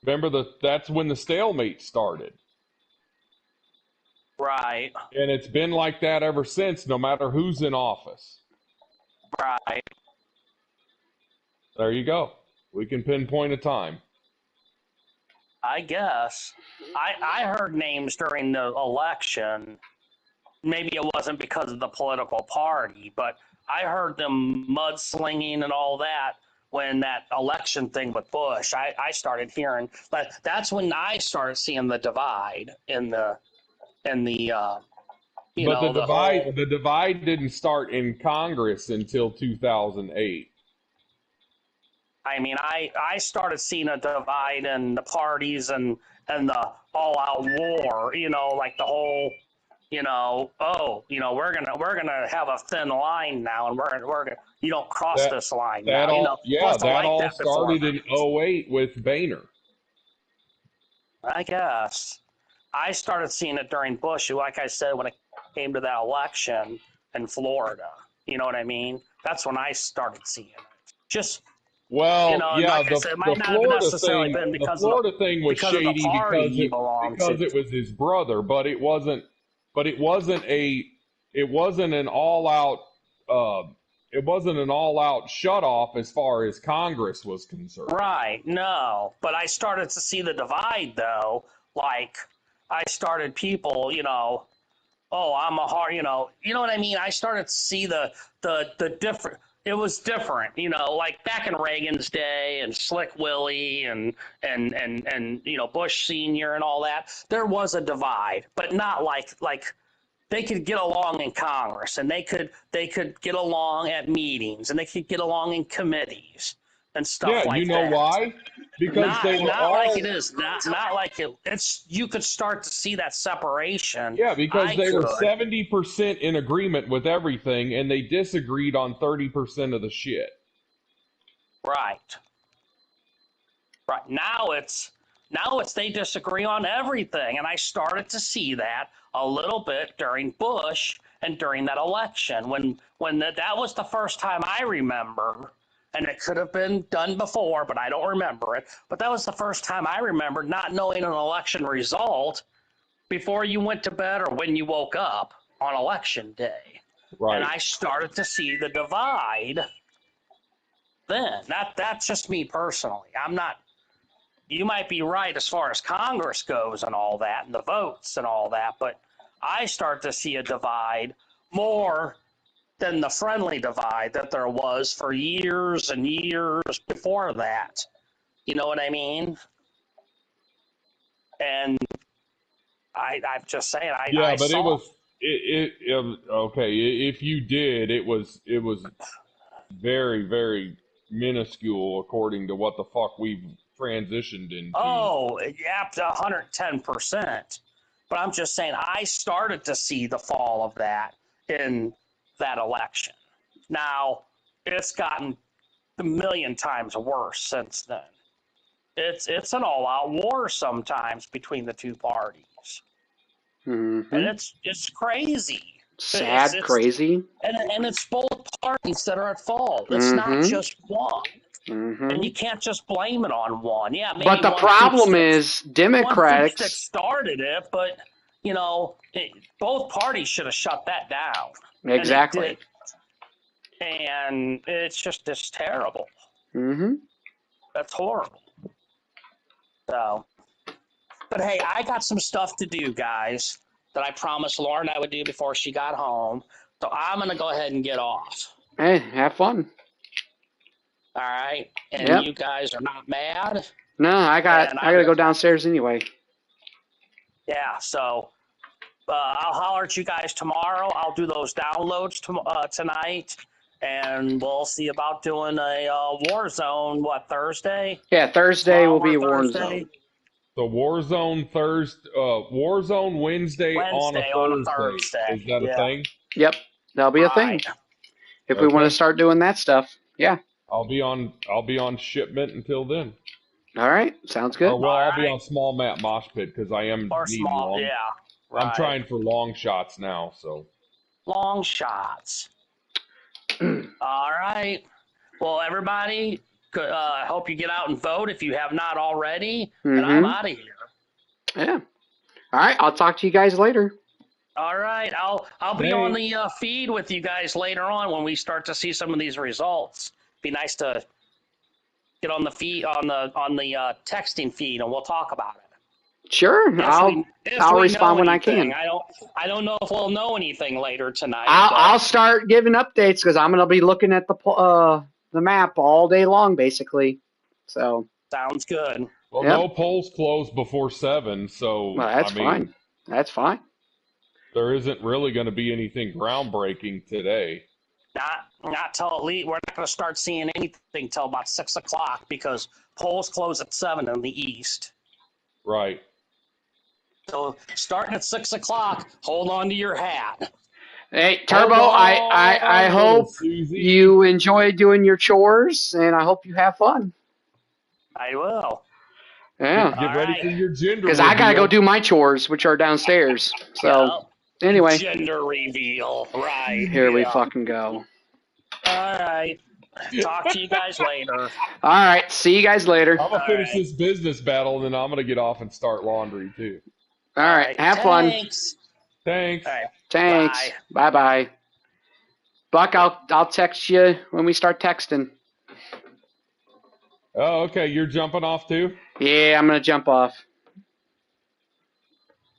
Remember that's when the stalemate started. Right. And it's been like that ever since, no matter who's in office. Right. There you go. We can pinpoint a time. I guess. I heard names during the election. Maybe it wasn't because of the political party, but I heard them mudslinging and all that when that election thing with Bush. I started hearing, but that's when I started seeing the divide in the the divide didn't start in Congress until 2008. I mean, I started seeing a divide in the parties and the all-out war. Like the whole, we're gonna have a thin line now, and we're gonna you don't cross this line now. That all started in 2008 with Boehner. I guess I started seeing it during Bush. Like I said, when it came to that election in Florida, you know what I mean? That's when I started seeing it. Just. Well, like I said, it might not have necessarily been because the Florida thing was shady because to. it was his brother, but it wasn't an all-out shut off as far as Congress was concerned. Right, no. But I started to see the divide though. Like I started people, I'm a hard, you know what I mean? I started to see the different. It was different, like back in Reagan's day and Slick Willie and Bush Sr. and all that. There was a divide, but not like they could get along in Congress and they could get along at meetings and they could get along in committees and stuff like that. Yeah, you know why? Because they were not like it is. Not like it. It's you could start to see that separation. Yeah, because they were 70% in agreement with everything, and they disagreed on 30% of the shit. Right. Now it's they disagree on everything, and I started to see that a little bit during Bush and during that election when that was the first time I remember. And it could have been done before, but I don't remember it. But that was the first time I remember not knowing an election result before you went to bed or when you woke up on election day. Right. And I started to see the divide then. That's just me personally. I'm not – you might be right as far as Congress goes and all that and the votes and all that, but I start to see a divide more – than the friendly divide that there was for years and years before that. You know what I mean? And I'm just saying, I but saw. Okay. If you did, it was very, very minuscule according to what the fuck we've transitioned into. Oh, yeah, to 110%. But I'm just saying, I started to see the fall of that in that election. Now, it's gotten a million times worse since then. It's an all-out war sometimes between the two parties. Mm-hmm. And it's crazy. Sad, crazy. And it's both parties that are at fault. It's not just one. Mm-hmm. And you can't just blame it on one. Yeah, maybe but the problem is Democrats that started it, but both parties should have shut that down. Exactly. And it's terrible. Mm-hmm. That's horrible. So, but hey, I got some stuff to do, guys, that I promised Lauren I would do before she got home. So I'm going to go ahead and get off. Hey, have fun. All right? And you guys are not mad? No, I got to go downstairs anyway. Yeah, so I'll holler at you guys tomorrow. I'll do those downloads tonight, and we'll see about doing a Warzone. What, Thursday? Yeah, Thursday will be Tomorrow or Warzone. Thursday? The Warzone Thursday, Warzone Wednesday on a Thursday. Is that a Yeah. thing? Yep, that'll be a All thing. right. If we want Okay. to start doing that stuff. Yeah. I'll be on shipment until then. All right. Sounds good. Or well, I'll be Alright. on small map mosh pit because I am Or needing small, long. yeah. I'm Right. trying for long shots now, so. Long shots. All right. Well, everybody, I hope you get out and vote if you have not already. And I'm Mhm. out of here. Yeah. All right. I'll talk to you guys later. All right. I'll be Hey. on the feed with you guys later on when we start to see some of these results. Be nice to get on the feed on the texting feed, and we'll talk about it. Sure. If I'll we respond know when I anything. can. I don't know if we'll know anything later tonight. I'll start giving updates because I'm gonna be looking at the map all day long, basically. So. Sounds good. Well, Yep. no polls close before 7, so Well, that's I mean, fine. That's fine. there isn't really going to be anything groundbreaking today. Not till at least we're not going to start seeing anything till about 6 o'clock because polls close at 7 in the east. Right. So starting at 6 o'clock, hold on to your hat. Hey, Turbo, Hold on, I little hope Susie. you enjoy doing your chores, and I hope you have fun. I will. Yeah. Get ready for your gender Because I gotta go reveal. do my chores, which are downstairs. So, Yeah. anyway, Gender reveal. Right. here we Yeah. fucking go. All right. Talk to you guys later. All right, see you guys later. I'm going to finish Alright. this business battle, and then I'm going to get off and start laundry, too. All right, have fun. Thanks. Thanks. All right. Thanks. Bye bye. Buck, I'll text you when we start texting. Oh, okay. You're jumping off, too? Yeah, I'm gonna jump off.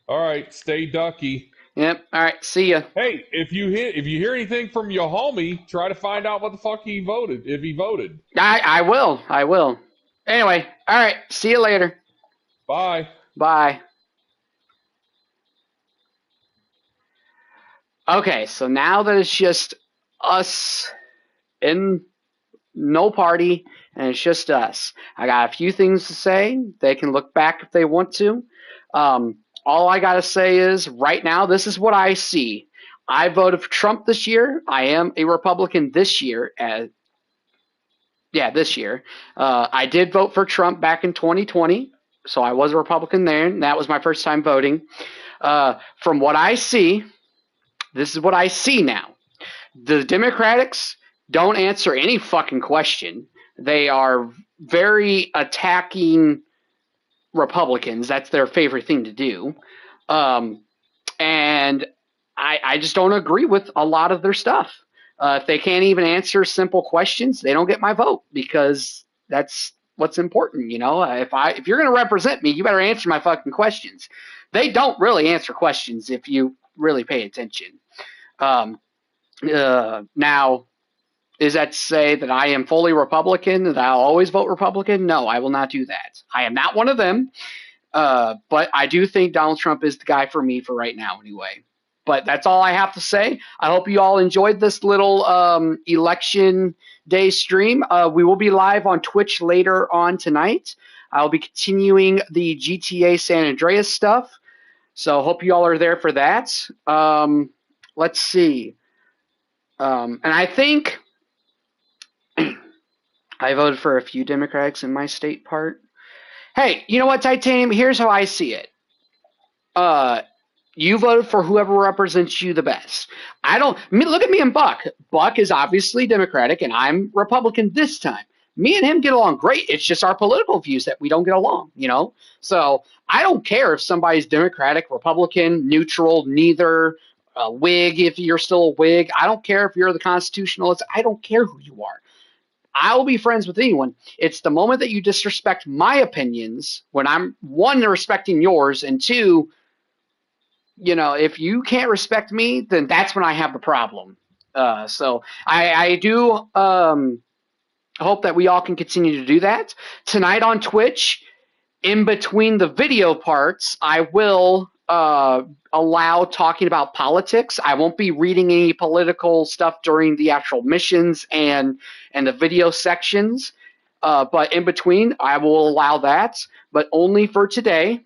All right. Stay ducky. Yep. All right. See ya. Hey, if you hear anything from your homie, try to find out what the fuck he voted, if he voted. I will. I will. Anyway. All right. See you later. Bye. Bye. Okay, so now that it's just us in no party and it's just us, I got a few things to say. They can look back if they want to. All I got to say is right now, this is what I see. I voted for Trump this year. I am a Republican this year. This year. I did vote for Trump back in 2020, so I was a Republican there, and that was my first time voting. From what I see, this is what I see now. The Democrats don't answer any fucking question. They are very attacking Republicans. That's their favorite thing to do. And I just don't agree with a lot of their stuff. If they can't even answer simple questions, they don't get my vote because that's what's important. You know, if you're going to represent me, you better answer my fucking questions. They don't really answer questions if you really pay attention. Now, is that to say that I am fully Republican, that I'll always vote Republican? No, I will not do that. I am not one of them. But I do think Donald Trump is the guy for me for right now anyway. But that's all I have to say. I hope you all enjoyed this little election day stream. We will be live on Twitch later on tonight. I'll be continuing the GTA San Andreas stuff. So hope you all are there for that. Let's see. And I think I voted for a few Democrats in my state part. Hey, you know what, Titanium? Here's how I see it. You voted for whoever represents you the best. Look at me and Buck. Buck is obviously Democratic, and I'm Republican this time. Me and him get along great. It's just our political views that we don't get along, you know? So I don't care if somebody's Democratic, Republican, neutral, neither, a Whig if you're still a Whig. I don't care if you're the Constitutionalist. I don't care who you are. I will be friends with anyone. It's the moment that you disrespect my opinions when I'm, one, respecting yours, and two, you know, if you can't respect me, then that's when I have the problem. So I do hope that we all can continue to do that. Tonight on Twitch, in between the video parts, I will allow talking about politics. I won't be reading any political stuff during the actual missions and the video sections. But in between, I will allow that, but only for today.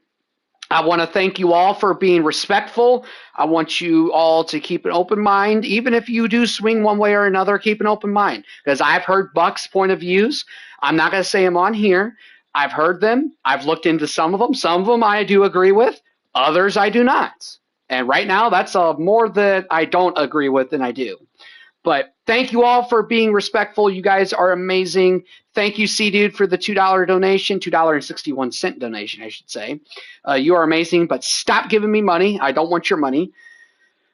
I want to thank you all for being respectful. I want you all to keep an open mind. Even if you do swing one way or another, keep an open mind. Because I've heard Buck's point of views. I'm not going to say them on here. I've heard them. I've looked into some of them. Some of them I do agree with. Others I do not. And right now, that's more that I don't agree with than I do. But thank you all for being respectful. You guys are amazing. Thank you, C-Dude, for the $2 donation, $2.61 donation, I should say. You are amazing, but stop giving me money. I don't want your money.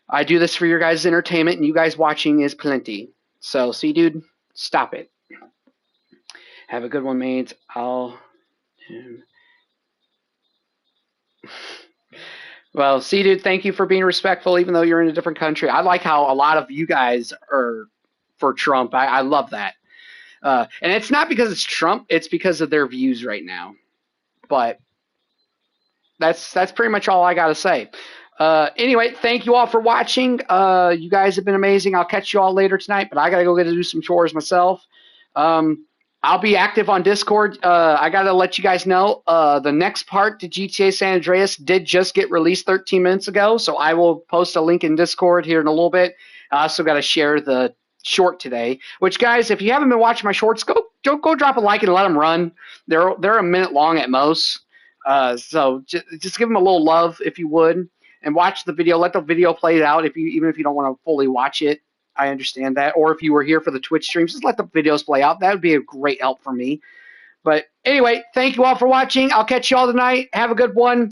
I do this for your guys' entertainment, and you guys watching is plenty. So, C-Dude, stop it. Have a good one, mates. Well, C-Dude, thank you for being respectful, even though you're in a different country. I like how a lot of you guys are for Trump. I love that. And it's not because it's Trump. It's because of their views right now. But that's pretty much all I got to say. Anyway, thank you all for watching. You guys have been amazing. I'll catch you all later tonight, but I got to go do some chores myself. I'll be active on Discord. I got to let you guys know the next part to GTA San Andreas did just get released 13 minutes ago, so I will post a link in Discord here in a little bit. I also got to share the short today, which, guys, if you haven't been watching my shorts, go drop a like and let them run. They're a minute long at most, so just give them a little love if you would, and watch the video. Let the video play out even if you don't want to fully watch it. I understand that. Or if you were here for the Twitch streams, just let the videos play out. That would be a great help for me. But anyway, thank you all for watching. I'll catch you all tonight. Have a good one.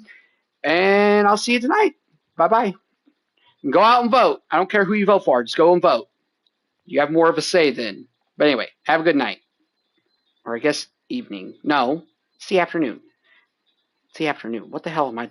And I'll see you tonight. Bye-bye. And go out and vote. I don't care who you vote for. Just go and vote. You have more of a say then. But anyway, have a good night. Or I guess evening. No, it's the afternoon. It's the afternoon. What the hell am I